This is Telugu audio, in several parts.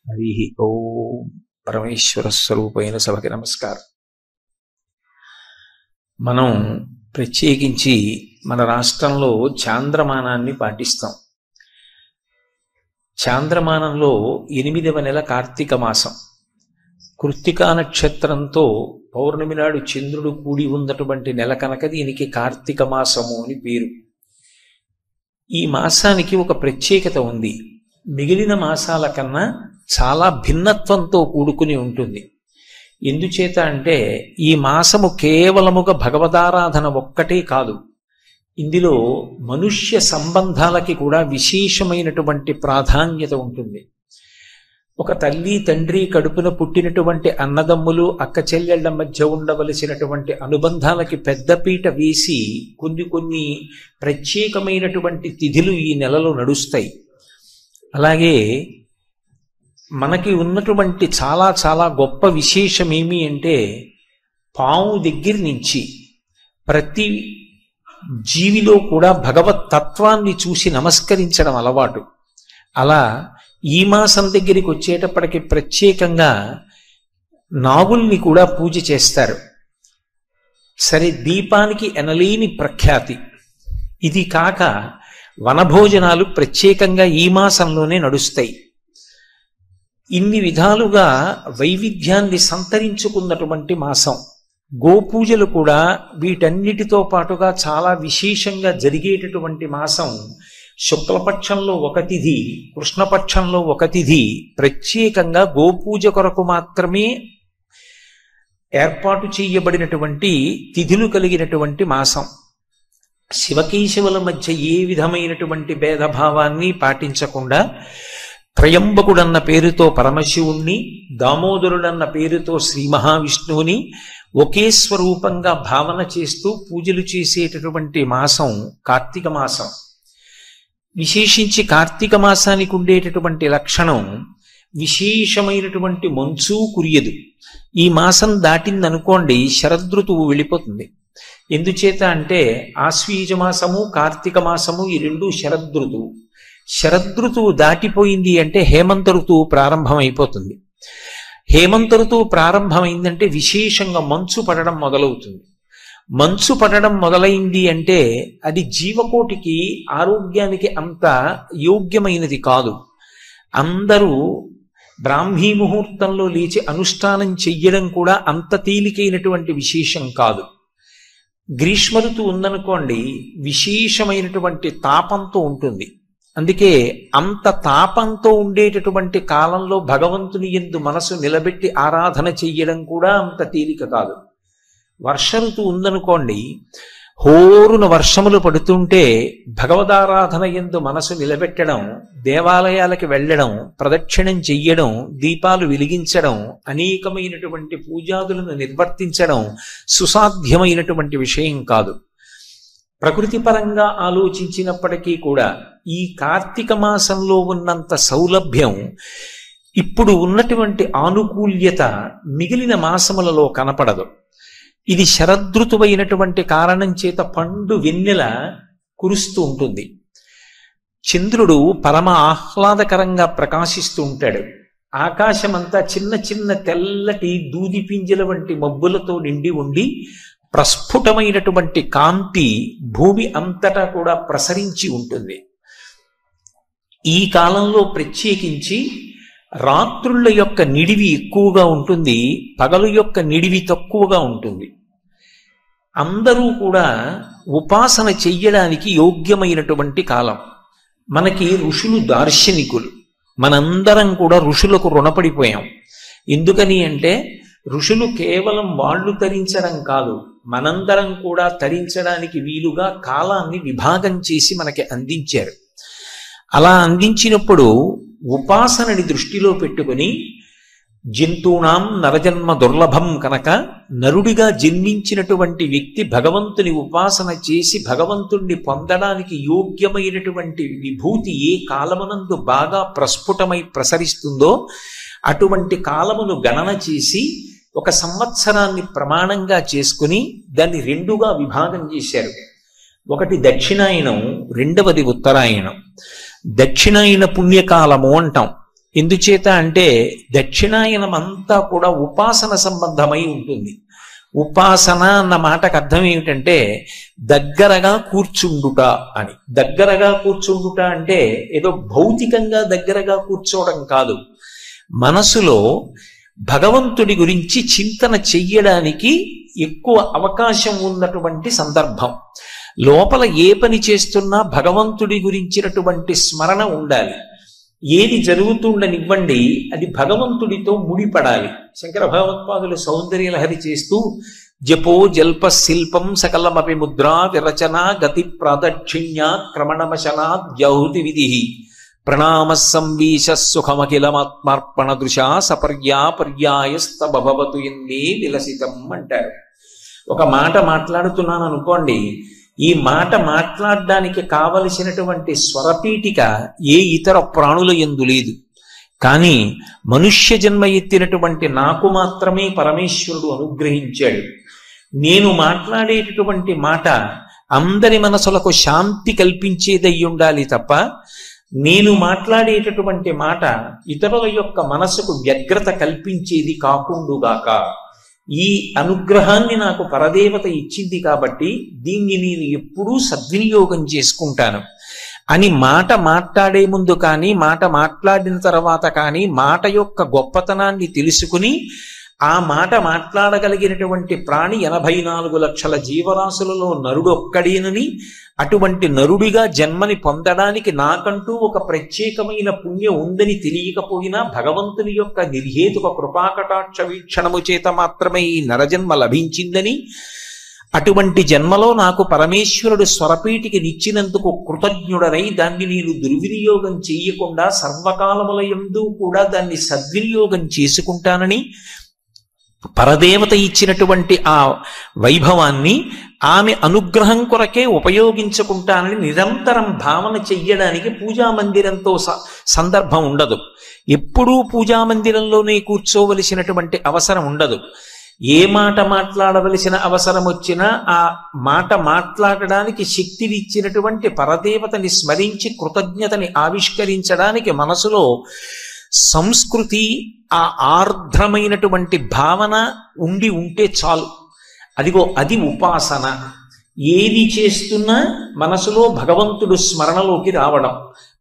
హరి ఓం. పరమేశ్వర స్వరూపైన సభకి నమస్కారం. మనం ప్రత్యేకించి మన రాష్ట్రంలో చాంద్రమానాన్ని పాటిస్తాం. చాంద్రమానంలో 8వ నెల కార్తీక మాసం. కృత్తికా నక్షత్రంతో పౌర్ణమి నాడు చంద్రుడు కూడి ఉన్నటువంటి నెల కనుక దీనికి కార్తీక మాసము అని పేరు. ఈ మాసానికి ఒక ప్రత్యేకత ఉంది. మిగిలిన మాసాల కన్నా చాలా భిన్నత్వంతో కూడుకుని ఉంటుంది. ఎందుచేత అంటే ఈ మాసము కేవలముగా భగవదారాధన ఒక్కటే కాదు, ఇందులో మనుష్య సంబంధాలకి కూడా విశేషమైనటువంటి ప్రాధాన్యత ఉంటుంది. ఒక తల్లి తండ్రి కడుపున పుట్టినటువంటి అన్నదమ్ములు అక్క చెల్లెళ్ల మధ్య ఉండవలసినటువంటి అనుబంధాలకి పెద్దపీట వేసి కొన్ని ప్రత్యేకమైనటువంటి తిథులు ఈ నెలలో నడుస్తాయి. అలాగే మనకి ఉన్నటువంటి చాలా చాలా గొప్ప విశేషం ఏమి అంటే, పాము దగ్గర నుంచి ప్రతి జీవిలో కూడా భగవత్ తత్వాన్ని చూసి నమస్కరించడం అలవాటు. అలా ఈ మాసం దగ్గరికి వచ్చేటప్పటికి ప్రత్యేకంగా నాగుల్ని కూడా పూజ చేస్తారు. సరే, దీపానికి ఎనలేని ప్రఖ్యాతి. ఇది కాక వనభోజనాలు ప్రత్యేకంగా ఈ మాసంలోనే నడుస్తాయి. ఇన్ని విధాలుగా వైవిధ్యాన్ని సంతరించుకున్నటువంటి మాసం. గోపూజలు కూడా వీటన్నిటితో పాటుగా చాలా విశేషంగా జరిగేటటువంటి మాసం. శుక్లపక్షంలో ఒక తిథి, కృష్ణపక్షంలో ఒక తిథి ప్రత్యేకంగా గోపూజ కొరకు మాత్రమే ఏర్పాటు చేయబడినటువంటి తిథులు కలిగినటువంటి మాసం. శివకేశవుల మధ్య ఏ విధమైనటువంటి భేదభావాన్ని పాటించకుండా త్రయంబకుడన్న పేరుతో పరమశివుణ్ణి, దామోదరుడన్న పేరుతో శ్రీ మహావిష్ణువుని ఒకే స్వరూపంగా భావన చేస్తూ పూజలు చేసేటటువంటి మాసం కార్తీక మాసం. విశేషించి కార్తీక మాసానికి ఉండేటటువంటి లక్షణం, విశేషమైనటువంటి మంచు కురియదు. ఈ మాసం దాటిందనుకోండి శరదృతువు వెళ్ళిపోతుంది. ఎందుచేత అంటే ఆశ్వీజ మాసము కార్తీక మాసము ఈ రెండు శరదృతువు. శరదృతువు దాటిపోయింది అంటే హేమంత ఋతువు ప్రారంభమైపోతుంది. హేమంత ఋతువు ప్రారంభమైందంటే విశేషంగా మంచు పడడం మొదలవుతుంది. మంచు పడడం మొదలైంది అంటే అది జీవకోటికి ఆరోగ్యానికి అంత యోగ్యమైనది కాదు. అందరూ బ్రాహ్మీ ముహూర్తంలో లేచి అనుష్ఠానం చెయ్యడం కూడా అంత తేలికైనటువంటి విశేషం కాదు. గ్రీష్మ ఋతువు ఉందనుకోండి, విశేషమైనటువంటి తాపంతో ఉంటుంది. అందుకే అంత తాపంతో ఉండేటటువంటి కాలంలో భగవంతుని యందు మనసు నిలబెట్టి ఆరాధన చెయ్యడం కూడా అంత తేలిక కాదు. వర్ష ఋతువు ఉందనుకోండి, హోరున వర్షములు పడుతుంటే భగవదారాధన యందు మనసు నిలబెట్టడం, దేవాలయాలకి వెళ్ళడం, ప్రదక్షిణం చెయ్యడం, దీపాలు వెలిగించడం, అనేకమైనటువంటి పూజాదులను నిర్వర్తించడం సుసాధ్యమైనటువంటి విషయం కాదు. ప్రకృతి పరంగా ఆలోచించినప్పటికీ కూడా ఈ కార్తీక మాసంలో ఉన్నంత సౌలభ్యం, ఇప్పుడు ఉన్నటువంటి ఆనుకూల్యత మిగిలిన మాసములలో కనపడదు. ఇది శరదృతువైనటువంటి కారణం చేత పండు వెన్నెల కురుస్తూ ఉంటుంది. చంద్రుడు పరమ ఆహ్లాదకరంగా ప్రకాశిస్తూ ఉంటాడు. ఆకాశమంతా చిన్న చిన్న తెల్లటి దూది పింజల వంటి మబ్బులతో నిండి ఉండి ప్రస్ఫుటమైనటువంటి కాంతి భూమి అంతటా కూడా ప్రసరించి ఉంటుంది. ఈ కాలంలో ప్రత్యేకించి రాత్రుల యొక్క నిడివి ఎక్కువగా ఉంటుంది, పగలు యొక్క నిడివి తక్కువగా ఉంటుంది. అందరూ కూడా ఉపాసన చెయ్యడానికి యోగ్యమైనటువంటి కాలం. మనకి ఋషులు దార్శనికులు. మనందరం కూడా ఋషులకు రుణపడిపోయాం. ఎందుకని అంటే ఋషులు కేవలం వాళ్ళు తరించడం కాదు, మనందరం కూడా తరించడానికి వీలుగా కాలాన్ని విభాగం చేసి మనకి అందించారు. అలా అందించినప్పుడు ఉపాసనని దృష్టిలో పెట్టుకుని, జంతూనాం నరజన్మ దుర్లభం కనుక నరుడిగా జన్మించినటువంటి వ్యక్తి భగవంతుని ఉపాసన చేసి భగవంతుణ్ణి పొందడానికి యోగ్యమైనటువంటి విభూతి ఏ కాలమునందు బాగా ప్రస్ఫుటమై ప్రసరిస్తుందో అటువంటి కాలమును గణన చేసి ఒక సంవత్సరాన్ని ప్రమాణంగా చేసుకుని దాన్ని రెండుగా విభాగం చేశారు. ఒకటి దక్షిణాయనం, రెండవది ఉత్తరాయణం. దక్షిణాయన పుణ్యకాలము అంటాం. ఎందుచేత అంటే దక్షిణాయనం అంతా కూడా ఉపాసన సంబంధమై ఉంటుంది. ఉపాసన అన్న మాటకు అర్థం ఏమిటంటే దగ్గరగా కూర్చుండుట అని. దగ్గరగా కూర్చుండుట అంటే ఏదో భౌతికంగా దగ్గరగా కూర్చోవడం కాదు, మనసులో భగవంతుడి గురించి చింతన చెయ్యడానికి ఎక్కువ అవకాశం ఉన్నటువంటి సందర్భం. లోపల ఏ పని చేస్తున్నా భగవంతుడి గురించినటువంటి స్మరణ ఉండాలి. ఏది జరుగుతుండనివ్వండి, అది భగవంతుడితో ముడిపడాలి. శంకర భగవత్పాదులు సౌందర్యలహరి చేస్తూ జపో జల్ప శిల్పం సకలమపి ముద్రా విరచన గతి ప్రాదక్షిణ్యా క్రమణమశనా ద్యౌతి విధి ప్రణామ సంవీశ సుఖమఖిలమాత్మార్పణ దృశా సపర్యా పర్యాయస్తభవతు ఎన్నే విలసితం అంటారు. ఒక మాట మాట్లాడుతున్నాను అనుకోండి, ఈ మాట మాట్లాడడానికి కావలసినటువంటి స్వరపీఠిక ఏ ఇతర ప్రాణుల యందు లేదు. కానీ మనుష్య జన్మ ఎత్తినటువంటి నాకు మాత్రమే పరమేశ్వరుడు అనుగ్రహించాడు. నేను మాట్లాడేటటువంటి మాట అందరి మనసులకు శాంతి కల్పించేదై ఉండాలి తప్ప నేను మాట్లాడేటటువంటి మాట ఇతరుల యొక్క మనసుకు వ్యగ్రత కల్పించేది కాకుండుగాక. ఈ అనుగ్రహాన్ని నాకు పరదేవత ఇచ్చింది కాబట్టి దీన్ని నేను ఎప్పుడూ సద్వినియోగం చేసుకుంటాను అని మాట మాట్లాడే ముందు కానీ మాట మాట్లాడిన తర్వాత కానీ మాట యొక్క గొప్పతనాన్ని తెలుసుకుని ఆ మాట మాట్లాడగలిగినటువంటి ప్రాణి 84 లక్షల జీవరాశులలో నరుడొక్కడేనని, అటువంటి నరుడిగా జన్మని పొందడానికి నాకంటూ ఒక ప్రత్యేకమైన పుణ్యం ఉందని తెలియకపోయినా భగవంతుని యొక్క నిర్హేతుక కృపాకటాక్ష వీక్షణము చేత మాత్రమే ఈ నరజన్మ లభించిందని, అటువంటి జన్మలో నాకు పరమేశ్వరుడు స్వరపీఠికి నిచ్చినందుకు కృతజ్ఞుడనై దాన్ని నేను దుర్వినియోగం చేయకుండా సర్వకాలములయందు కూడా దాన్ని సద్వినియోగం చేసుకుంటానని, పరదేవత ఇచ్చినటువంటి ఆ వైభవాన్ని ఆమె అనుగ్రహం కొరకే ఉపయోగించుకుంటానని నిరంతరం భావన చెయ్యడానికి పూజామందిరంతో సందర్భం ఉండదు. ఎప్పుడూ పూజామందిరంలోనే కూర్చోవలసినటువంటి అవసరం ఉండదు. ఏ మాట మాట్లాడవలసిన అవసరం వచ్చినా ఆ మాట మాట్లాడడానికి శక్తినిచ్చినటువంటి పరదేవతని స్మరించి కృతజ్ఞతని ఆవిష్కరించడానికి మనసులో సంస్కృతి, ఆ ఆర్ద్రమైనటువంటి భావన ఉంటే చాలు. అదిగో అది ఉపాసన. ఏది చేస్తున్నా మనసులో భగవంతుడు స్మరణలోకి రావడం.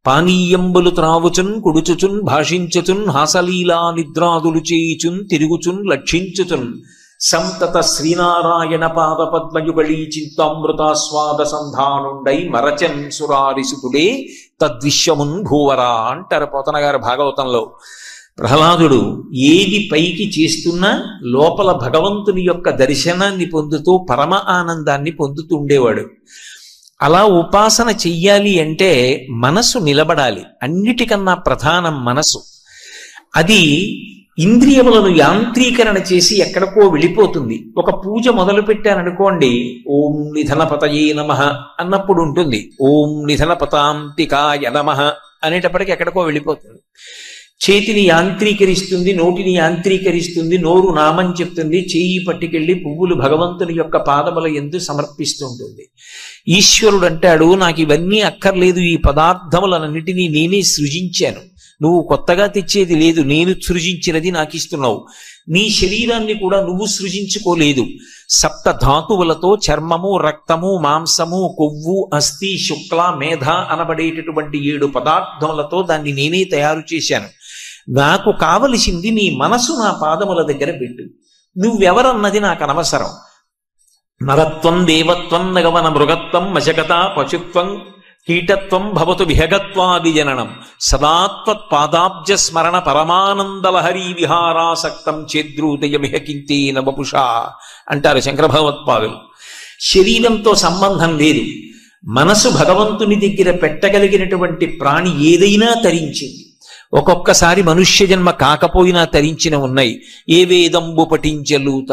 పానీయంబులు త్రావుచున్ కుడుచుచున్ భాషించుచున్ హాసలీలా నిద్రాదులు చేయుచున్ తిరుగుచున్ లక్షించుచున్ సంతత శ్రీనారాయణ పాద పద్మయుగళీ చింతామృతాస్వాద సంధానుండై మరచన్ సురారిసుతుడే తద్విశ్వమున్ భూవరా అంటారు పోతన గారు భాగవతంలో. ప్రహ్లాదుడు ఏది పైకి చేస్తున్నా లోపల భగవంతుని యొక్క దర్శనాన్ని పొందుతూ పరమ ఆనందాన్ని పొందుతుండేవాడు. అలా ఉపాసన చెయ్యాలి అంటే మనసు నిలబడాలి. అన్నిటికన్నా ప్రధానం మనసు. అది ఇంద్రియములను యాంత్రీకరణ చేసి ఎక్కడికో వెళ్ళిపోతుంది. ఒక పూజ మొదలు పెట్టాననుకోండి, ఓం నిధనపతయే నమః అన్నప్పుడు ఉంటుంది, ఓం నిధనపతాంతికాయ నమః అనేటప్పటికి ఎక్కడికో వెళ్ళిపోతుంది. చేతిని యాంత్రీకరిస్తుంది, నోటిని యాంత్రీకరిస్తుంది, నోరు నామం చెప్తుంది, చేయి పట్టుకెళ్ళి పువ్వులు భగవంతుని యొక్క పాదముల యందు సమర్పిస్తుంటుంది. ఈశ్వరుడు అంటాడు, నాకు ఇవన్నీ అక్కర్లేదు, ఈ పదార్థములన్నిటినీ నేనే సృజించాను, నువ్వు కొత్తగా తెచ్చేది లేదు, నేను సృజించినది నాకు ఇస్తున్నావు. నీ శరీరాన్ని కూడా నువ్వు సృజించుకోలేదు. 7 ధాతువులతో చర్మము, రక్తము, మాంసము, కొవ్వు, అస్థి, శుక్ల, మేధ అనబడేటటువంటి 7 పదార్థములతో దాన్ని నేనే తయారు చేశాను. నాకు కావలసింది నీ మనసు నా పాదముల దగ్గర పెట్టు. నువ్వెవరన్నది నాకు అనవసరం. నరత్వం, దేవత్వం, నగవన మృగత్వం, మశకత, పశుత్వం, కీటత్వం భవతు విహగత్వాది జననం సదాత్వత్ పాదాబ్జ స్మరణ పరమానందలహరీ విహారాసక్తం చేద్రూదయమిహ కింతేన వపుషా అంటారు శంకర భగవత్పాదులు. శరీరంతో సంబంధం లేదు. మనసు భగవంతుని దగ్గర పెట్టగలిగినటువంటి ప్రాణి ఏదైనా తరించింది. ఒక్కొక్కసారి మనుష్య జన్మ కాకపోయినా తరించిన ఉన్నాయి. ఏ వేదంబు పఠించలూత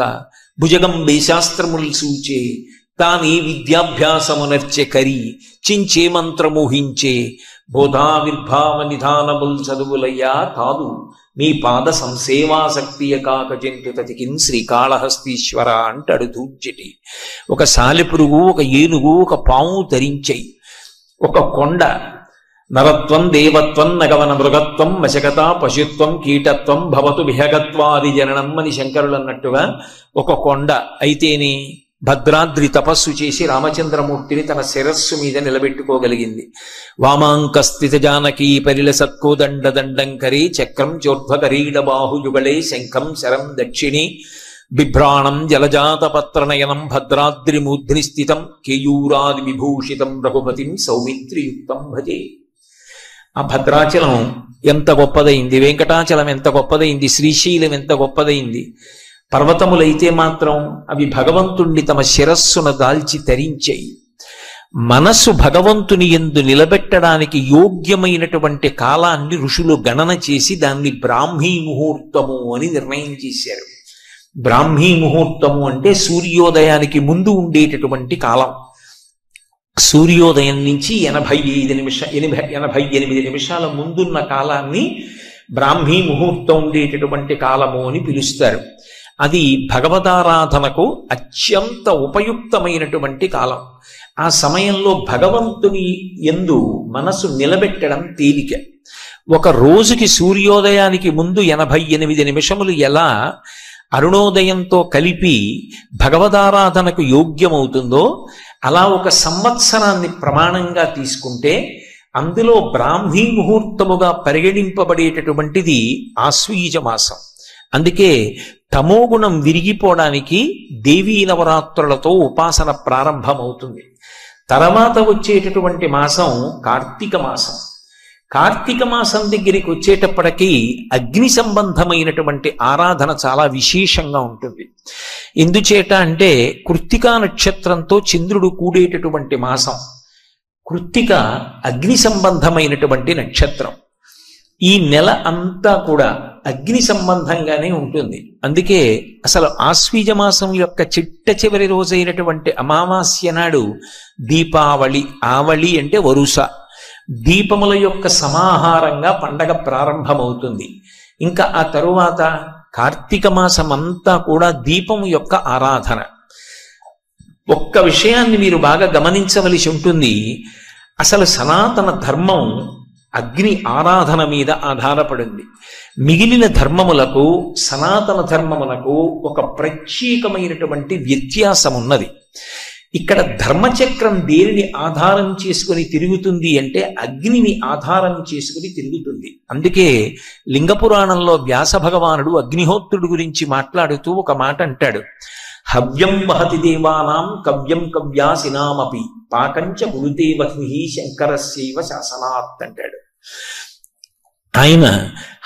భుజగంబే శాస్త్రముల్ సూచే తానే విద్యాభ్యాసమునర్చె కరి చించే మంత్రమోహించే బోధావిర్భావ నిధానముల్ చదువులయ్యా కాదు మీ పాద సంసేవాసక్తియ కాక జంతుతతికిన్ శ్రీకాళహస్తీశ్వర అంటాడు దూర్జటి. ఒక సాలెపురుగు, ఒక ఏనుగు, ఒక పాము తరించాయి. ఒక కొండ నరత్వం దేవత్వం నగవన మృగత్వం మశకత పశుత్వం కీటత్వం భవతు విహగత్వాది జననం అని శంకరులు అన్నట్టుగా ఒక కొండ అయితేనే భద్రాద్రి తపస్సు చేసి రామచంద్రమూర్తిని తన శిరస్సు మీద నిలబెట్టుకోగలిగింది. వామాంకస్థిత జానకీ పరిలసత్కోదండ దండంకరీ చక్రం చోర్ధ్వకరీడ బాహుయుగళే శంఖం శరం దక్షిణి బిభ్రాణం జలజాతపత్రనయనం భద్రాద్రి మూర్ధ్ని స్థితం కేయూరాది విభూషితం రఘుపతిం సౌమిత్రియుక్తం భజే. ఆ భద్రాచలం ఎంత గొప్పదైంది, వెంకటాచలం ఎంత గొప్పదైంది, శ్రీశైలం ఎంత గొప్పదైంది. పర్వతములైతే మాత్రం అవి భగవంతుణ్ణి తమ శిరస్సును దాల్చి తరించాయి. మనస్సు భగవంతుని యందు నిలబెట్టడానికి యోగ్యమైనటువంటి కాలాన్ని ఋషులు గణన చేసి దాన్ని బ్రాహ్మీ ముహూర్తము అని నిర్ణయం చేశారు. బ్రాహ్మీ ముహూర్తము అంటే సూర్యోదయానికి ముందు ఉండేటటువంటి కాలం. సూర్యోదయం నుంచి 88 నిమిషాల ముందున్న కాలాన్ని బ్రాహ్మీ ముహూర్తం ఉండేటటువంటి కాలము అని పిలుస్తారు. అది భగవదారాధనకు అత్యంత ఉపయుక్తమైనటువంటి కాలం. ఆ సమయంలో భగవంతుని యందు మనసు నిలబెట్టడం తేలిక. ఒక రోజుకి సూర్యోదయానికి ముందు 88 నిమిషములు ఎలా అరుణోదయంతో కలిపి భగవదారాధనకు యోగ్యమవుతుందో అలా ఒక సంవత్సరాన్ని ప్రమాణంగా తీసుకుంటే అందులో బ్రాహ్మీ ముహూర్తముగా పరిగణింపబడేటటువంటిది ఆశ్వీజ మాసం. అందుకే తమోగుణం విరిగిపోవడానికి దేవీ నవరాత్రులతో ఉపాసన ప్రారంభమవుతుంది. తర్వాత వచ్చేటటువంటి మాసం కార్తీక మాసం. కార్తీక మాసం దగ్గరికి వచ్చేటప్పటికీ అగ్ని సంబంధమైనటువంటి ఆరాధన చాలా విశేషంగా ఉంటుంది. ఎందుచేట అంటే కృత్తికా నక్షత్రంతో చంద్రుడు కూడేటటువంటి మాసం. కృత్తిక అగ్ని సంబంధమైనటువంటి నక్షత్రం. ఈ నెల అంతా కూడా అగ్ని సంబంధంగానే ఉంటుంది. అందుకే అసలు ఆశ్వీజ మాసం యొక్క చిట్ట చివరి రోజైనటువంటి అమావాస్య నాడు దీపావళి, ఆవళి అంటే వరుస, దీపముల యొక్క సమాహారంగా పండగ ప్రారంభమవుతుంది. ఇంకా ఆ తరువాత కార్తీక మాసం అంతా కూడా దీపము యొక్క ఆరాధన. ఒక్క విషయాన్ని మీరు బాగా గమనించవలసి ఉంటుంది. అసలు సనాతన ధర్మం అగ్ని ఆరాధన మీద ఆధారపడింది. మిగిలిన ధర్మములకు సనాతన ధర్మములకు ఒక ప్రత్యేకమైనటువంటి వ్యత్యాసం ఉన్నది. ఇక్కడ ధర్మచక్రం దేనిని ఆధారం చేసుకుని తిరుగుతుంది అంటే అగ్నిని ఆధారం చేసుకుని తిరుగుతుంది. అందుకే లింగ పురాణంలో వ్యాస భగవానుడు అగ్నిహోత్రుడు గురించి మాట్లాడుతూ ఒక మాట అంటాడు. హవ్యం వహతి దేవానాం కవ్యం కవ్యాసినామపి పాకంచ కురుతే వహ్ని శంకరస్యైవ శాసనాత్ అంటాడు. ఆయన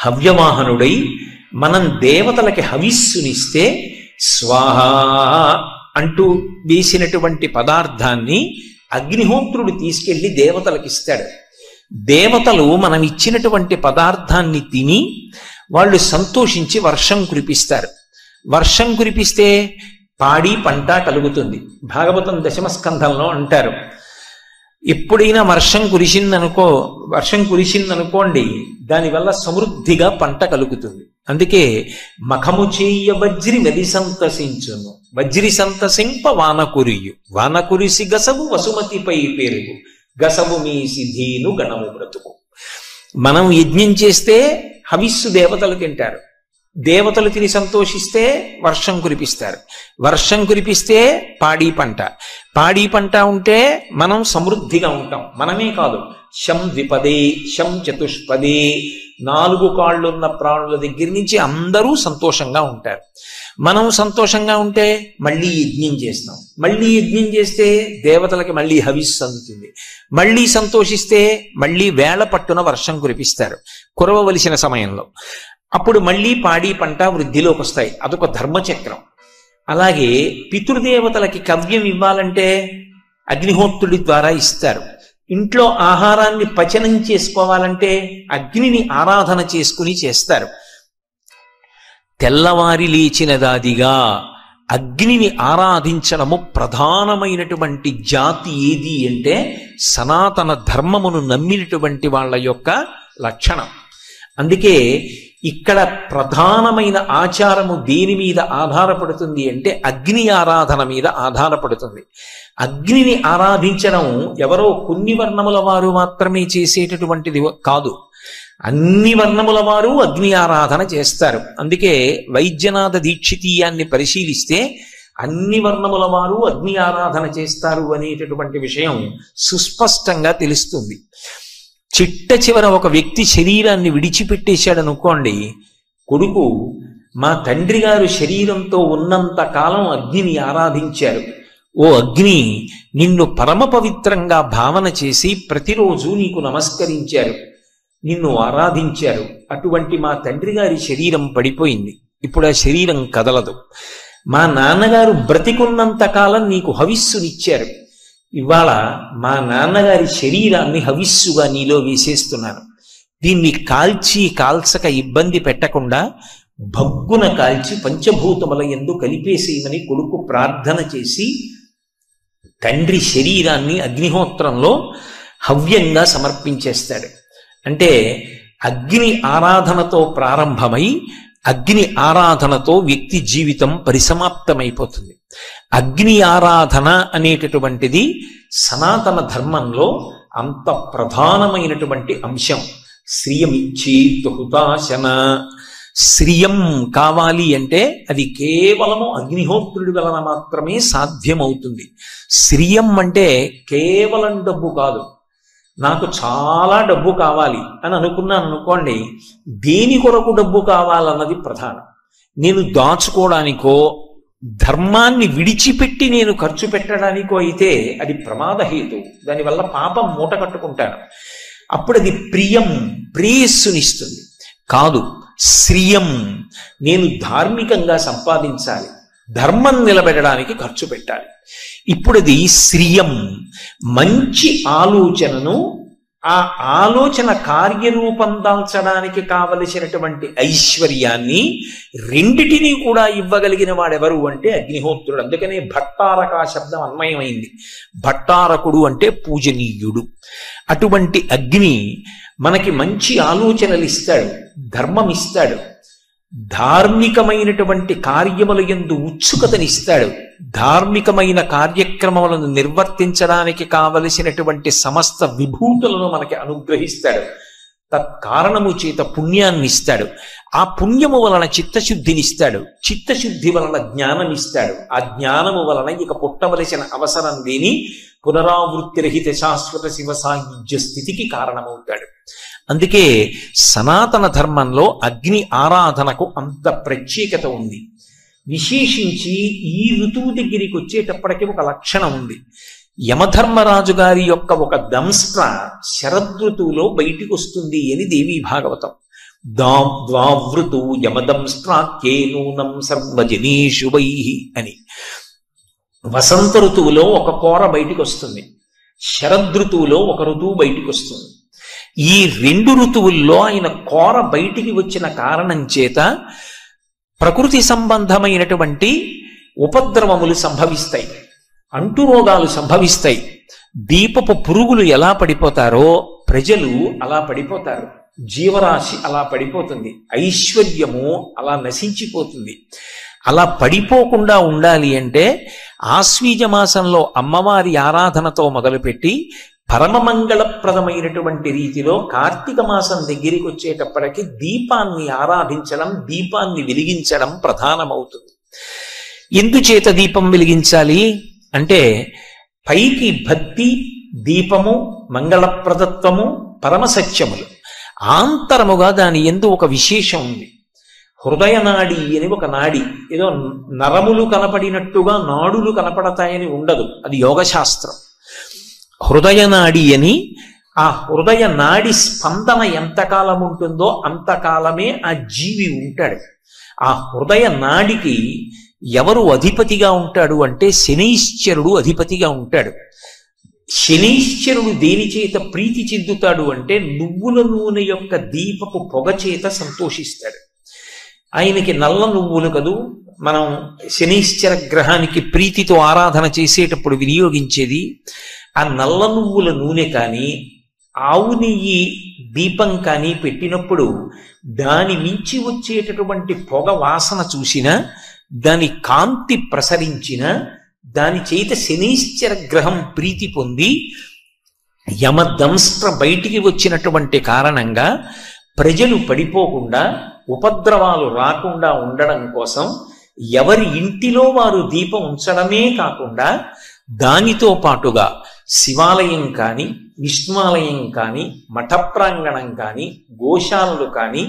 హవ్యవాహనుడై మనం దేవతలకి హవిస్సునిస్తే స్వాహ అంటూ వేసినటువంటి పదార్థాన్ని అగ్నిహోత్రుడు తీసుకెళ్లి దేవతలకు ఇస్తాడు. దేవతలు మనం ఇచ్చినటువంటి పదార్థాన్ని తిని వాళ్ళు సంతోషించి వర్షం కురిపిస్తారు. వర్షం కురిపిస్తే పాడి పంట కలుగుతుంది. భాగవతం దశమ స్కంధంలో అంటారు, ఎప్పుడైనా వర్షం కురిసిందనుకోండి దానివల్ల సమృద్ధిగా పంట కలుగుతుంది. అందుకే మఖము చేయ వజ్రి వెలి సంతసించును, వజ్రి సంతసింప వాన కురియు, వాన కురిసి గసవు వసుమతిపై పెరుగు, గసవు మీ సిధీను గణము బ్రతుకు. మనం యజ్ఞం చేస్తే హవిస్సు దేవతలు తింటారు, దేవతలు తిని సంతోషిస్తే వర్షం కురిపిస్తారు, వర్షం కురిపిస్తే పాడి పంట, పాడి పంట ఉంటే మనం సమృద్ధిగా ఉంటాం. మనమే కాదు, శం ద్విపదే శం చతుష్పదే, 4 కాళ్ళున్న ప్రాణుల దగ్గర నుంచి అందరూ సంతోషంగా ఉంటారు. మనం సంతోషంగా ఉంటే మళ్ళీ యజ్ఞం చేస్తాం, మళ్ళీ యజ్ఞం చేస్తే దేవతలకి మళ్ళీ హవిస్సు అందుతుంది, మళ్ళీ సంతోషిస్తే మళ్ళీ వేళ పట్టున వర్షం కురిపిస్తారు కురవవలసిన సమయంలో. అప్పుడు మళ్ళీ పాడి పంట వృద్ధిలోకి వస్తాయి. అదొక ధర్మచక్రం. అలాగే పితృదేవతలకి కవ్యం ఇవ్వాలంటే అగ్నిహోత్రుడి ద్వారా ఇస్తారు. ఇంట్లో ఆహారాన్ని పచనం చేసుకోవాలంటే అగ్నిని ఆరాధన చేసుకుని చేస్తారు. తెల్లవారి లేచినదాదిగా అగ్నిని ఆరాధించడము ప్రధానమైనటువంటి జాతి ఏది అంటే సనాతన ధర్మమును నమ్మినటువంటి వాళ్ళ యొక్క లక్షణం. అందుకే ఇక్కడ ప్రధానమైన ఆచారము దేని మీద ఆధారపడుతుంది అంటే అగ్ని ఆరాధన మీద ఆధారపడుతుంది. అగ్నిని ఆరాధించడం ఎవరో కొన్ని వర్ణముల వారు మాత్రమే చేసేటటువంటిది కాదు. అన్ని వర్ణముల వారు అగ్ని ఆరాధన చేస్తారు. అందుకే వైద్యనాథ దీక్షితీయాన్ని పరిశీలిస్తే అన్ని వర్ణముల వారు అగ్ని ఆరాధన చేస్తారు అనేటటువంటి విషయం సుస్పష్టంగా తెలుస్తుంది. చిట్ట చివర ఒక వ్యక్తి శరీరాన్ని విడిచిపెట్టేశాడు అనుకోండి, కొడుకు మా తండ్రి గారు శరీరంతో ఉన్నంత కాలం అగ్నిని ఆరాధించారు, ఓ అగ్ని నిన్ను పరమ పవిత్రంగా భావన చేసి ప్రతిరోజు నీకు నమస్కరించారు, నిన్ను ఆరాధించారు. అటువంటి మా తండ్రి గారి శరీరం పడిపోయింది, ఇప్పుడు ఆ శరీరం కదలదు. మా నాన్నగారు బ్రతికున్నంత కాలం నీకు హవిస్సునిచ్చారు, ఇవాళ మా నాన్నగారి శరీరాన్ని హవిస్సుగా నీలో వేసేస్తున్నాను. దీన్ని కాల్చక ఇబ్బంది పెట్టకుండా భగ్గున కాల్చి పంచభూతముల యందు కలిపేసేయమని కొడుకు ప్రార్థన చేసి తండ్రి శరీరాన్ని అగ్నిహోత్రంలో హవ్యంగా సమర్పించేస్తాడు. అంటే అగ్ని ఆరాధనతో ప్రారంభమై అగ్ని ఆరాధనతో వ్యక్తి జీవితం పరిసమాప్తమైపోతుంది. అగ్ని ఆరాధన అనేటటువంటిది సనాతన ధర్మంలో అంత ప్రధానమైనటువంటి అంశం. శ్రియమిచ్చేత్ హుతాశన, శ్రియం కావాలి అంటే అది కేవలము అగ్నిహోత్రుడి వలన మాత్రమే సాధ్యమవుతుంది. శ్రియం అంటే కేవలం డబ్బు కాదు. నాకు చాలా డబ్బు కావాలి అని అనుకున్నాను అనుకోండి, దేని కొరకు డబ్బు కావాలన్నది ప్రధానం. నేను దాచుకోవడానికో ధర్మాన్ని విడిచిపెట్టి నేను ఖర్చు పెట్టడానికో అయితే అది ప్రమాదహేతు, దానివల్ల పాపం మూట కట్టుకుంటాను. అప్పుడు అది ప్రియం, ప్రేయస్సునిస్తుంది. కాదు, శ్రియం, నేను ధార్మికంగా సంపాదించాలి, ధర్మం నిలబెట్టడానికి ఖర్చు పెట్టాలి. ఇప్పుడు అది శ్రియం, మంచి ఆలోచనను ఆ ఆలోచన కార్యరూపం దాల్చడానికి కావలసినటువంటి ఐశ్వర్యాన్ని రెండిటినీ కూడా ఇవ్వగలిగిన వాడెవరు అంటే అగ్నిహోత్రుడు. అందుకనే భట్టారక శబ్దం అన్వయమైంది. భట్టారకుడు అంటే పూజనీయుడు. అటువంటి అగ్ని మనకి మంచి ఆలోచనలు ఇస్తాడు, ధర్మం ఇస్తాడు, ధార్మికమైనటువంటి కార్యముల యందు ఉత్సుకతనిస్తాడు, ధార్మికమైన కార్యక్రమములను నిర్వర్తించడానికి కావలసినటువంటి సమస్త విభూతులను మనకి అనుగ్రహిస్తాడు. తత్కారణము చేత పుణ్యాన్ని ఇస్తాడు. ఆ పుణ్యము వలన చిత్తశుద్ధినిస్తాడు, చిత్తశుద్ధి వలన జ్ఞానమిస్తాడు. ఆ జ్ఞానము వలన ఇక పుట్టవలసిన అవసరం లేని పునరావృత్తిరహిత శాశ్వత శివ సాయుజ్య స్థితికి కారణమవుతాడు. అందుకే సనాతన ధర్మంలో అగ్ని ఆరాధనకు అంత ప్రత్యేకత ఉంది. విశేషించి ఈ ఋతువు దగ్గరికి వచ్చేటప్పటికి ఒక లక్షణం ఉంది. యమధర్మరాజు గారి యొక్క ఒక దంస్ట్ర శరదృతువులో బయటికి వస్తుంది అని దేవీ భాగవతం. ద్వావృతు యమదంస్ట్రాఖ్యే నూనం సర్వజనీషు వైహి అని. వసంత ఋతువులో ఒక కోర బయటికి వస్తుంది, శరదృతువులో ఒక ఋతువు బయటికి వస్తుంది. ఈ రెండు ఋతువుల్లో ఆయన కోర బయటికి వచ్చిన కారణం చేత ప్రకృతి సంబంధమైనటువంటి ఉపద్రవములు సంభవిస్తాయి, అంటురోగాలు సంభవిస్తాయి. దీపపు పురుగులు ఎలా పడిపోతారో ప్రజలు అలా పడిపోతారు, జీవరాశి అలా పడిపోతుంది, ఐశ్వర్యము అలా నశించిపోతుంది. అలా పడిపోకుండా ఉండాలి అంటే ఆశ్వీజ మాసంలో అమ్మవారి ఆరాధనతో మొదలుపెట్టి పరమమంగళప్రదమైనటువంటి రీతిలో కార్తీక మాసం దగ్గరికి వచ్చేటప్పటికి దీపాన్ని ఆరాధించడం, దీపాన్ని వెలిగించడం ప్రధానమవుతుంది. ఎందుచేత దీపం వెలిగించాలి అంటే పైకి భక్తి, దీపము, మంగళప్రదత్వము, పరమసత్యములు, ఆంతరముగా దాని యందు ఒక విశేషం ఉంది. హృదయ నాడి అని ఒక నాడి, ఏదో నరములు కనపడినట్టుగా నాడులు కనపడతాయని ఉండదు, అది యోగశాస్త్రం. హృదయ నాడి అని, ఆ హృదయ నాడి స్పందన ఎంతకాలం ఉంటుందో అంతకాలమే ఆ జీవి ఉంటాడు. ఆ హృదయ నాడికి ఎవరు అధిపతిగా ఉంటాడు అంటే శనైశ్చరుడు అధిపతిగా ఉంటాడు. శనైశ్చరుడు దేని చేత ప్రీతి చెందుతాడు అంటే నువ్వుల నూనె యొక్క దీపపు పొగ చేత సంతోషిస్తాడు. ఆయనకి నల్ల నువ్వులు కదూ మనం శనైశ్చర గ్రహానికి ప్రీతితో ఆరాధన చేసేటప్పుడు వినియోగించేది. ఆ నల్ల నువ్వుల నూనె కానీ, ఆవు నెయ్యి దీపం కానీ పెట్టినప్పుడు దాని మించి వచ్చేటటువంటి పొగ వాసన చూసినా, దాని కాంతి ప్రసరించిన, దాని చేత శనీశ్చర గ్రహం ప్రీతి పొంది యమదంస్ట్ర బయటికి వచ్చినటువంటి కారణంగా ప్రజలు పడిపోకుండా, ఉపద్రవాలు రాకుండా ఉండడం కోసం ఎవరి ఇంటిలో వారు దీపం ఉంచడమే కాకుండా దానితో పాటుగా శివాలయం కానీ, విష్ణువాలయం కానీ, మఠ ప్రాంగణం కానీ, గోశాలలు కానీ,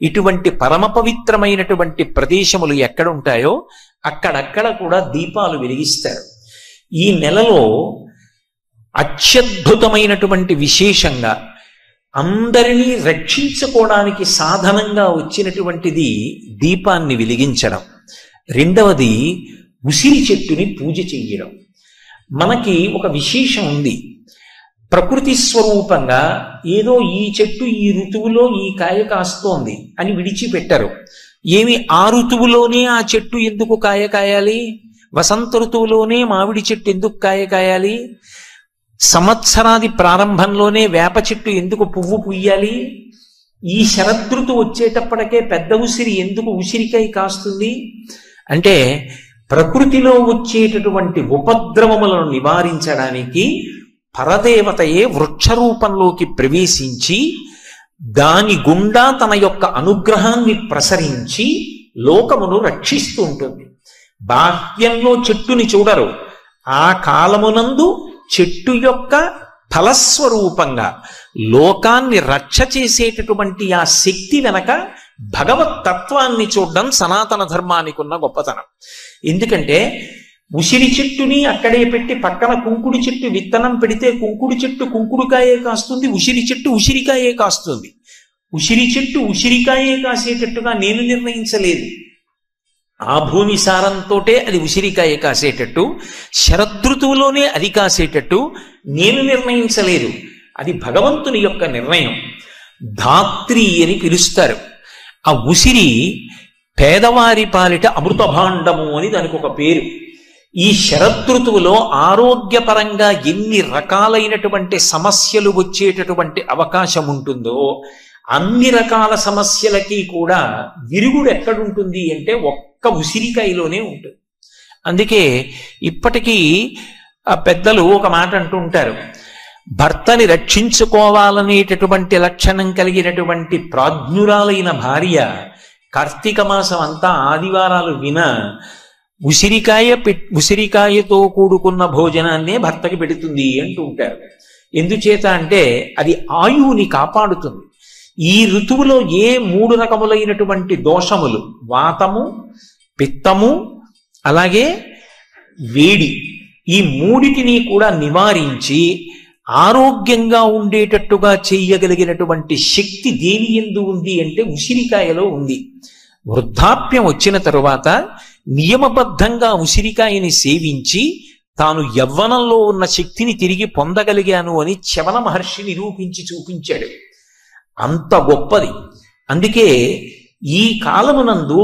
ఇటువంటి పరమ పవిత్రమైనటువంటి ప్రదేశములు ఎక్కడ ఉంటాయో అక్కడక్కడ కూడా దీపాలు వెలిగిస్తారు. ఈ నెలలో అత్యద్భుతమైనటువంటి విశేషంగా అందరినీ రక్షించుకోవడానికి సాధనంగా వచ్చినటువంటిది దీపాన్ని వెలిగించడం. రెండవది ఉసిరి చెట్టుని పూజ చెయ్యడం. మనకి ఒక విశేషం ఉంది. ప్రకృతి స్వరూపంగా ఏదో ఈ చెట్టు ఈ ఋతువులో ఈ కాయ కాస్తోంది అని విడిచిపెట్టరు. ఏమి ఆ ఋతువులోనే ఆ చెట్టు ఎందుకు కాయ కాయాలి? వసంత ఋతువులోనే మామిడి చెట్టు ఎందుకు కాయ కాయాలి? సంవత్సరాది ప్రారంభంలోనే వేప చెట్టు ఎందుకు పువ్వు పుయ్యాలి? ఈ శరదృతు వచ్చేటప్పటికే పెద్ద ఉసిరి ఎందుకు ఉసిరికాయ కాస్తుంది? అంటే ప్రకృతిలో వచ్చేటటువంటి ఉపద్రవములను నివారించడానికి పరదేవతయే వృక్ష రూపంలోకి ప్రవేశించి దాని గుండా తన యొక్క అనుగ్రహాన్ని ప్రసరించి లోకమును రక్షిస్తూ ఉంటుంది. బాహ్యంలో చెట్టుని చూడరు. ఆ కాలమునందు చెట్టు యొక్క ఫలస్వరూపంగా లోకాన్ని రక్ష చేసేటటువంటి ఆ శక్తి వెనక భగవత్ తత్వాన్ని చూడడం సనాతన ధర్మానికి ఉన్న గొప్పతనం. ఎందుకంటే ఉసిరి చెట్టుని అక్కడే పెట్టి పక్కన కుంకుడి చెట్టు విత్తనం పెడితే కుంకుడి చెట్టు కుంకుడుకాయే కాస్తుంది, ఉసిరి చెట్టు ఉసిరికాయే కాస్తుంది. ఉసిరి చెట్టు ఉసిరికాయే కాసేటట్టుగా నేను నిర్ణయించలేదు. ఆ భూమి సారంతోటే అది ఉసిరికాయ కాసేటట్టు, శరదృతువులోనే అది కాసేటట్టు నేను నిర్ణయించలేదు. అది భగవంతుని యొక్క నిర్ణయం. ధాత్రి అని పిలుస్తారు. ఆ ఉసిరి పేదవారి పాలిట అమృత భాండము అని దానికి ఒక పేరు. ఈ శరదృతువులో ఆరోగ్యపరంగా ఎన్ని రకాలైనటువంటి సమస్యలు వచ్చేటటువంటి అవకాశం ఉంటుందో అన్ని రకాల సమస్యలకి కూడా విరుగుడు ఎక్కడుంటుంది అంటే ఒక్క ఉసిరికాయలోనే ఉంటుంది. అందుకే ఇప్పటికీ ఆ పెద్దలు ఒక మాట అంటూ ఉంటారు, భర్తని రక్షించుకోవాలనేటటువంటి లక్షణం కలిగినటువంటి ప్రాజ్ఞురాలైన భార్య కార్తీక మాసం అంతా ఆదివారాలు విన ఉసిరికాయతో కూడుకున్న భోజనాన్నే భర్తకి పెడుతుంది అంటూ ఉంటారు. ఎందుచేత అంటే అది ఆయువుని కాపాడుతుంది. ఈ ఋతువులో ఏ 3 రకములైనటువంటి దోషములు, వాతము, పిత్తము, అలాగే వేడి, ఈ 3టిని కూడా నివారించి ఆరోగ్యంగా ఉండేటట్టుగా చేయగలిగినటువంటి శక్తి దేని యందు ఉంది అంటే ఉసిరికాయలో ఉంది. వృద్ధాప్యం వచ్చిన తరువాత నియమబద్ధంగా ఉసిరికాయని సేవించి తాను యవ్వనంలో ఉన్న శక్తిని తిరిగి పొందగలిగాను అని చవన మహర్షి నిరూపించి చూపించాడు. అంత గొప్పది. అందుకే ఈ కాలమునందు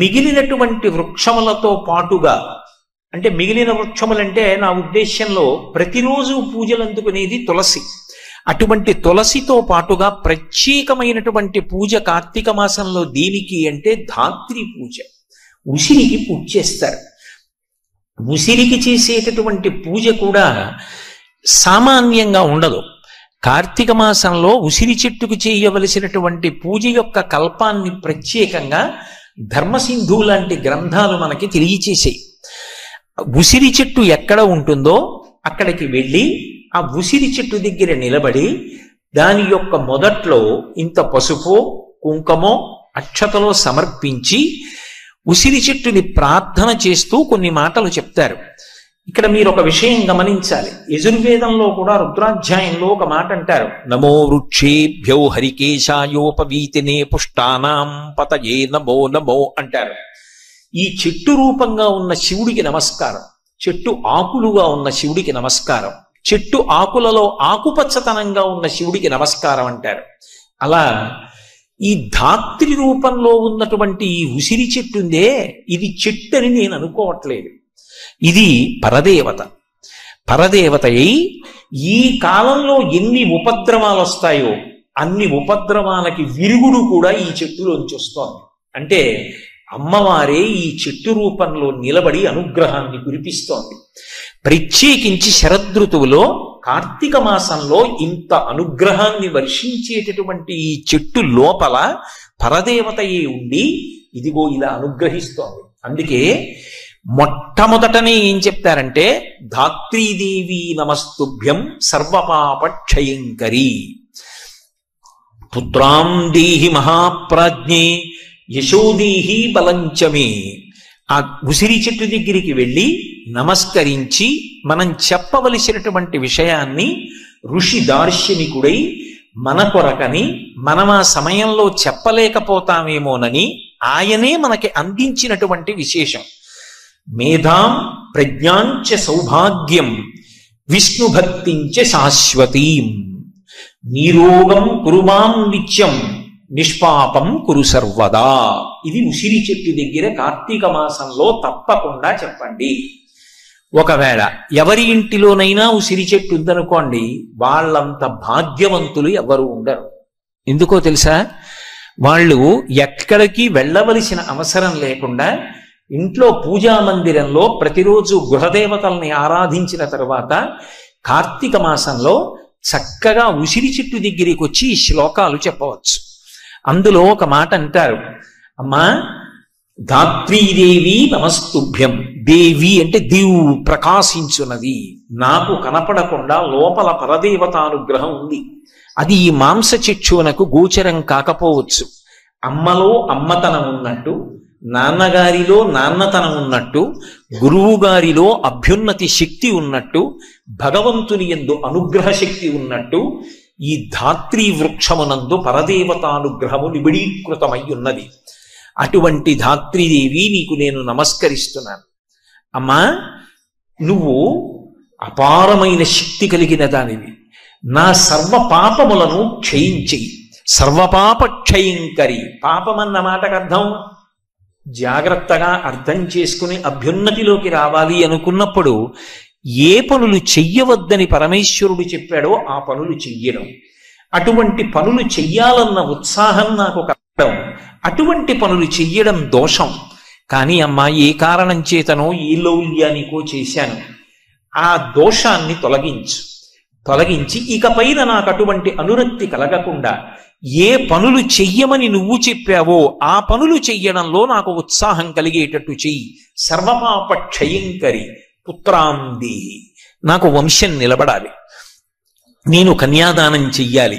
మిగిలినటువంటి వృక్షములతో పాటుగా, అంటే మిగిలిన వృక్షములంటే నా ఉద్దేశ్యంలో ప్రతిరోజు పూజలు అందుకునేది తులసి. అటువంటి తులసితో పాటుగా ప్రత్యేకమైనటువంటి పూజ కార్తీక మాసంలో దేనికి అంటే ధాత్రి పూజ. ఉసిరికి పూజ చేస్తారు. ఉసిరికి చేసేటటువంటి పూజ కూడా సామాన్యంగా ఉండదు. కార్తీక మాసంలో ఉసిరి చెట్టుకు చేయవలసినటువంటి పూజ యొక్క కల్పాన్ని ప్రత్యేకంగా ధర్మసింధు లాంటి గ్రంథాలు మనకి తెలియచేసాయి. ఉసిరి చెట్టు ఎక్కడ ఉంటుందో అక్కడికి వెళ్ళి ఆ ఉసిరి చెట్టు దగ్గర నిలబడి దాని యొక్క మొదట్లో ఇంత పసుపో కుంకుమో అక్షతలో సమర్పించి ఉసిరి చెట్టుని ప్రార్థన చేస్తూ కొన్ని మాటలు చెప్తారు. ఇక్కడ మీరు ఒక విషయం గమనించాలి. యజుర్వేదంలో కూడా రుద్రాధ్యాయంలో ఒక మాట అంటారు, నమో వృక్షేభ్యో హరికేశాయోపవీతినే పుష్టానాం పతయే నమో నమో అంటారు. ఈ చెట్టు రూపంగా ఉన్న శివుడికి నమస్కారం, చెట్టు ఆకులుగా ఉన్న శివుడికి నమస్కారం, చెట్టు ఆకులలో ఆకుపచ్చతనంగా ఉన్న శివుడికి నమస్కారం అంటారు. అలా ఈ ధాత్రి రూపంలో ఉన్నటువంటి ఈ ఉసిరి చెట్టుందే, ఇది చెట్టు అని నేను అనుకోవట్లేదు. ఇది పరదేవత. పరదేవత అయి ఈ కాలంలో ఎన్ని ఉపద్రవాలు వస్తాయో అన్ని ఉపద్రవాలకి విరుగుడు కూడా ఈ చెట్టులోంచి వస్తోంది. అంటే అమ్మవారే ఈ చెట్టు రూపంలో నిలబడి అనుగ్రహాన్ని కురిపిస్తోంది. ప్రత్యేకించి శరదృతువులో కార్తీక మాసంలో ఇంత అనుగ్రహాన్ని వర్షించేటటువంటి ఈ చెట్టు లోపల పరదేవతయే ఉండి ఇదిగో ఇలా అనుగ్రహిస్తోంది. అందుకే మొట్టమొదటనే ఏం చెప్తారంటే ధాత్రీదేవి నమస్తుభ్యం సర్వపాపక్షయంకరి పుత్రాం దేహి మహాప్రాజ్ఞే యశోదేహి బలంచమే. ఆ ఉసిరి చెట్టు దగ్గరికి వెళ్ళి నమస్కరించి మనం చెప్పవలసినటువంటి విషయాన్ని ఋషి దార్శనికుడై మన కొరకని మనం ఆ సమయంలో చెప్పలేకపోతామేమోనని ఆయనే మనకి అందించినటువంటి విశేషం. మేధాం ప్రజ్ఞాంచ సౌభాగ్యం విష్ణుభక్తించ శాశ్వతీం నీరోగం కురుమాం నిత్యం నిష్పాపం కురు సర్వదా. ఇది ఉసిరి చెట్టు దగ్గర కార్తీక మాసంలో తప్పకుండా చెప్పండి. ఒకవేళ ఎవరి ఇంటిలోనైనా ఉసిరి చెట్టు ఉందనుకోండి, వాళ్ళంత భాగ్యవంతులు ఎవరు ఉండరు. ఎందుకో తెలుసా? వాళ్ళు ఎక్కడికి వెళ్ళవలసిన అవసరం లేకుండా ఇంట్లో పూజా మందిరంలో ప్రతిరోజు గృహదేవతల్ని ఆరాధించిన తర్వాత కార్తీక మాసంలో చక్కగా ఉసిరి చెట్టు దగ్గరికి వచ్చి ఈ శ్లోకాలు చెప్పవచ్చు. అందులో ఒక మాట అంటారు, అమ్మా ధాత్రీదేవి నమస్తుభ్యం. దేవి అంటే దీవు ప్రకాశించున్నది, నాకు కనపడకుండా లోపల పరదేవతానుగ్రహం ఉంది. అది ఈ మాంస చక్షువునకు గోచరం కాకపోవచ్చు. అమ్మలో అమ్మతనం ఉన్నట్టు, నాన్నగారిలో నాన్నతనం ఉన్నట్టు, గురువు గారిలో అభ్యున్నతి శక్తి ఉన్నట్టు, భగవంతుని యందు అనుగ్రహ శక్తి ఉన్నట్టు ఈ ధాత్రీ వృక్షమునందు పరదేవతానుగ్రహము నిబిడీకృతమై ఉన్నది. అటువంటి ధాత్రీదేవి నీకు నేను నమస్కరిస్తున్నాను. అమ్మా నువ్వు అపారమైన శక్తి కలిగిన దానివి. నా సర్వ పాపములను క్షయించేయి. సర్వపాప క్షయంకరి. పాపమన్న మాటకు అర్థం జాగ్రత్తగా అర్థం చేసుకుని అభ్యున్నతిలోకి రావాలి అనుకున్నప్పుడు ఏ పనులు చెయ్యవద్దని పరమేశ్వరుడు చెప్పాడో ఆ పనులు చెయ్యడం, అటువంటి పనులు చెయ్యాలన్న ఉత్సాహం నాకు కలగడం, అటువంటి పనులు చెయ్యడం దోషం. కానీ అమ్మా ఏ కారణం చేతనో ఏ లౌల్యానికో చేశాను, ఆ దోషాన్ని తొలగించి ఇకపైన నాకు అటువంటి అనురక్తి కలగకుండా ఏ పనులు చెయ్యమని నువ్వు చెప్పావో ఆ పనులు చెయ్యడంలో నాకు ఉత్సాహం కలిగేటట్టు చెయ్యి. సర్వపాప క్షయంకరి పుత్రాం దేహి. నాకు వంశం నిలబడాలి, నేను కన్యాదానం చెయ్యాలి,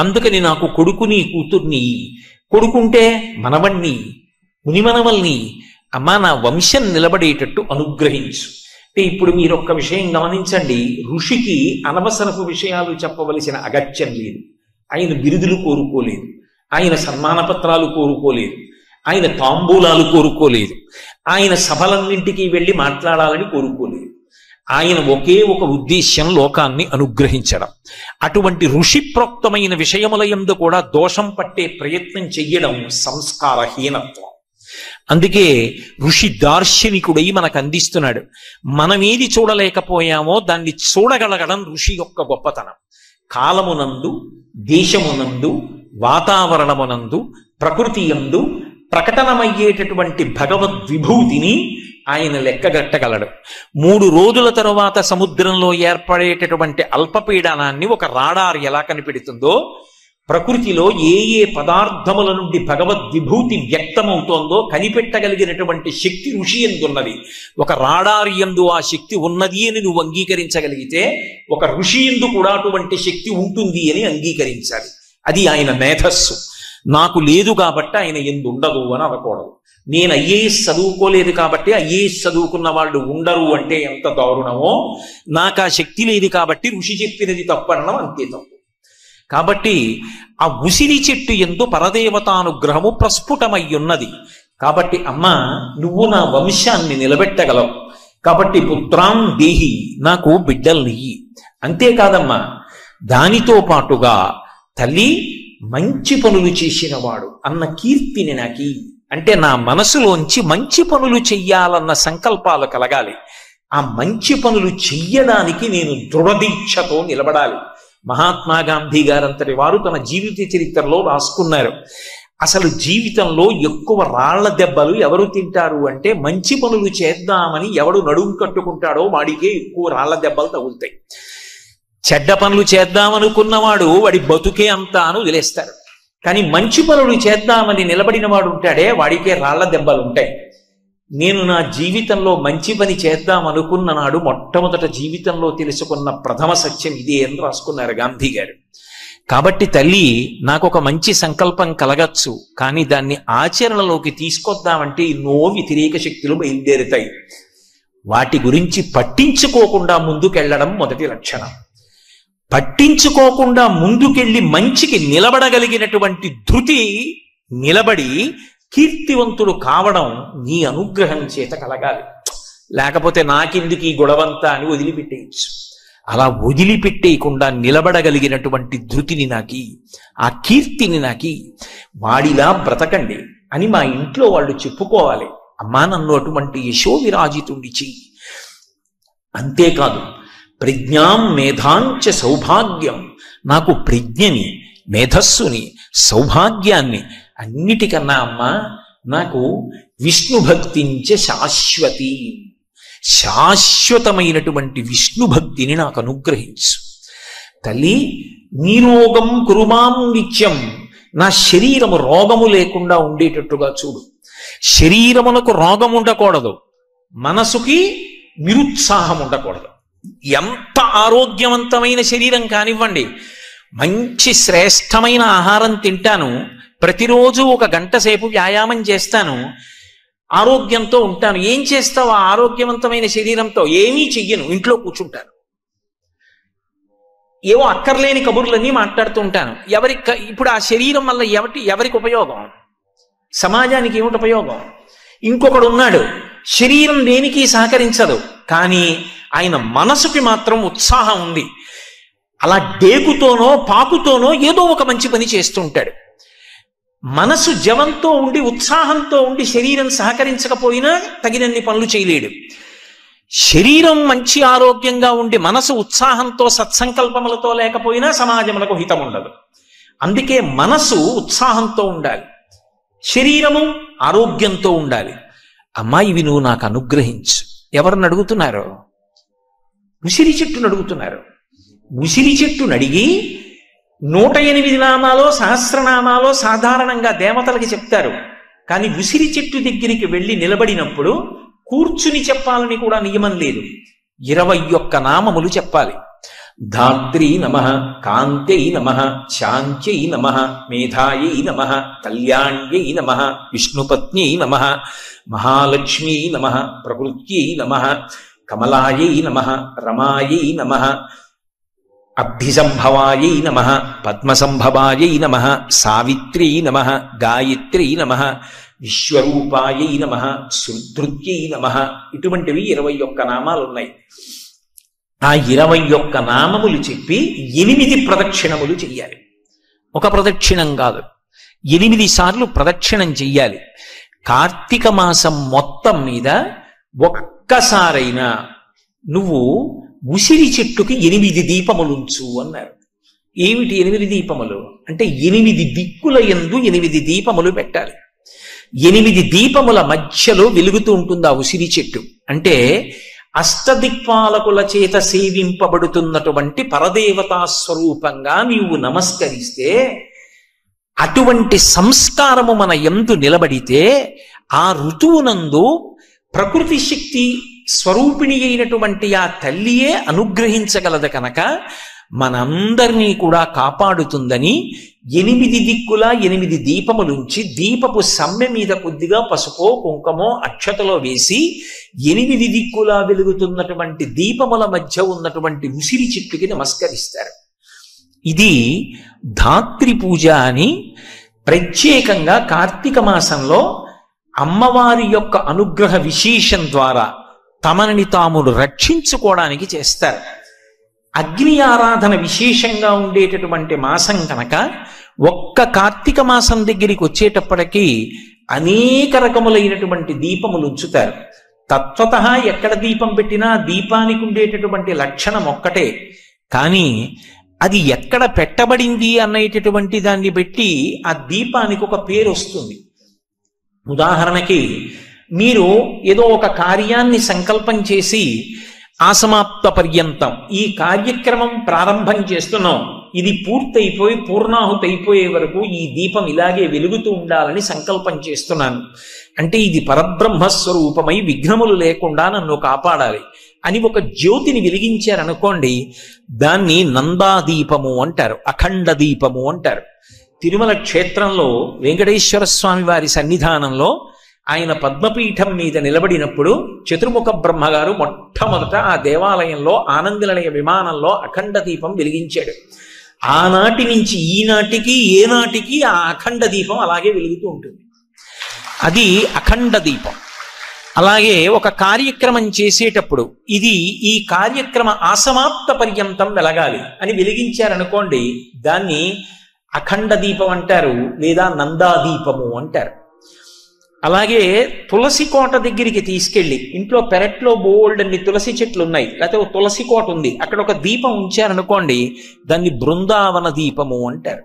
అందుకని నాకు కొడుకుని కూతుర్ని, కొడుకుంటే మనవణ్ణి మునిమనవల్ని, అమ్మా నా వంశం నిలబడేటట్టు అనుగ్రహించు. అంటే ఇప్పుడు మీరు ఒక్క విషయం గమనించండి, ఋషికి అనవసరపు విషయాలు చెప్పవలసిన అగత్యం లేదు. ఆయన బిరుదులు కోరుకోలేదు, ఆయన సన్మాన పత్రాలు కోరుకోలేదు, ఆయన తాంబూలాలు కోరుకోలేదు, ఆయన సభలన్నింటికి వెళ్ళి మాట్లాడాలని కోరుకోలేదు. ఆయన ఒకే ఒక ఉద్దేశ్యం, లోకాన్ని అనుగ్రహించడం. అటువంటి ఋషిప్రోక్తమైన విషయముల యందు కూడా దోషం పట్టే ప్రయత్నం చెయ్యడం సంస్కారహీనత్వం. అందుకే ఋషి దార్శనికుడై మనకు అందిస్తున్నాడు. మనమేది చూడలేకపోయామో దాన్ని చూడగలగడం ఋషి యొక్క గొప్పతనం. కాలమునందు, దేశమునందు, వాతావరణమునందు, ప్రకృతి యందు ప్రకటనమయ్యేటటువంటి భగవద్విభూతిని ఆయన లెక్కగట్టగలడు. 3 రోజుల తరువాత సముద్రంలో ఏర్పడేటటువంటి అల్పపీడనాన్ని ఒక రాడార్ ఎలా కనిపెడుతుందో, ప్రకృతిలో ఏ ఏ పదార్థముల నుండి భగవద్విభూతి వ్యక్తమవుతోందో కనిపెట్టగలిగినటువంటి శక్తి ఋషి ఎందున్నది. ఒక రాడార్ యందు ఆ శక్తి ఉన్నది అని నువ్వు అంగీకరించగలిగితే ఒక ఋషి యందు కూడా అటువంటి శక్తి ఉంటుంది అని అంగీకరించాలి. అది ఆయన మేధస్సు. నాకు లేదు కాబట్టి ఆయన ఎందు ఉండదు అని అనకూడదు. నేను ఐఏఎస్ చదువుకోలేదు కాబట్టి ఐఏఎస్ చదువుకున్న వాళ్ళు ఉండరు అంటే ఎంత దారుణమో, నాకు ఆ శక్తి లేదు కాబట్టి ఋషి చెప్పినది తప్పనడం అంతే తప్పు. కాబట్టి ఆ ఉసిరి చెట్టు యందు పరదేవతానుగ్రహము ప్రస్ఫుటమయ్యున్నది. కాబట్టి అమ్మా నువ్వు నా వంశాన్ని నిలబెట్టగలవు, కాబట్టి పుత్రాం దేహి, నాకు బిడ్డల్నియ్యి. అంతేకాదమ్మా, దానితో పాటుగా తల్లి మంచి పనులు చేసినవాడు అన్న కీర్తిని నాకి. అంటే నా మనసులోంచి మంచి పనులు చెయ్యాలన్న సంకల్పాలు కలగాలి. ఆ మంచి పనులు చెయ్యడానికి నేను దృఢదీక్షతో నిలబడాలి. మహాత్మా గాంధీ గారంతటి వారు తన జీవిత చరిత్రలో రాసుకున్నారు. అసలు జీవితంలో ఎక్కువ రాళ్ల దెబ్బలు ఎవరు తింటారు అంటే, మంచి పనులు చేద్దామని ఎవడు నడుము కట్టుకుంటాడో వాడికే ఎక్కువ రాళ్ల దెబ్బలు తగులుతాయి. చెడ్డ పనులు చేద్దామనుకున్నవాడు వాడి బతుకే అంతా అని వదిలేస్తారు. కానీ మంచి పనులు చేద్దామని నిలబడిన వాడు ఉంటాడే, వాడికే రాళ్ల దెబ్బలు ఉంటాయి. నేను నా జీవితంలో మంచి పని చేద్దాం అనుకున్న నాడు మొట్టమొదట జీవితంలో తెలుసుకున్న ప్రథమ సత్యం ఇదే అని రాసుకున్నారు గాంధీ గారు. కాబట్టి తల్లి, నాకు ఒక మంచి సంకల్పం కలగచ్చు, కానీ దాన్ని ఆచరణలోకి తీసుకొద్దామంటే ఎన్నో వ్యతిరేక శక్తులు బయలుదేరుతాయి. వాటి గురించి పట్టించుకోకుండా ముందుకెళ్లడం మొదటి లక్షణం. పట్టించుకోకుండా ముందుకెళ్ళి మంచికి నిలబడగలిగినటువంటి ధృతి, నిలబడి కీర్తివంతుడు కావడం నీ అనుగ్రహం చేత కలగాలి. లేకపోతే నాకెందుకు ఈ గొడవంతా అని వదిలిపెట్టేయచ్చు. అలా వదిలిపెట్టేయకుండా నిలబడగలిగినటువంటి ధృతిని నాకి, ఆ కీర్తిని నాకి, వాడిలా బ్రతకండి అని మా ఇంట్లో వాళ్ళు చెప్పుకోవాలి. అమ్మా, నన్ను అటువంటి యశో విరాజితుడి చెయ్యి. అంతేకాదు, ప్రజ్ఞాం మేధాంచ సౌభాగ్యం, నాకు ప్రజ్ఞని, మేధస్సుని, సౌభాగ్యాన్ని, అన్నిటికన్నా అమ్మా నాకు విష్ణు భక్తించ శాశ్వతి, శాశ్వతమైనటువంటి విష్ణు భక్తిని నాకు అనుగ్రహించు. తల్లి, నీరోగం కురుమాం నిత్యం, నా శరీరము రోగము లేకుండా ఉండేటట్టుగా చూడు. శరీరమునకు రోగం ఉండకూడదు, మనసుకి నిరుత్సాహం ఉండకూడదు. ఎంత ఆరోగ్యవంతమైన శరీరం కానివ్వండి, మంచి శ్రేష్టమైన ఆహారం తింటాను, ప్రతిరోజు 1 గంట సేపు వ్యాయామం చేస్తాను, ఆరోగ్యంతో ఉంటాను. ఏం చేస్తావు ఆ ఆరోగ్యవంతమైన శరీరంతో? ఏమీ చెయ్యను, ఇంట్లో కూర్చుంటాను. ఏవో అక్కర్లేని కబుర్లన్నీ మాట్లాడుతూ ఉంటాను. ఇప్పుడు ఆ శరీరం వల్ల ఎవరికి ఉపయోగం? సమాజానికి ఏమిటి ఉపయోగం? ఇంకొకడు ఉన్నాడు, శరీరం దేనికి సహకరించదు, కానీ ఆయన మనసుకి మాత్రం ఉత్సాహం ఉంది. అలా డేకుతోనో పాకుతోనో ఏదో ఒక మంచి పని చేస్తుంటాడు. మనసు జవంతో ఉండి ఉత్సాహంతో ఉండి శరీరం సహకరించకపోయినా తగినన్ని పనులు చేయలేడు. శరీరం మంచి ఆరోగ్యంగా ఉండి మనసు ఉత్సాహంతో సత్సంకల్పములతో లేకపోయినా సమాజములకు హితం ఉండదు. అందుకే మనసు ఉత్సాహంతో ఉండాలి, శరీరము ఆరోగ్యంతో ఉండాలి. అమ్మా, ఇవి నువ్వు నాకు అనుగ్రహించు. ఎవరిని అడుగుతున్నారు? ఉసిరి చెట్టును అడుగుతున్నారు. ఉసిరి చెట్టును అడిగి 108 నామాలో సహస్రనామాలో సాధారణంగా దేవతలకి చెప్తారు. కానీ ఉసిరి చెట్టు దగ్గరికి వెళ్ళి నిలబడినప్పుడు కూర్చుని చెప్పాలని కూడా నియమం లేదు. 21 నామములు చెప్పాలి. ధాత్రీ నమః, కాంత్యై నమః, శాంత్యై నమః, మేధాయై నమః, కళ్యాణ్యై నమః, విష్ణుపత్న్యై నమః, మహాలక్ష్మీ నమః, ప్రకృత్యై నమః, కమలాయై నమః, రమాయై నమః, అభ్ధిసంభవాయై నమః, పద్మసంభవాయై నమః, సావిత్ర్యై నమః, గాయత్ర్యై నమః, విశ్వరూపాయై నమః, సుధృత్యై నమః. ఇటువంటివి 21 నామాలు ఉన్నాయి. ఆ 21 నామములు చెప్పి 8 ప్రదక్షిణములు చెయ్యాలి. ఒక ప్రదక్షిణం కాదు, 8 సార్లు ప్రదక్షిణం చెయ్యాలి. కార్తీక మాసం మొత్తం మీద ఒక్కసారైనా నువ్వు ఉసిరి చెట్టుకి 8 దీపములుంచు అన్నారు. ఏమిటి 8 దీపములు అంటే? 8 దిక్కుల యందు 8 దీపములు పెట్టాలి. 8 దీపముల మధ్యలో వెలుగుతూ ఉంటుంది ఆ ఉసిరి చెట్టు. అంటే అష్టదిక్పాలకుల చేత సేవింపబడుతున్నటువంటి పరదేవతా స్వరూపంగా నీవు నమస్కరిస్తే, అటువంటి సంస్కారము మన యందు నిలబడితే, ఆ ఋతువునందు ప్రకృతి శక్తి స్వరూపిణి అయినటువంటి ఆ తల్లియే అనుగ్రహించగలదు కనుక మనందరినీ కూడా కాపాడుతుందని 8 దిక్కుల 8 దీపములుంచి, దీపపు సమ్మె మీద కొద్దిగా పసుపో కుంకమో అక్షతలో వేసి 8 దిక్కులా వెలుగుతున్నటువంటి దీపముల మధ్య ఉన్నటువంటి ఉసిరి చెట్టుకి నమస్కరిస్తారు. ఇది ధాత్రి పూజ అని ప్రత్యేకంగా కార్తీక మాసంలో అమ్మవారి యొక్క అనుగ్రహ విశేషం ద్వారా తమని తామును రక్షించుకోవడానికి చేస్తారు. అగ్ని ఆరాధన విశేషంగా ఉండేటటువంటి మాసం కనుక ఒక్క కార్తీక మాసం దగ్గరికి వచ్చేటప్పటికీ అనేక రకములైనటువంటి దీపములు ఉంచుతారు. తత్వతః ఎక్కడ దీపం పెట్టినా దీపానికి ఉండేటటువంటి లక్షణం ఒక్కటే, కానీ అది ఎక్కడ పెట్టబడింది అనేటటువంటి దాన్ని బట్టి ఆ దీపానికి ఒక పేరు వస్తుంది. ఉదాహరణకి మీరు ఏదో ఒక కార్యాన్ని సంకల్పం చేసి ఆసమాప్త పర్యంతం ఈ కార్యక్రమం ప్రారంభం చేస్తున్నాం, ఇది పూర్తయిపోయి పూర్ణాహుతి అయిపోయే వరకు ఈ దీపం ఇలాగే వెలుగుతూ ఉండాలని సంకల్పం చేస్తున్నాను అంటే ఇది పరబ్రహ్మస్వరూపమై విఘ్నములు లేకుండా నన్ను కాపాడాలి అని ఒక జ్యోతిని వెలిగించారనుకోండి, దాన్ని నందాదీపము అంటారు, అఖండ దీపము అంటారు. తిరుమల క్షేత్రంలో వెంకటేశ్వర స్వామి వారి సన్నిధానంలో ఆయన పద్మపీఠం మీద నిలబడినప్పుడు చతుర్ముఖ బ్రహ్మగారు మొట్టమొదట ఆ దేవాలయంలో ఆనందనిలయ విమానంలో అఖండ దీపం వెలిగించాడు. ఆనాటి నుంచి ఈనాటికి ఏనాటికి ఆ అఖండ దీపం అలాగే వెలుగుతూ ఉంటుంది. అది అఖండ దీపం. అలాగే ఒక కార్యక్రమం చేసేటప్పుడు ఇది ఈ కార్యక్రమ ఆసమాప్త పర్యంతం వెలగాలి అని వెలిగించారనుకోండి, దాన్ని అఖండ దీపం అంటారు లేదా నందాదీపము అంటారు. అలాగే తులసి కోట దగ్గరికి తీసుకెళ్ళి ఇంట్లో పెరట్లో బోల్డ్ అన్ని తులసి చెట్లు ఉన్నాయి, లేకపోతే ఒక తులసి కోట ఉంది, అక్కడ ఒక దీపం ఉంచారనుకోండి, దాన్ని బృందావన దీపము అంటారు.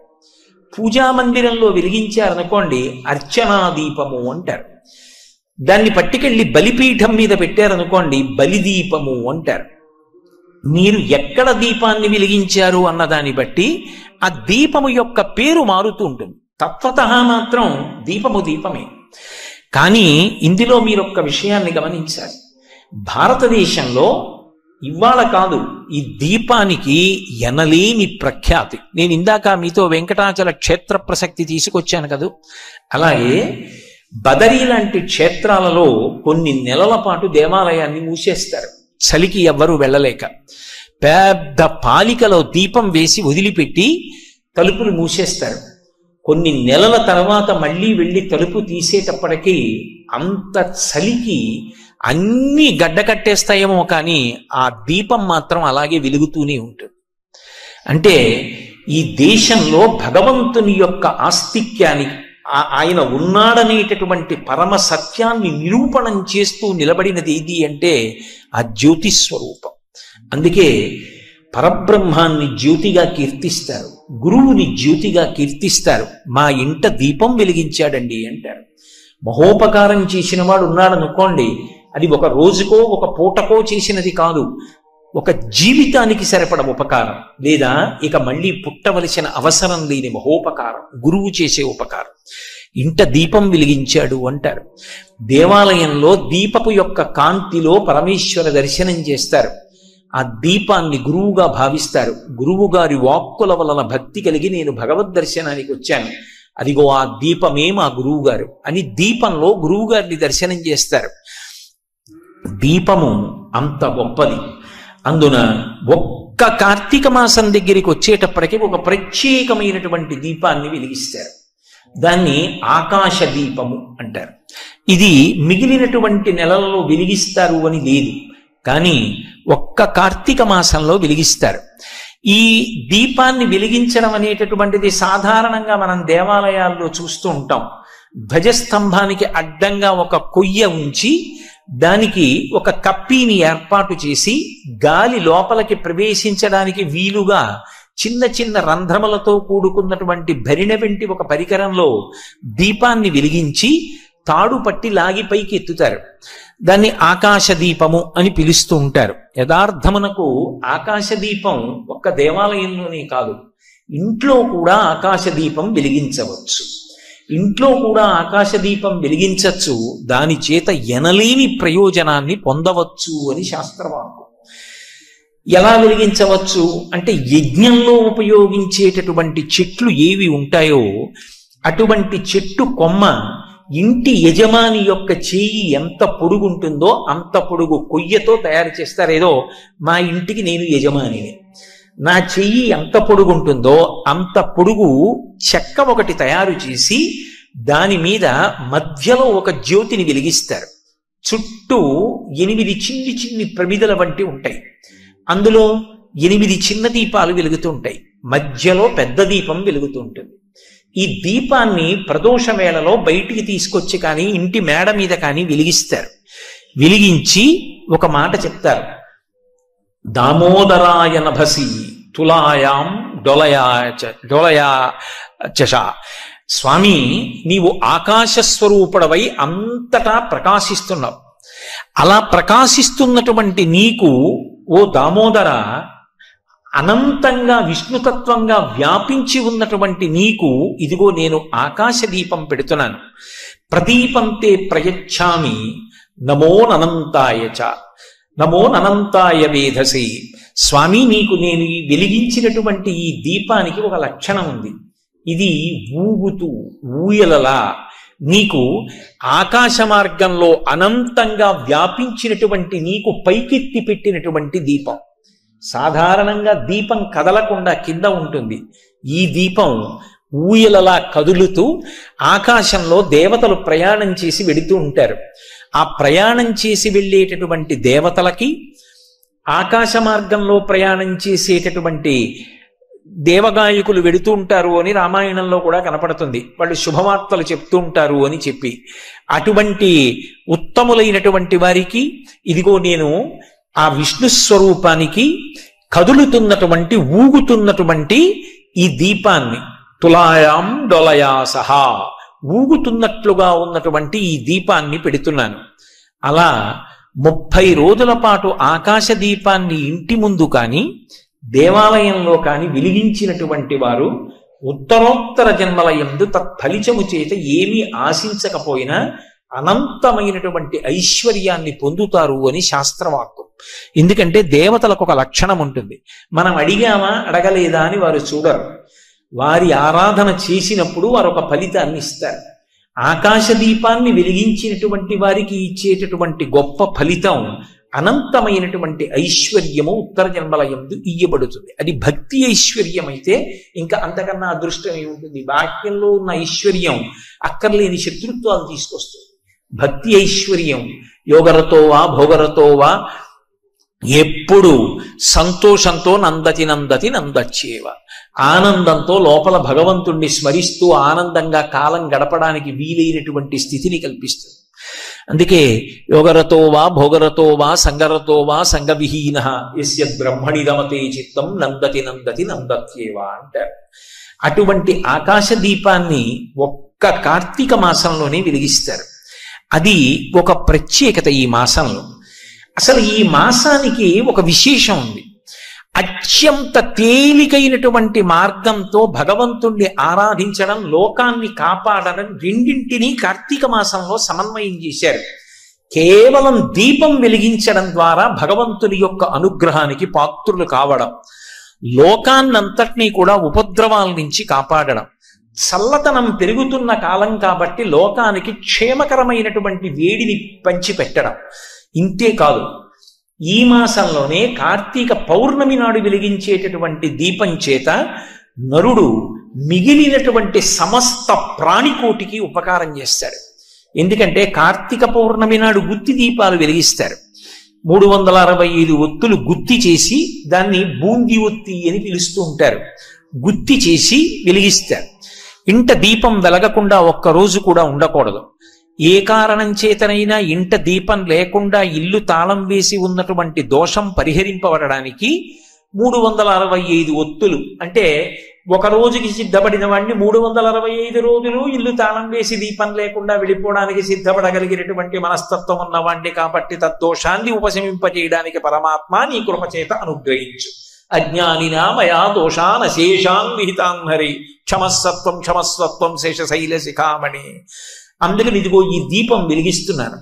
పూజా మందిరంలో వెలిగించారనుకోండి అర్చనా దీపము అంటారు. దాన్ని పట్టుకెళ్ళి బలిపీఠం మీద పెట్టారనుకోండి బలిదీపము అంటారు. మీరు ఎక్కడ దీపాన్ని వెలిగించారు అన్న దాన్ని బట్టి ఆ దీపము యొక్క పేరు మారుతూ ఉంటుంది. తత్వతః మాత్రం దీపము దీపమే. కానీ ఇందులో మీరు ఒక్క విషయాన్ని గమనించాలి. భారతదేశంలో ఇవాళ కాదు, ఈ దీపానికి ఎనలేని ప్రఖ్యాతి. నేను ఇందాక మీతో వెంకటాచల క్షేత్ర ప్రసక్తి తీసుకొచ్చాను కదా, అలాగే బదరీ లాంటి క్షేత్రాలలో కొన్ని నెలల పాటు దేవాలయాన్ని మూసేస్తారు, చలికి ఎవ్వరూ వెళ్ళలేక. పెద్ద పాలికలో దీపం వేసి వదిలిపెట్టి తలుపులు మూసేస్తారు. కొన్ని నెలల తర్వాత మళ్ళీ వెళ్ళి తలుపు తీసేటప్పటికీ అంత చలికి అన్నీ గడ్డకట్టేస్తాయేమో కానీ ఆ దీపం మాత్రం అలాగే వెలుగుతూనే ఉంటుంది. అంటే ఈ దేశంలో భగవంతుని యొక్క ఆస్తిక్యాన్ని, ఆయన ఉన్నాడనేటటువంటి పరమ సత్యాన్ని నిరూపణం చేస్తూ నిలబడినది ఏది అంటే ఆ జ్యోతిస్వరూపం. అందుకే పరబ్రహ్మాన్ని జ్యోతిగా కీర్తిస్తారు, గురువుని జ్యోతిగా కీర్తిస్తారు. మా ఇంట దీపం వెలిగించాడండి అంటారు. మహోపకారం చేసిన వాడు ఉన్నాడనుకోండి, అది ఒక రోజుకో ఒక పూటకో చేసినది కాదు, ఒక జీవితానికి సరిపడ ఉపకారం, లేదా ఇక మళ్ళీ పుట్టవలసిన అవసరం లేని మహోపకారం గురువు చేసే ఉపకారం. ఇంట దీపం వెలిగించాడు అంటారు. దేవాలయంలో దీపపు యొక్క కాంతిలో పరమేశ్వర దర్శనం చేస్తారు. ఆ దీపాన్ని గురువుగా భావిస్తారు. గురువు గారి వాక్కుల వలన భక్తి కలిగి నేను భగవద్ దర్శనానికి వచ్చాను, అదిగో ఆ దీపమే మా గురువు గారు అని దీపంలో గురువు గారిని దర్శనం చేస్తారు. దీపము అంత గొప్పది. అందున ఒక్క కార్తీక మాసం దగ్గరికి వచ్చేటప్పటికీ ఒక ప్రత్యేకమైనటువంటి దీపాన్ని వెలిగిస్తారు. దాన్ని ఆకాశ దీపము అంటారు. ఇది మిగిలినటువంటి నెలలలో వెలిగిస్తారు అని లేదు, కానీ ఒక్క కార్తీక మాసంలో వెలిగిస్తారు. ఈ దీపాన్ని వెలిగించడం అనేటటువంటిది సాధారణంగా మనం దేవాలయాల్లో చూస్తూ ఉంటాం. ధ్వజస్తంభానికి అడ్డంగా ఒక కొయ్య ఉంచి దానికి ఒక కప్పీని ఏర్పాటు చేసి గాలి లోపలికి ప్రవేశించడానికి వీలుగా చిన్న చిన్న రంధ్రములతో కూడుకున్నటువంటి భరిణ వెంటి ఒక పరికరంలో దీపాన్ని వెలిగించి తాడు పట్టి లాగి పైకి ఎత్తుతారు. దాన్ని ఆకాశ దీపము అని పిలుస్తూ ఉంటారు. యథార్థమునకు ఆకాశ దీపం ఒక్క దేవాలయంలోనే కాదు, ఇంట్లో కూడా ఆకాశ దీపం వెలిగించవచ్చు. ఇంట్లో కూడా ఆకాశ దీపం వెలిగించవచ్చు, దాని చేత ఎనలేని ప్రయోజనాన్ని పొందవచ్చు అని శాస్త్రవాక్కు. ఎలా వెలిగించవచ్చు అంటే యజ్ఞంలో ఉపయోగించేటటువంటి చెట్లు ఏవి ఉంటాయో అటువంటి చెట్టు కొమ్మ ఇంటి యజమాని యొక్క చేయి ఎంత పొడుగుంటుందో అంత పొడుగు కొయ్యతో తయారు చేస్తారు. ఏదో మా ఇంటికి నేను యజమానిని, నా చెయ్యి ఎంత పొడుగుంటుందో అంత పొడుగు చెక్క ఒకటి తయారు చేసి దాని మీద మధ్యలో ఒక జ్యోతిని వెలిగిస్తారు. చుట్టూ 8 చిన్ని చిన్ని ప్రమిదల వంటి ఉంటాయి. అందులో 8 చిన్న దీపాలు వెలుగుతూ ఉంటాయి. మధ్యలో పెద్ద దీపం వెలుగుతూ ఉంటుంది. ఈ దీపాన్ని ప్రదోష వేళలో బయటికి తీసుకొచ్చి కానీ ఇంటి మేడ మీద కానీ వెలిగిస్తారు. వెలిగించి ఒక మాట చెప్తారు, దామోదరాయ నభసి తులాయాం డోలయా చష. స్వామి, నీవు ఆకాశస్వరూపుడవై అంతటా ప్రకాశిస్తున్నావు. అలా ప్రకాశిస్తున్నటువంటి నీకు ఓ దామోదర, అనంతంగా విష్ణుతత్వంగా వ్యాపించి ఉన్నటువంటి నీకు ఇదిగో నేను ఆకాశ దీపం పెడుతున్నాను. ప్రదీపంతే ప్రయచ్ఛామి నమో ననంతాయ చ, నమో ననంతాయ వేధసి. స్వామి, నీకు నేను వెలిగించినటువంటి ఈ దీపానికి ఒక లక్షణం ఉంది. ఇది ఊగుతూ ఊయలలా నీకు ఆకాశ మార్గంలో అనంతంగా వ్యాపించినటువంటి నీకు పైకెత్తి పెట్టినటువంటి దీపం. సాధారణంగా దీపం కదలకుండా కింద ఉంటుంది. ఈ దీపం ఊయలలా కదులుతూ ఆకాశంలో దేవతలు ప్రయాణం చేసి వెడుతూ ఉంటారు. ఆ ప్రయాణం చేసి వెళ్ళేటటువంటి దేవతలకి, ఆకాశ మార్గంలో ప్రయాణం చేసేటటువంటి దేవగాయకులు వెడుతూ ఉంటారు అని రామాయణంలో కూడా కనపడుతుంది. వాళ్ళు శుభవార్తలు చెప్తూ ఉంటారు అని చెప్పి, అటువంటి ఉత్తములైనటువంటి వారికి ఇదిగో నేను ఆ విష్ణు స్వరూపానికి కదులుతున్నటువంటి ఊగుతున్నటువంటి ఈ దీపాన్ని, తులాయాం డొలయా సహా, ఊగుతున్నట్లుగా ఉన్నటువంటి ఈ దీపాన్ని పెడుతున్నాను. అలా 30 రోజుల పాటు ఆకాశ దీపాన్ని ఇంటి ముందు కానీ దేవాలయంలో కాని వెలిగించినటువంటి వారు ఉత్తరోత్తర జన్మల యందు తత్ఫలితము చేత ఏమీ ఆశించకపోయినా అనంతమైనటువంటి ఐశ్వర్యాన్ని పొందుతారు అని శాస్త్రవాక్కు. ఎందుకంటే దేవతలకు ఒక లక్షణం ఉంటుంది. మనం అడిగామా అడగలేదా అని వారు చూడరు. వారి ఆరాధన చేసినప్పుడు వారు ఒక ఫలితాన్ని ఇస్తారు. ఆకాశ దీపాన్ని వెలిగించినటువంటి వారికి ఇచ్చేటటువంటి గొప్ప ఫలితం అనంతమైనటువంటి ఐశ్వర్యము ఉత్తర జన్మల యందు ఇయ్యబడుతుంది. అది భక్తి ఐశ్వర్యం అయితే ఇంకా అంతకన్నా అదృష్టం ఏముంటుంది? బాహ్యంలో ఉన్న ఐశ్వర్యం అక్కర్లేని శత్రుత్వాలు తీసుకొస్తుంది. భక్తి ఐశ్వర్యం యోగరతోవా భోగరతోవా ఎప్పుడు సంతోషంతో నందతి నందతి నందచ్చేవ, ఆనందంతో లోపల భగవంతుణ్ణి స్మరిస్తూ ఆనందంగా కాలం గడపడానికి వీలైనటువంటి స్థితిని కల్పిస్తుంది. అందుకే యోగరతోవా భోగరతోవా సంగరతోవా సంగవిహీన యస్య బ్రహ్మణి రమతే చిత్తం నందతి నందతి నందత్యేవా అంటారు. అటువంటి ఆకాశ దీపాన్ని ఒక్క కార్తీక మాసంలోనే వెలిగిస్తారు. అది ఒక ప్రత్యేకత ఈ మాసంలో. అసలు ఈ మాసానికి ఒక విశేషం ఉంది. అత్యంత తేలికైనటువంటి మార్గంతో భగవంతుణ్ణి ఆరాధించడం, లోకాన్ని కాపాడడం రెండింటినీ కార్తీక మాసంలో సమన్వయం చేశారు. కేవలం దీపం వెలిగించడం ద్వారా భగవంతుని యొక్క అనుగ్రహానికి పాత్రులు కావడం, లోకాన్నంతటినీ కూడా ఉపద్రవాల నుంచి కాపాడడం, చల్లతనం పెరుగుతున్న కాలం కాబట్టి లోకానికి క్షేమకరమైనటువంటి వేడిని పంచిపెట్టడం. ఇంతే కాదు, ఈ మాసంలోనే కార్తీక పౌర్ణమి నాడు వెలిగించేటటువంటి దీపం చేత నరుడు మిగిలినటువంటి సమస్త ప్రాణికోటికి ఉపకారం చేస్తాడు. ఎందుకంటే కార్తీక పౌర్ణమి నాడు గుత్తి దీపాలు వెలిగిస్తారు. 365 ఒత్తులు గుత్తి చేసి దాన్ని బూంది ఒత్తి అని పిలుస్తూ ఉంటారు. గుత్తి చేసి వెలిగిస్తారు. ఇంట దీపం వెలగకుండా ఒక్కరోజు కూడా ఉండకూడదు. ఏ కారణం చేతనైనా ఇంట దీపం లేకుండా ఇల్లు తాళం వేసి ఉన్నటువంటి దోషం పరిహరింపబడడానికి 365 ఒత్తులు, అంటే ఒక రోజుకి సిద్ధపడిన వాడిని 365 రోజులు ఇల్లు తాళం వేసి దీపం లేకుండా వెళ్ళిపోవడానికి సిద్ధపడగలిగినటువంటి మనస్తత్వం ఉన్నవాడిని కాబట్టి తద్దోషాన్ని ఉపశమింపజేయడానికి పరమాత్మ నీ కృపచేత అనుగ్రహించు. అజ్ఞానినా మయా దోషాన్ అశేషాన్ విహితాన్ హరి క్షమస్సత్వం క్షమస్వత్వం శేషశైల శిఖామణి. అందుకని ఇదిగో ఈ దీపం వెలిగిస్తున్నాను.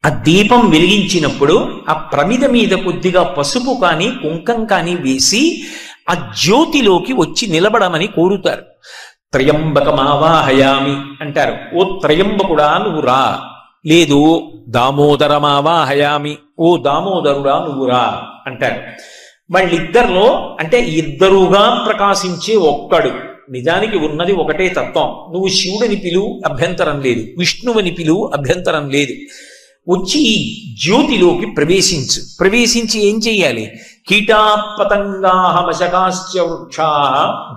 ఆ దీపం వెలిగించినప్పుడు ఆ ప్రమిద మీద కొద్దిగా పసుపు కానీ కుంకం కానీ వేసి ఆ జ్యోతిలోకి వచ్చి నిలబడమని కోరుతారు. త్రయంబకమావాహయామి అంటారు. ఓ త్రయంబకుడా నువ్వు రా, లేదు దామోదరమావాహయామి, ఓ దామోదరుడా నువ్వు రా అంటారు. వాళ్ళిద్దరిలో అంటే ఇద్దరుగా ప్రకాశించే ఒక్కడు. నిజానికి ఉన్నది ఒకటే తత్వం. నువ్వు శివుడిని పిలువు, అభ్యంతరం లేదు. విష్ణువుని పిలువు, అభ్యంతరం లేదు. వచ్చి ఈ జ్యోతిలోకి ప్రవేశించు. ప్రవేశించి ఏం చెయ్యాలి? కీటాపతంగాహమశకాశ్చ వృక్షా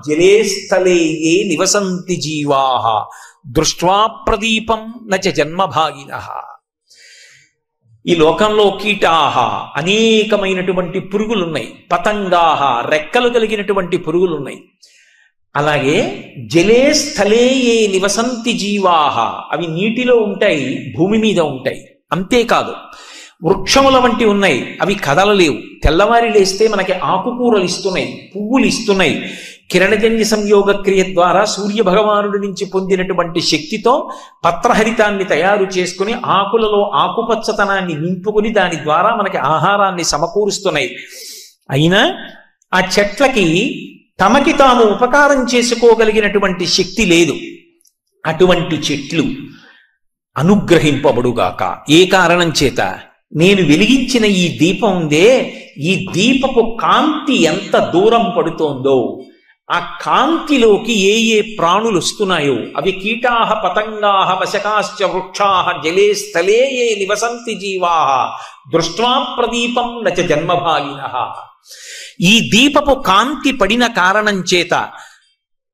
జలే స్థలే ఏ నివసంతి జీవాః దృష్ట్వా ప్రదీపం నచ జన్మభాగినః. ఈ లోకంలో కీటాహ అనేకమైనటువంటి పురుగులున్నాయి, పతంగాహ రెక్కలు కలిగినటువంటి పురుగులున్నాయి. అలాగే జలే స్థలే ఏ నివసంతి జీవాహ అవి నీటిలో ఉంటాయి, భూమి మీద ఉంటాయి. అంతేకాదు వృక్షముల వంటి ఉన్నాయి, అవి కదలలేవు. తెల్లవారి లేస్తే మనకి ఆకుకూరలు ఇస్తున్నాయి, పువ్వులు ఇస్తున్నాయి. కిరణజన్య సంయోగ క్రియ ద్వారా సూర్య భగవానుడి నుంచి పొందినటువంటి శక్తితో పత్రహరితాన్ని తయారు చేసుకుని ఆకులలో ఆకుపచ్చతనాన్ని నింపుకుని దాని ద్వారా మనకి ఆహారాన్ని సమకూరుస్తున్నాయి. అయినా ఆ చెట్లకి తమకి తాము ఉపకారం చేసుకోగలిగినటువంటి శక్తి లేదు. అటువంటి చెట్లు అనుగ్రహింపబడుగాక. ఏ కారణం చేత? నేను వెలిగించిన ఈ దీపం ఉందే, ఈ దీపపు కాంతి ఎంత దూరం పడుతోందో, ఆ కాంతిలోకి ఏ ఏ ప్రాణులు వస్తున్నాయో అవి కీటాహ పతంగాహ వశకాశ్చ వృక్షాహ జలే స్థలే ఏ నివసంతి జీవాహ దృష్ట్వా ప్రదీపం నచ జన్మభాగినః. ఈ దీపపు కాంతి పడిన కారణం చేత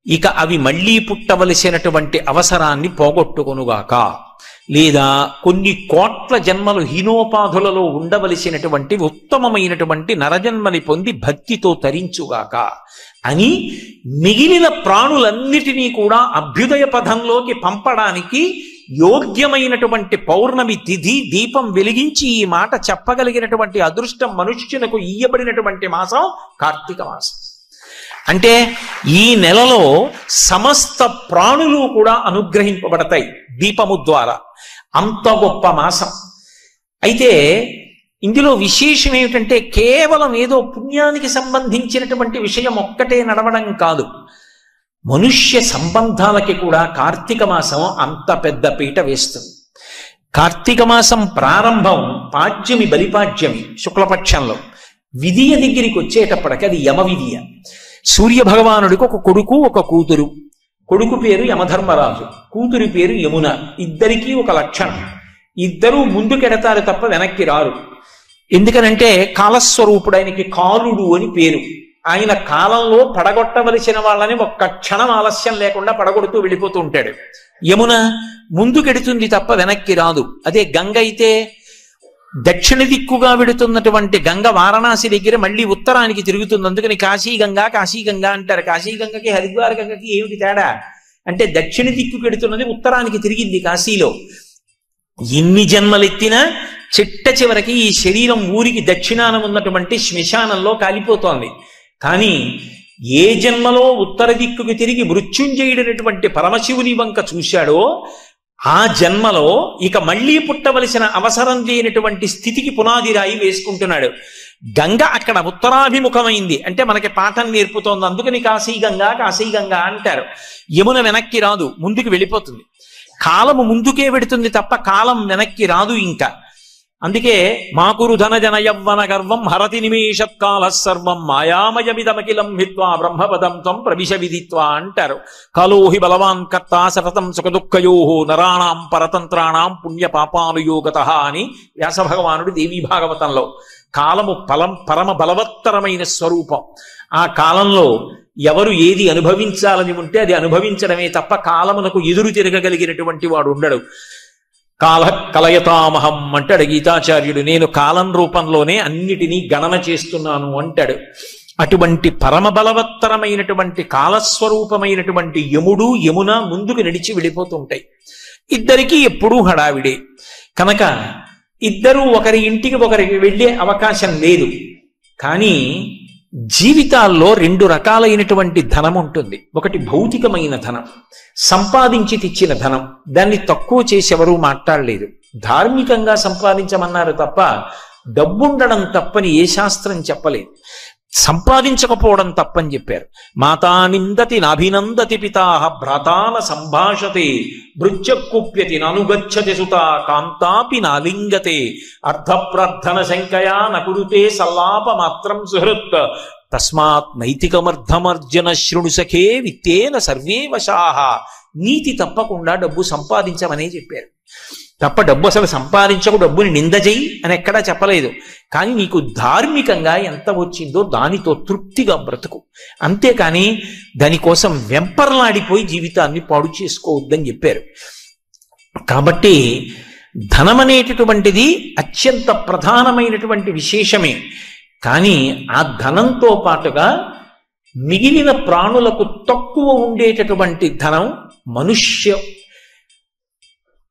ఇక అవి మళ్లీ పుట్టవలసినటువంటి అవసరాన్ని పోగొట్టుకొనుగాక. లేదా కొన్ని కోట్ల జన్మలు హీనోపాధులలో ఉండవలసినటువంటి ఉత్తమమైనటువంటి నరజన్మని పొంది భక్తితో తరించుగాక అని మిగిలిన ప్రాణులన్నిటినీ కూడా అభ్యుదయ పథంలోకి పంపడానికి యోగ్యమైనటువంటి పౌర్ణమి తిథి దీపం వెలిగించి ఈ మాట చెప్పగలిగినటువంటి అదృష్టం మనుష్యునకు ఇయ్యబడినటువంటి మాసం కార్తీక మాసం. అంటే ఈ నెలలో సమస్త ప్రాణులు కూడా అనుగ్రహింపబడతాయి దీపము ద్వారా. అంత గొప్ప మాసం. అయితే ఇందులో విశేషం ఏమిటంటే కేవలం ఏదో పుణ్యానికి సంబంధించినటువంటి విషయం ఒక్కటే నడవడం కాదు, మనుష్య సంబంధాలకి కూడా కార్తీక మాసం అంత పెద్ద పీట వేస్తుంది. కార్తీక మాసం ప్రారంభం పాడ్యమి, బలిపాడ్యమి శుక్లపక్షంలో. విధియ దగ్గరికి వచ్చేటప్పటికి అది యమ విధియ. సూర్య భగవానుడికి ఒక కొడుకు, ఒక కూతురు. కొడుకు పేరు యమధర్మరాజు, కూతురి పేరు యమున. ఇద్దరికీ ఒక లక్షణం, ఇద్దరూ ముందుకెడతారు తప్ప వెనక్కి రారు. ఎందుకనంటే కాలస్వరూపుడు, ఆయనకి కాలుడు అని పేరు. ఆయన కాలంలో పడగొట్టవలసిన వాళ్ళని ఒక్క క్షణం ఆలస్యం లేకుండా పడగొడుతూ వెళ్ళిపోతూ ఉంటాడు. యమున ముందుకెడుతుంది తప్ప వెనక్కి రాదు. అదే గంగ అయితే దక్షిణ దిక్కుగా వెడుతున్నటువంటి గంగ వారణాసి దగ్గర మళ్ళీ ఉత్తరానికి తిరుగుతుంది. అందుకని కాశీగంగా కాశీగంగా అంటారు. కాశీగంగకి హరిద్వార గంగకి ఏమిటి తేడా అంటే దక్షిణ దిక్కు పెడుతున్నది, ఉత్తరానికి తిరిగింది కాశీలో. ఎన్ని జన్మలెత్తినా చిట్ట చివరికి ఈ శరీరం ఊరికి దక్షిణాన ఉన్నటువంటి శ్మశానంలో కాలిపోతోంది. కానీ ఏ జన్మలో ఉత్తర దిక్కుకి తిరిగి మృత్యుంజయుడైనటువంటి పరమశివుని వంక చూశాడో ఆ జన్మలో ఇక మళ్లీ పుట్టవలసిన అవసరం లేనటువంటి స్థితికి పునాది రాయి వేసుకుంటున్నాడు. గంగ అక్కడ ఉత్తరాభిముఖమైంది అంటే మనకి పాఠం నేర్పుతోంది. అందుకని కాశీగంగా కాశీగంగా అంటారు. యమున వెనక్కి రాదు, ముందుకు వెళ్ళిపోతుంది. కాలము ముందుకే వెడుతుంది తప్ప కాలం వెనక్కి రాదు ఇంకా. అందుకే మాకురు ధన జన యవ్వన గర్వం హరతి నిమేషత్కాల సర్వం మాయామయమిదమఖిలం హిత్వా బ్రహ్మపదం త్వం ప్రవిశ విదిత్వా అంటారు. కాలోహి బలవాన్ కర్త సతతం సుఖదుఃఖయో నరాణాం పరతంత్రాణం పుణ్య పాపానుయోగతః అని వ్యాస భగవానుడు దేవీ భాగవతంలో. కాలము పరమ బలవత్తరమైన స్వరూపం. ఆ కాలంలో ఎవరు ఏది అనుభవించాలని ఉంటే అది అనుభవించడమే తప్ప కాలమునకు ఎదురు తిరగగలిగినటువంటి వాడు ఉండడు. కాల కలయతామహం అంటాడు గీతాచార్యుడు. నేను కాలం రూపంలోనే అన్నిటినీ గణన చేస్తున్నాను అంటాడు. అటువంటి పరమ బలవత్తరమైనటువంటి కాలస్వరూపమైనటువంటి యముడు యమున ముందుకు నడిచి వెళ్ళిపోతుంటాయి. ఇద్దరికీ ఎప్పుడూ హడావిడే కనుక ఇద్దరూ ఒకరి ఇంటికి ఒకరికి వెళ్ళే అవకాశం లేదు. కానీ జీవితాల్లో రెండు రకాలైనటువంటి ధనం ఉంటుంది. ఒకటి భౌతికమైన ధనం, సంపాదించి తెచ్చిన ధనం. దాన్ని తక్కువ చేసేవరూ మాట్లాడలేదు. ధార్మికంగా సంపాదించమన్నారు తప్ప డబ్బుండడం తప్పని ఏ శాస్త్రం చెప్పలేదు. సంపాదించకపోవడం తప్పని చెప్పారు. మాతా నిందతి నాభినందతి పితాహ భ్రాతాన సంభాషతే భృత్యకుప్యతి ననుగచ్చతి సుత కాంతాపి నాలింగతే అర్థప్రార్థన శంకయా నకురుతే సల్లాప మాత్రం సుహృత్ తస్మాత్ నైతికమర్థమర్జన శృణు సఖే విత్తేన సర్వే వశాహ. నీతి తప్పకుండా డబ్బు సంపాదించమనే చెప్పారు తప్ప డబ్బు అసలు సంపాదించకు, డబ్బుని నింద చెయ్యి అని ఎక్కడా చెప్పలేదు. కానీ నీకు ధార్మికంగా ఎంత వచ్చిందో దానితో తృప్తిగా బ్రతుకు, అంతేకాని దానికోసం వెంపర్లాడిపోయి జీవితాన్ని పాడు చేసుకోవద్దని చెప్పారు. కాబట్టి ధనం అనేటటువంటిది అత్యంత ప్రధానమైనటువంటి విశేషమే. కానీ ఆ ధనంతో పాటుగా మిగిలిన ప్రాణులకు తక్కువ ఉండేటటువంటి ధనం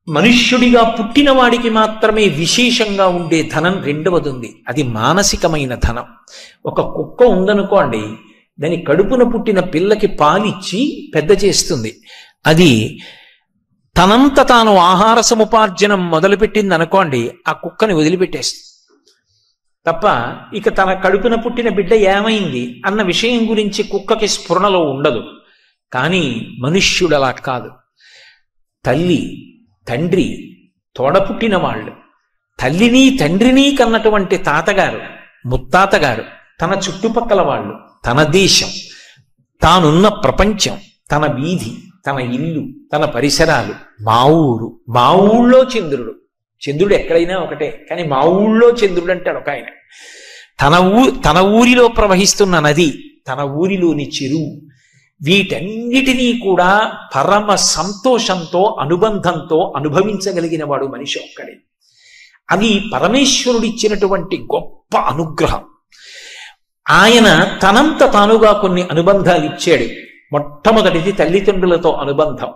మనుష్యుడిగా పుట్టిన వాడికి మాత్రమే విశేషంగా ఉండే ధనం రెండవది ఉంది. అది మానసికమైన ధనం. ఒక కుక్క ఉందనుకోండి, దాని కడుపున పుట్టిన పిల్లకి పాలిచ్చి పెద్ద చేస్తుంది. అది తనంత తాను ఆహార సముపార్జనం మొదలుపెట్టింది అనుకోండి, ఆ కుక్కని వదిలిపెట్టేస్తుంది తప్ప ఇక తన కడుపున పుట్టిన బిడ్డ ఏమైంది అన్న విషయం గురించి కుక్కకి స్ఫురణలో ఉండదు. కానీ మనుష్యుడు అలా కాదు. తల్లి, తండ్రి, తోడపుట్టిన వాళ్ళు, తల్లిని తండ్రిని కన్నటువంటి తాతగారు, ముత్తాతగారు, తన చుట్టుపక్కల వాళ్ళు, తన దేశం, తానున్న ప్రపంచం, తన వీధి, తన ఇల్లు, తన పరిసరాలు, మా ఊరు, మా ఊళ్ళో చంద్రుడు. చంద్రుడు ఎక్కడైనా ఒకటే, కానీ మా ఊళ్ళో చంద్రుడు అంటాడు ఒక ఆయన. తన ఊరిలో ప్రవహిస్తున్న నది, తన ఊరిలోని చెరువు, వీటన్నిటినీ కూడా పరమ సంతోషంతో అనుబంధంతో అనుభవించగలిగిన వాడు మనిషి ఒక్కడే. అది పరమేశ్వరుడిచ్చినటువంటి గొప్ప అనుగ్రహం. ఆయన తనంత తానుగా కొన్ని అనుబంధాలు ఇచ్చాడు. మొట్టమొదటిది తల్లిదండ్రులతో అనుబంధం,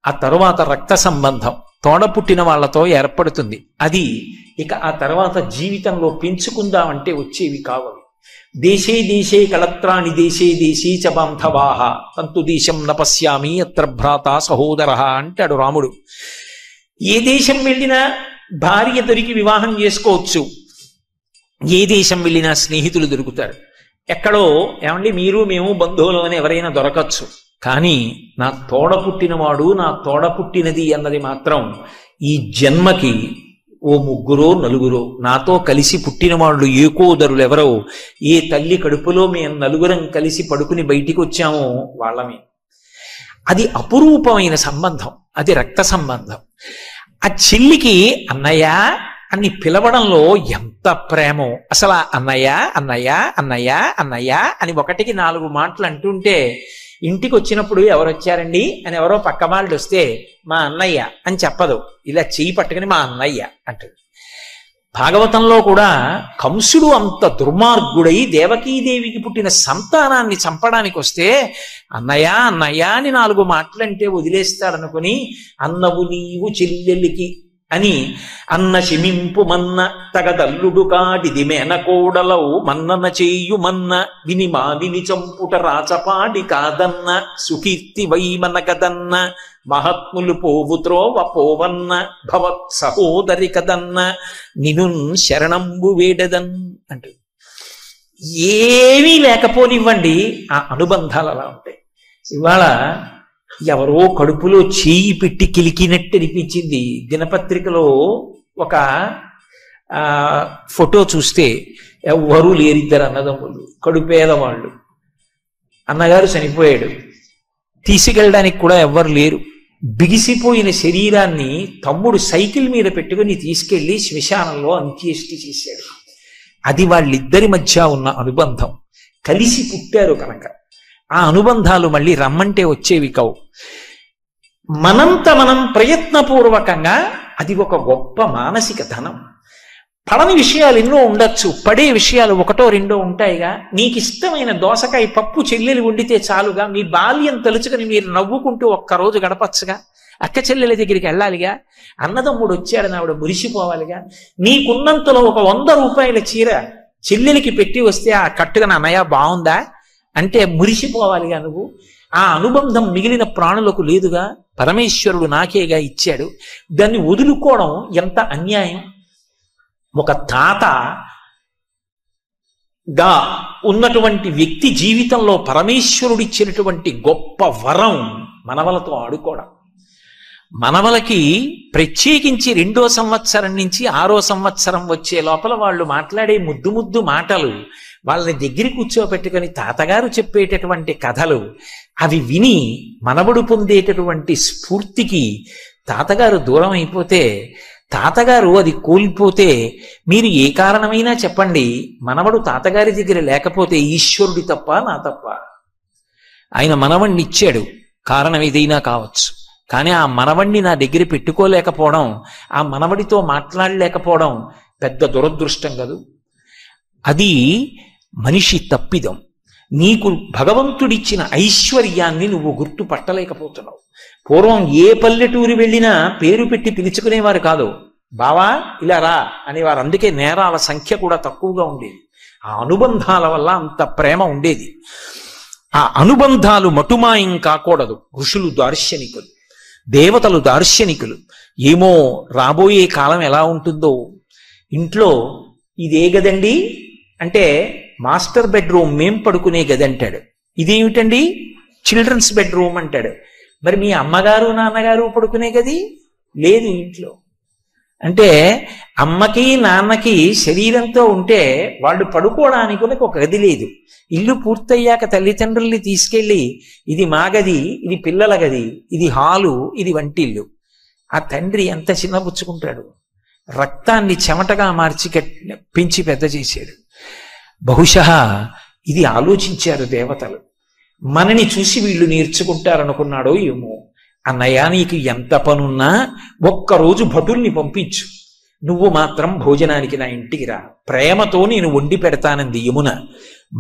ఆ తరువాత రక్త సంబంధం, తోడపుట్టిన వాళ్లతో ఏర్పడుతుంది. అది ఇక ఆ తర్వాత జీవితంలో పెంచుకుందామంటే వచ్చేవి కావవి. దేశే దేశే కళత్రాణి దేశే దేశీ చ బాంధవాః తంతు దేశం నపశ్యామి అత్ర భ్రాత సహోదర అంటాడు రాముడు. ఏ దేశం వెళ్ళినా భార్య దొరికి వివాహం చేసుకోవచ్చు, ఏ దేశం వెళ్ళినా స్నేహితులు దొరుకుతారు. ఎక్కడో ఏమండి మీరు మేము బంధువులు అని ఎవరైనా దొరకచ్చు, కానీ నా తోడ పుట్టినవాడు, నా తోడ పుట్టినది అన్నది మాత్రం ఈ జన్మకి ఓ ముగ్గురో నలుగురో నాతో కలిసి పుట్టిన వాళ్ళు ఏకోదరులు ఎవరో, ఏ తల్లి కడుపులో మేము నలుగురం కలిసి పడుకుని బయటికి వచ్చామో వాళ్ళమే. అది అపురూపమైన సంబంధం, అది రక్త సంబంధం. ఆ చెల్లికి అన్నయ్య అని పిలవడంలో ఎంత ప్రేమో. అసలు అన్నయ్య అన్నయ్య అన్నయ్య అన్నయ్య అని ఒకటికి 4 మాటలు అంటుంటే, ఇంటికి వచ్చినప్పుడు ఎవరు వచ్చారండి అని ఎవరో పక్క వాళ్ళు వస్తే మా అన్నయ్య అని చెప్పదు, ఇలా చెయ్యి పట్టుకుని మా అన్నయ్య అంటాడు. భాగవతంలో కూడా కంసుడు అంత దుర్మార్గుడై దేవకీదేవికి పుట్టిన సంతానాన్ని చంపడానికి వస్తే అన్నయ్య అన్నయ్య అని 4 మాటలంటే వదిలేస్తాడనుకుని అన్నవు నీవు చెల్లెలికి అని అన్న శమింపు మన్న తగదల్లుడు కాడిది మేనకోడలవు మన్నన చేయు మన్న విని మానిని చంపుట రాచపాడి కాదన్న సుకీర్తి వైమనగదన్న మహాత్ములు పోవు త్రోవ పోవన్న భవత్ సహోదరి కదన్న నిను శరణంబు వేడదన్ అంటూ ఏమీ లేకపోనివ్వండి, ఆ అనుబంధాలు అలా ఉంటాయి. ఇవాళ ఎవరో కడుపులో చేయి పెట్టి కిలికినట్టు అనిపించింది. దినపత్రికలో ఒక ఫోటో చూస్తే ఎవ్వరూ లేరిద్దరు అన్నదమ్ములు, కడుపేదవాళ్ళు. అన్నగారు చనిపోయాడు, తీసుకెళ్ళడానికి కూడా ఎవ్వరు లేరు. బిగిసిపోయిన శరీరాన్ని తమ్ముడు సైకిల్ మీద పెట్టుకుని తీసుకెళ్లి శ్మశానంలో అంత్యేష్టి చేశాడు. అది వాళ్ళిద్దరి మధ్య ఉన్న అనుబంధం. కలిసి పుట్టారు కనుక ఆ అనుబంధాలు మళ్ళీ రమ్మంటే వచ్చేవి కావు. మనంత మనం ప్రయత్నపూర్వకంగా, అది ఒక గొప్ప మానసిక ధనం. పడని విషయాలు ఎన్నో ఉండొచ్చు, పడే విషయాలు 1-2 ఉంటాయిగా. నీకు ఇష్టమైన దోసకాయ పప్పు చెల్లెలు వండితే చాలుగా, మీ బాల్యం తలుచుకొని మీరు నవ్వుకుంటూ ఒక్కరోజు గడపచ్చుగా. అక్క చెల్లెల దగ్గరికి వెళ్ళాలిగా, అన్నదమ్ముడు వచ్చాడని ఆవిడ మురిసిపోవాలిగా. నీకున్నంతలో ఒక 100 రూపాయల చీర చెల్లెలికి పెట్టి వస్తే ఆ కట్టుగా అన్నయ్య బాగుందా అంటే మురిసిపోవాలిగా నువ్వు. ఆ అనుబంధం మిగిలిన ప్రాణులకు లేదుగా, పరమేశ్వరుడు నాకేగా ఇచ్చాడు. దాన్ని వదులుకోవడం ఎంత అన్యాయం. ఒక తాతగా ఉన్నటువంటి వ్యక్తి జీవితంలో పరమేశ్వరుడిచ్చినటువంటి గొప్ప వరం మనవలతో ఆడుకోవడం. మనవలకి ప్రత్యేకించి 2వ సంవత్సరం నుంచి 6వ సంవత్సరం వచ్చే లోపల వాళ్ళు మాట్లాడే ముద్దు ముద్దు మాటలు, వాళ్ళని దగ్గర కూర్చోబెట్టుకుని తాతగారు చెప్పేటటువంటి కథలు, అవి విని మనవడు పొందేటటువంటి స్ఫూర్తికి తాతగారు దూరం అయిపోతే, తాతగారు అది కోల్పోతే, మీరు ఏ కారణమైనా చెప్పండి, మనవడు తాతగారి దగ్గర లేకపోతే ఈశ్వరుడి తప్ప నా తప్ప? ఆయన మనవణ్ణి ఇచ్చాడు, కారణం ఏదైనా కావచ్చు. కానీ ఆ మనవణ్ణి నా దగ్గర పెట్టుకోలేకపోవడం, ఆ మనవడితో మాట్లాడలేకపోవడం పెద్ద దురదృష్టం కదూ. అది మనిషి తప్పిదం. నీకు భగవంతుడిచ్చిన ఐశ్వర్యాన్ని నువ్వు గుర్తుపట్టలేకపోతున్నావు. పూర్వం ఏ పల్లెటూరు వెళ్ళినా పేరు పెట్టి పిలుచుకునేవారు కాదు. బావా ఇలా రా అనేవారు. అందుకే నేరాల సంఖ్య కూడా తక్కువగా ఉండేది. ఆ అనుబంధాల వల్ల అంత ప్రేమ ఉండేది. ఆ అనుబంధాలు మటుమాయం కాకూడదు. ఋషులు దార్శనికులు, దేవతలు దార్శనికులు. ఏమో రాబోయే కాలం ఎలా ఉంటుందో. ఇంట్లో ఇదే గదండి అంటే మాస్టర్ బెడ్రూమ్ మేం పడుకునే గది అంటాడు. ఇదేమిటండి చిల్డ్రన్స్ బెడ్రూమ్ అంటాడు. మరి మీ అమ్మగారు నాన్నగారు పడుకునే గది లేదు ఇంట్లో అంటే అమ్మకి నాన్నకి శరీరంతో ఉంటే వాళ్ళు పడుకోవడానికి ఒక గది లేదు. ఇల్లు పూర్తయ్యాక తల్లిదండ్రుల్ని తీసుకెళ్ళి ఇది మా గది, ఇది పిల్లల గది, ఇది హాలు, ఇది వంటిల్లు. ఆ తండ్రి ఎంత చిన్నబుచ్చుకుంటాడు. రక్తాన్ని చెమటగా మార్చి పెంచి పెద్ద చేశాడు. బహుశः ఇది ఆలోచించారు దేవతలు. మనని చూసి వీళ్ళు నేర్చుకుంటారనుకున్నాడో ఏమో. అన్నయ్య నీకు ఎంత పనున్నా ఒక్కరోజు భటుల్ని పంపించు, నువ్వు మాత్రం భోజనానికి నా ఇంటికి రా, ప్రేమతో నేను వండి పెడతానంది యమున.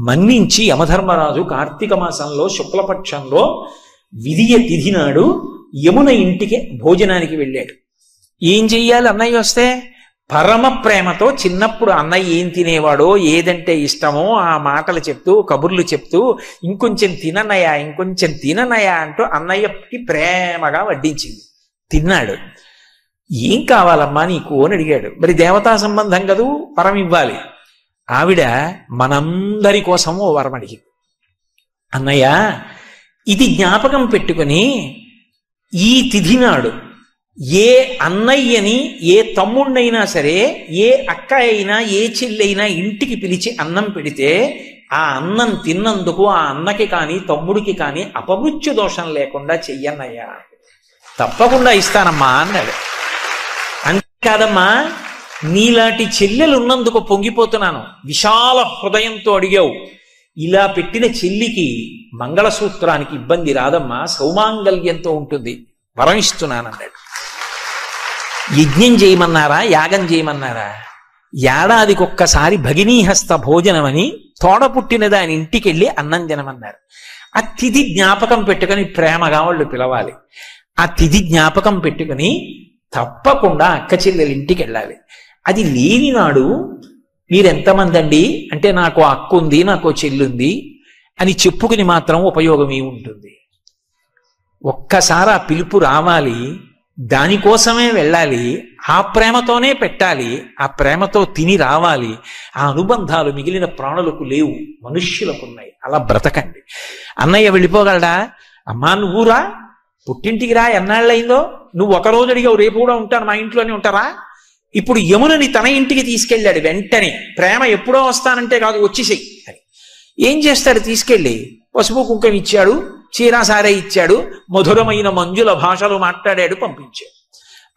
మన్నించి యమధర్మరాజు కార్తీక మాసంలో శుక్లపక్షంలో విధియ తిథి నాడు యమున ఇంటికి భోజనానికి వెళ్ళాడు. ఏం చెయ్యాలి అన్నయ్య వస్తే? పరమ ప్రేమతో చిన్నప్పుడు అన్నయ్య ఏం తినేవాడో, ఏదంటే ఇష్టమో ఆ మాటలు చెప్తూ కబుర్లు చెప్తూ ఇంకొంచెం తినన్నయ్య ఇంకొంచెం తినన్నయ్య అంటూ అన్నయ్యకి ప్రేమగా వడ్డించింది. తిన్నాడు. ఏం కావాలమ్మా నీకు అని అడిగాడు. మరి దేవతా సంబంధం కదూ, వరం ఇవ్వాలి. ఆవిడ మనందరి కోసం ఓ వరం అడిగింది. అన్నయ్య ఇది జ్ఞాపకం పెట్టుకుని ఈ తిథి నాడు ఏ అన్నయ్యని ఏ తమ్ముణ్ణైనా సరే, ఏ అక్క అయినా ఏ చెల్లైనా ఇంటికి పిలిచి అన్నం పెడితే ఆ అన్నం తిన్నందుకు ఆ అన్నకి కానీ తమ్ముడికి కానీ అపమృత్యు దోషం లేకుండా చెయ్యన్నయ్యా. తప్పకుండా ఇస్తానమ్మా అన్నాడు. అంతేకాదమ్మా, నీలాంటి చెల్లెలు ఉన్నందుకు పొంగిపోతున్నాను. విశాల హృదయంతో అడిగావు. ఇలా పెట్టిన చెల్లికి మంగళసూత్రానికి ఇబ్బంది రాదమ్మా, సౌమాంగల్యంతో ఉంటుంది, వరం ఇస్తున్నానన్నాడు. యజ్ఞం చేయమన్నారా, యాగం చేయమన్నారా? ఏడాదికి ఒక్కసారి భగినీహస్త భోజనం అని తోడ పుట్టిన దాని ఇంటికి వెళ్ళి అన్నం తినమన్నారు. ఆ తిథి జ్ఞాపకం పెట్టుకుని ప్రేమగా వాళ్ళు పిలవాలి. ఆ తిథి జ్ఞాపకం పెట్టుకుని తప్పకుండా అక్క చెల్లెల ఇంటికి వెళ్ళాలి. అది లేని నాడు మీరెంతమంది అండి అంటే నాకు అక్క ఉంది, నాకు చెల్లుంది అని చెప్పుకుని మాత్రం ఉపయోగం ఏముంటుంది? ఒక్కసారి ఆ పిలుపు రావాలి, దానికోసమే వెళ్ళాలి, ఆ ప్రేమతోనే పెట్టాలి, ఆ ప్రేమతో తిని రావాలి. ఆ అనుబంధాలు మిగిలిన ప్రాణులకు లేవు, మనుష్యులకు ఉన్నాయి. అలా బ్రతకండి. అన్నయ్య వెళ్ళిపోగలడా? అమ్మా నువ్వురా, పుట్టింటికి రా, ఎన్నాళ్ళయిందో. నువ్వు ఒకరోజు అడిగావు, రేపు కూడా ఉంటాను, మా ఇంట్లోనే ఉంటారా? ఇప్పుడు యమునని తన ఇంటికి తీసుకెళ్ళాడు. వెంటనే ప్రేమ ఎప్పుడో వస్తానంటే కాదు, వచ్చేసేయి అని. ఏం చేస్తాడు? తీసుకెళ్ళి పసుపు కుంకం ఇచ్చాడు, చీరాసారే ఇచ్చాడు, మధురమైన మంజుల భాషలు మాట్లాడాడు, పంపించాడు.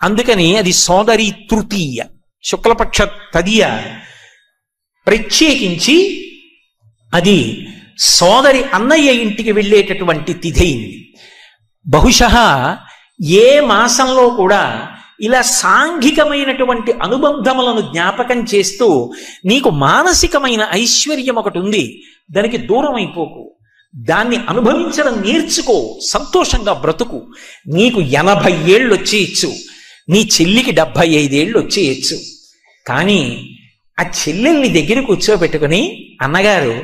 అందుకని అది సోదరి తృతీయ, శుక్లపక్ష తదియ. ప్రత్యేకించి అది సోదరి అన్నయ్య ఇంటికి వెళ్ళేటటువంటి తిథైంది. బహుశः ఏ మాసంలో కూడా ఇలా సాంఘికమైనటువంటి అనుబంధములను జ్ఞాపకం చేస్తూ నీకు మానసికమైన ఐశ్వర్యం ఒకటి ఉంది, దానికి దూరం అయిపోకు, దాన్ని అనుభవించడం నేర్చుకో, సంతోషంగా బ్రతుకు. నీకు 80 ఏళ్ళు వచ్చేయచ్చు, నీ చెల్లికి 75 ఏళ్ళు వచ్చేయచ్చు. కానీ ఆ చెల్లెల్ని దగ్గర కూర్చోబెట్టుకుని, అన్నగారు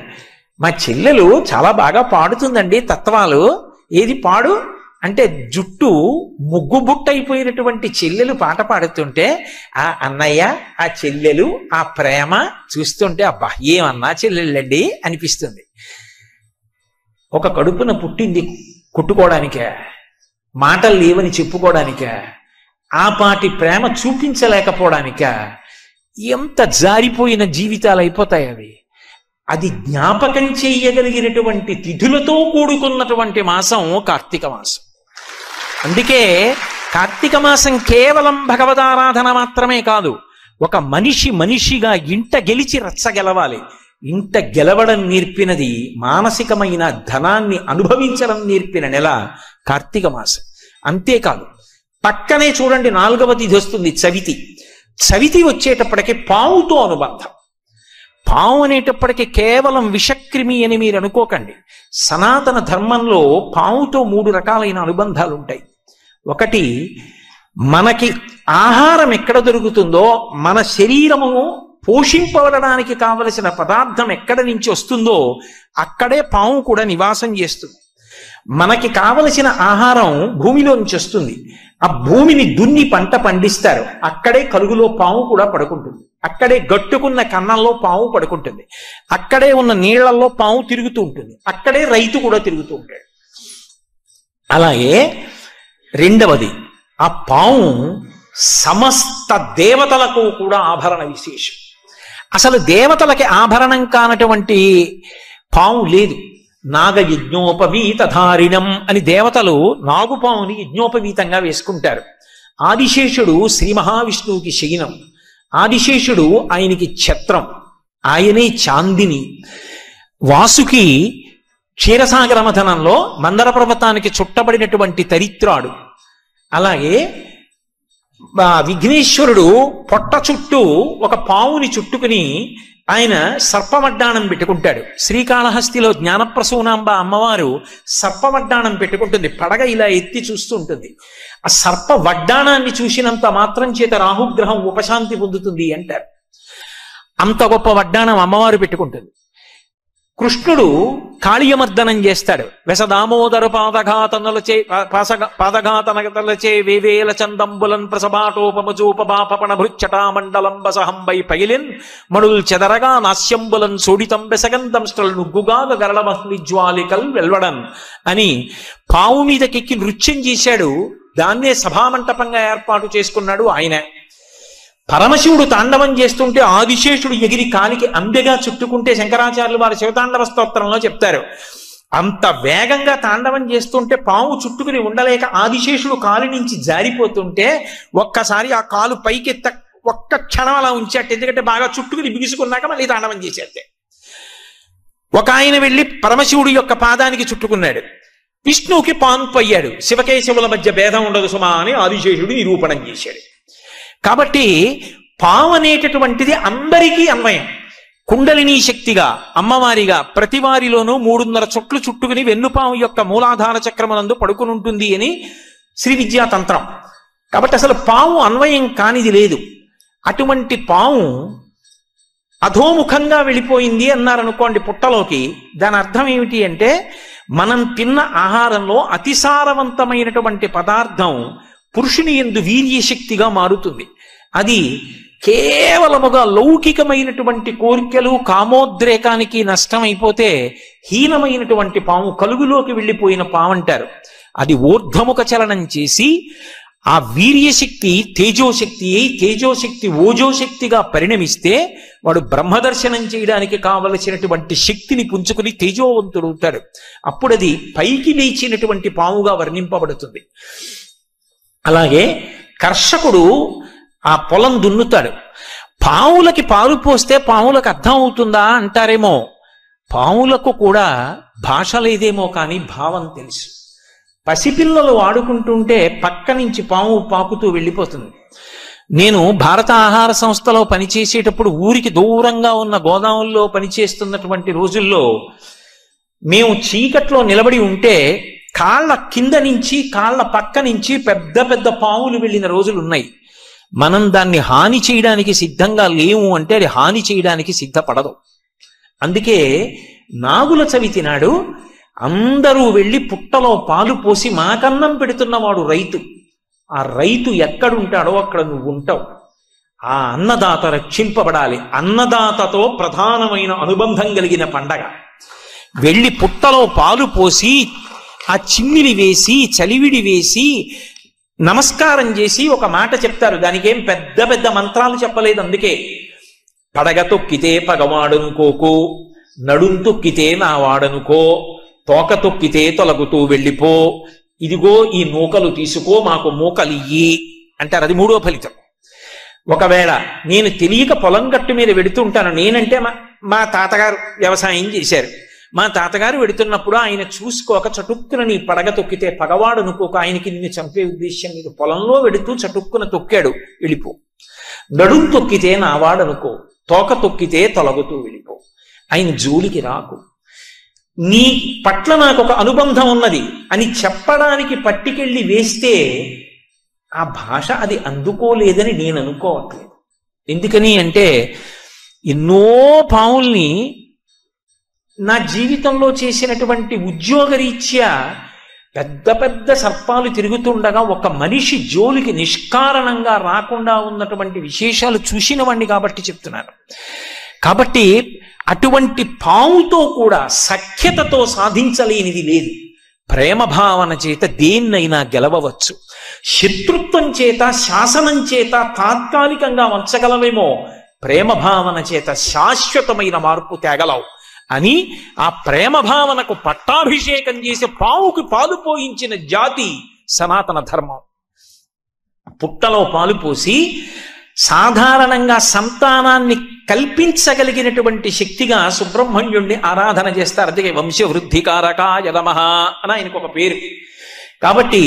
మా చెల్లెలు చాలా బాగా పాడుతుందండి తత్వాలు, ఏది పాడు అంటే జుట్టు ముగ్గుబుట్ట అయిపోయినటువంటి చెల్లెలు పాట పాడుతుంటే ఆ అన్నయ్య ఆ చెల్లెలు ఆ ప్రేమ చూస్తుంటే అబ్బా ఏమన్నా చెల్లెళ్ళండి అనిపిస్తుంది. ఒక కడుపున పుట్టింది కొట్టుకోవడానికే, మాటలు లేవని చెప్పుకోవడానికే, ఆ పాటి ప్రేమ చూపించలేకపోవడానికా? ఎంత జారిపోయిన జీవితాలు అయిపోతాయి అవి. అది జ్ఞాపకం చేయగలిగినటువంటి తిథులతో కూడుకున్నటువంటి మాసం కార్తీక మాసం. అందుకే కార్తీక మాసం కేవలం భగవదారాధన మాత్రమే కాదు, ఒక మనిషి మనిషిగా ఇంట గెలిచి రచ్చ గెలవాలి. ఇంట గెలవడం నేర్పినది, మానసికమైన ధనాన్ని అనుభవించడం నేర్పిన నెల కార్తీక మాసం. అంతేకాదు పక్కనే చూడండి 4వ తిథి వస్తుంది చవితి. చవితి వచ్చేటప్పటికి పావుతో అనుబంధం. పావు అనేటప్పటికీ కేవలం విషక్రిమి అని మీరు అనుకోకండి. సనాతన ధర్మంలో పావుతో 3 రకాలైన అనుబంధాలు ఉంటాయి. ఒకటి, మనకి ఆహారం ఎక్కడ దొరుకుతుందో, మన శరీరము పోషింపబడడానికి కావలసిన పదార్థం ఎక్కడ నుంచి వస్తుందో అక్కడే పాము కూడా నివాసం చేస్తుంది. మనకి కావలసిన ఆహారం భూమిలో నుంచి వస్తుంది. ఆ భూమిని దున్ని పంట పండిస్తారు. అక్కడే కలుగులో పాము కూడా పడుకుంటుంది. అక్కడే గట్టుకున్న కన్నంలో పాము పడుకుంటుంది. అక్కడే ఉన్న నీళ్లలో పాము తిరుగుతూ ఉంటుంది. అక్కడే రైతు కూడా తిరుగుతూ ఉంటాడు. అలాగే రెండవది, ఆ పాము సమస్త దేవతలకు కూడా ఆభరణ విశేషం. అసలు దేవతలకి ఆభరణం కానటువంటి పాము లేదు. నాగయజ్ఞోపవీతధారిణం అని దేవతలు నాగుపాముని యజ్ఞోపవీతంగా వేసుకుంటారు. ఆదిశేషుడు శ్రీ మహావిష్ణువుకి శయనం. ఆదిశేషుడు ఆయనకి ఛత్రం. ఆయనే చాందిని. వాసుకి క్షీరసాగర మథనంలో మందర పర్వతానికి చుట్టబడినటువంటి తరిత్రాడు. అలాగే విఘ్నేశ్వరుడు పొట్ట చుట్టూ ఒక పావుని చుట్టుకుని ఆయన సర్పవడ్డాణం పెట్టుకుంటాడు. శ్రీకాళహస్తిలో జ్ఞానప్రసూనాంబ అమ్మవారు సర్పవడ్డాణం పెట్టుకుంటుంది. పడగ ఇలా ఎత్తి చూస్తూ ఉంటుంది. ఆ సర్ప వడ్డాణాన్ని చూసినంత మాత్రం చేత రాహుగ్రహం ఉపశాంతి పొందుతుంది అంటారు. అంత గొప్ప వడ్డాణం అమ్మవారు పెట్టుకుంటుంది. కృష్ణుడు కాళీయమర్దనం చేస్తాడు. వెసదామోదరు పాదఘాతనలచే వేవేల చందంబులన్ ప్రసభాటోపమజోపబాపణ భృచ్చటామండలం బసహంబై పగిలిన్ మణుల్ చెదరగా నాస్యంబులన్ సోడితం బెసగంధంష్టల్ నుగ్గుగాగ గరళమస్మిజ్వాలికల్ వెల్వడన్ అని పావు మీదకెక్కి నృత్యం చేశాడు. దాన్నే సభామంటపంగా ఏర్పాటు చేసుకున్నాడు ఆయన. పరమశివుడు తాండవం చేస్తుంటే ఆదిశేషుడు ఎగిరి కాలికి అందెగా చుట్టుకుంటే శంకరాచార్యులు వారి శివతాండవ స్తోత్రంలో చెప్తారు. అంత వేగంగా తాండవం చేస్తుంటే పాము చుట్టుకుని ఉండలేక ఆదిశేషుడు కాలు నుంచి జారిపోతుంటే ఒక్కసారి ఆ కాలు పైకి ఒక్క క్షణం అలా ఉంచేట. ఎందుకంటే బాగా చుట్టుకుని బిగుసుకున్నాక మళ్ళీ తాండవం చేసేస్తే. ఒక ఆయన వెళ్ళి పరమశివుడి యొక్క పాదానికి చుట్టుకున్నాడు. విష్ణువుకి పాన్పు అయ్యాడు. శివకేశవుల మధ్య భేదం ఉండదు సుమా అని ఆదిశేషుడు నిరూపణం చేశాడు. కాబట్టి పాము అనేటటువంటిది అందరికీ అన్వయం. కుండలినీ శక్తిగా అమ్మవారిగా ప్రతి వారిలోనూ 3.5 చుట్లు చుట్టుకుని వెన్నుపాము యొక్క మూలాధార చక్రమునందు పడుకుని ఉంటుంది అని శ్రీ విద్యా తంత్రం. కాబట్టి అసలు పాము అన్వయం కానిది లేదు. అటువంటి పాము అధోముఖంగా వెళ్ళిపోయింది అన్నారనుకోండి పుట్టలోకి. దాని అర్థం ఏమిటి అంటే, మనం తిన్న ఆహారంలో అతిసారవంతమైనటువంటి పదార్థం పురుషుని యందు వీర్యశక్తిగా మారుతుంది. అది కేవలముగా లౌకికమైనటువంటి కోరికలు కామోద్రేకానికి నష్టమైపోతే హీనమైనటువంటి పాము, కలుగులోకి వెళ్ళిపోయిన పాము అంటారు. అది ఊర్ధ్వముఖ చలనం చేసి ఆ వీర్యశక్తి తేజోశక్తి అయి తేజోశక్తి ఓజోశక్తిగా పరిణమిస్తే వాడు బ్రహ్మదర్శనం చేయడానికి కావలసినటువంటి శక్తిని పుంజుకుని తేజోవంతుడవుతాడు. అప్పుడది పైకి లేచినటువంటి పాముగా వర్ణింపబడుతుంది. అలాగే కర్షకుడు ఆ పొలం దున్నుతాడు. పావులకి పాలు పోస్తే పావులకు అర్థం అవుతుందా అంటారేమో. పావులకు కూడా భాష లేదేమో కానీ భావం తెలుసు. పసిపిల్లలు ఆడుకుంటుంటే పక్క నుంచి పాము పాకుతూ వెళ్ళిపోతుంది. నేను భారత ఆహార సంస్థలో పనిచేసేటప్పుడు ఊరికి దూరంగా ఉన్న గోదాముల్లో పనిచేస్తున్నటువంటి రోజుల్లో మేము చీకట్లో నిలబడి ఉంటే కాళ్ళ కింద నుంచి కాళ్ళ పక్క నుంచి పెద్ద పెద్ద పాములు వెళ్ళిన రోజులు ఉన్నాయి. మనం దాన్ని హాని చేయడానికి సిద్ధంగా లేవు అంటే అది హాని చేయడానికి సిద్ధపడదు. అందుకే నాగుల చవితి నాడు అందరూ వెళ్ళి పుట్టలో పాలు పోసి మాకన్నం పెడుతున్నవాడు రైతు. ఆ రైతు ఎక్కడుంటాడో అక్కడ నువ్వు ఉంటావు. ఆ అన్నదాత రక్షింపబడాలి. అన్నదాతతో ప్రధానమైన అనుబంధం కలిగిన పండగ. వెళ్ళి పుట్టలో పాలు పోసి ఆ చిమ్మిలి వేసి చలివిడి వేసి నమస్కారం చేసి ఒక మాట చెప్తారు. దానికి ఏం పెద్ద పెద్ద మంత్రాలు చెప్పలేదు. అందుకే పడగ తొక్కితే పగవాడనుకోకు, నడుం తొక్కితే నా వాడనుకో, తోక తొక్కితే తొలగుతూ వెళ్ళిపో, ఇదిగో ఈ నూకలు తీసుకో మాకు మూకలియ్యి అంటారు. అది 3వ ఫలితం. ఒకవేళ నేను తెలియక పొలం గట్టు మీద వెడుతుంటాను, నేనంటే మా తాతగారు వ్యవసాయం చేశారు, మా తాతగారు వెడుతున్నప్పుడు ఆయన చూసుకోక చటుక్కున నీ పడగ తొక్కితే పగవాడు అనుకోక ఆయనకి నిన్ను చంపే ఉద్దేశ్యం లేదు, పొలంలో వెడుతూ చటుక్కున తొక్కాడు, వెళ్ళిపో. నడుం తొక్కితే నావాడనుకో, తోక తొక్కితే తొలగుతూ వెళ్ళిపో, ఆయన జోలికి రాకు, నీ పట్ల నాకు ఒక అనుబంధం ఉన్నది అని చెప్పడానికి పట్టికెళ్ళి వేస్తే ఆ భాష అది అందుకోలేదని నేను అనుకోవట్లేదు. ఎందుకని అంటే ఎన్నో పావుల్ని నా జీవితంలో చేసినటువంటి ఉద్యోగరీత్యా పెద్ద పెద్ద సర్పాలు తిరుగుతుండగా ఒక మనిషి జోలికి నిష్కారణంగా రాకుండా ఉన్నటువంటి విశేషాలు చూసినవాణ్ణి కాబట్టి చెప్తున్నాను. కాబట్టి అటువంటి పావుతో కూడా సఖ్యతతో సాధించలేనిది లేదు. ప్రేమ భావన చేత దేన్నైనా గెలవవచ్చు. శత్రుత్వం చేత, శాసనం చేత తాత్కాలికంగా వంచగలవేమో, ప్రేమ భావన చేత శాశ్వతమైన మార్పు తేగలవు అని ఆ ప్రేమ భావనకు పట్టాభిషేకం చేసి పావుకి పాలు పోయించిన జాతి సనాతన ధర్మం. పుట్టలో పాలు పోసి సాధారణంగా సంతానాన్ని కల్పించగలిగినటువంటి శక్తిగా సుబ్రహ్మణ్యుణ్ణి ఆరాధన చేస్తారు. అందుకే వంశవృద్ధికారకాయ నమః అని ఆయనకు ఒక పేరు. కాబట్టి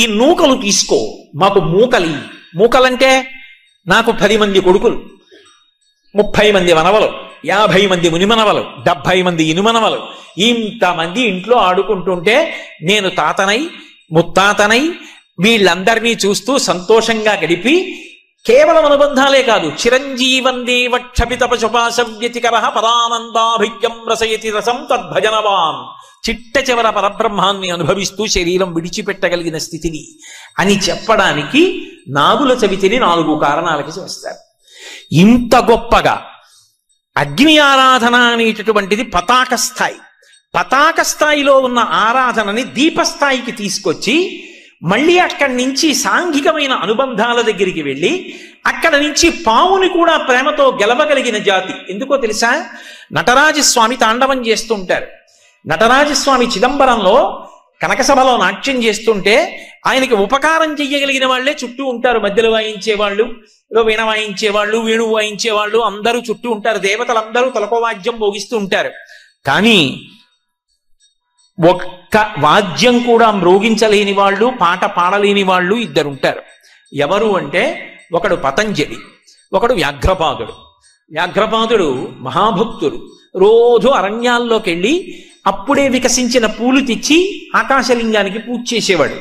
ఈ నూకలు తీసుకో, మాకు మూకలి. మూకలంటే నాకు 10 మంది కొడుకులు, 30 మంది మనవలు, 50 మంది మునిమనవలు, 70 మంది ఇనుమనవలు, ఇంతమంది ఇంట్లో ఆడుకుంటుంటే నేను తాతనై ముత్తాతనై వీళ్ళందరినీ చూస్తూ సంతోషంగా గడిపి కేవలం అనుబంధాలే కాదు, చిరంజీవం దేవ క్షపిత పశుపాశవ్యతికర పరానందాభిజ్ఞం రసయతి రసం తద్భజనవాన్, చిట్ట చివర పరబ్రహ్మాన్ని అనుభవిస్తూ శరీరం విడిచిపెట్టగలిగిన స్థితిని అని చెప్పడానికి నాగుల చవితిని 4 కారణాలకి చేస్తారు. ఇంత గొప్పగా అగ్ని ఆరాధన అనేటటువంటిది పతాక స్థాయి. పతాక స్థాయిలో ఉన్న ఆరాధనని దీపస్థాయికి తీసుకొచ్చి మళ్ళీ అక్కడి నుంచి సాంఘికమైన అనుబంధాల దగ్గరికి వెళ్ళి అక్కడ నుంచి పావుని కూడా ప్రేమతో గెలవగలిగిన జాతి. ఎందుకో తెలుసా? నటరాజస్వామి తాండవం చేస్తుంటారు. నటరాజస్వామి చిదంబరంలో కనకసభలో నాట్యం చేస్తుంటే ఆయనకి ఉపకారం చెయ్యగలిగిన వాళ్లే చుట్టూ ఉంటారు. మధ్యలో వాయించేవాళ్ళు, వీణ వాయించేవాళ్ళు, వేణువు వాయించేవాళ్ళు అందరూ చుట్టూ ఉంటారు. దేవతలందరూ తలకో వాద్యం భోగిస్తూ ఉంటారు. కానీ ఒక్క వాద్యం కూడా మ్రోగించలేని వాళ్ళు, పాట పాడలేని వాళ్ళు 2 ఉంటారు. ఎవరు అంటే ఒకడు పతంజలి, ఒకడు వ్యాఘ్రపాదుడు. వ్యాఘ్రపాదుడు మహాభక్తుడు. రోజు అరణ్యాల్లోకి వెళ్ళి అప్పుడే వికసించిన పూలు తెచ్చి ఆకాశలింగానికి పూజ చేసేవాడు.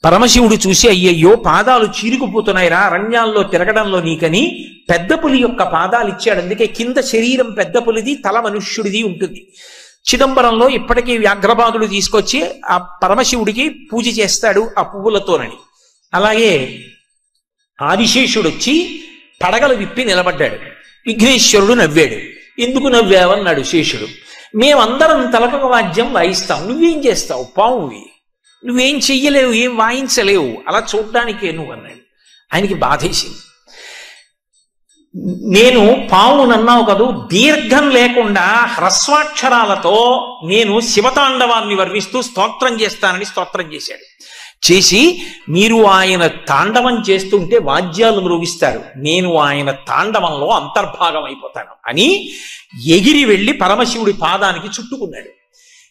పరమశివుడు చూసి అయ్యయ్యో పాదాలు చీరుకుపోతున్నాయిరా అరణ్యాల్లో తిరగడంలో నీకని పెద్ద పులి యొక్క పాదాలు ఇచ్చాడు. అందుకే కింద శరీరం పెద్ద పులిది, తల మనుష్యుడిది ఉంటుంది. చిదంబరంలో ఇప్పటికీ వ్యాఘ్రపాదుడు తీసుకొచ్చి ఆ పరమశివుడికి పూజ చేస్తాడు ఆ పువ్వులతోనని. అలాగే ఆదిశేషుడు వచ్చి పడగలు విప్పి నిలబడ్డాడు. విఘ్నేశ్వరుడు నవ్వాడు. ఎందుకు నవ్వావన్నాడు శేషుడు. మేమందరం తలకొక వాద్యం వాయిస్తాం, నువ్వేం చేస్తావు? పావువి, నువ్వేం చెయ్యలేవు, ఏం వాయించలేవు, అలా చూడ్డానికే నువ్వు అన్నాడు. ఆయనకి బాధేసింది. నేను పావునన్నావు కదూ, దీర్ఘం లేకుండా హ్రస్వాక్షరాలతో నేను శివతాండవాన్ని వర్ణిస్తూ స్తోత్రం చేస్తానని స్తోత్రం చేశాడు. చేసి మీరు ఆయన తాండవం చేస్తుంటే వాద్యాలు మ్రోగిస్తారు, నేను ఆయన తాండవంలో అంతర్భాగం అయిపోతాను అని ఎగిరి వెళ్ళి పరమశివుడి పాదానికి చుట్టుకున్నాడు.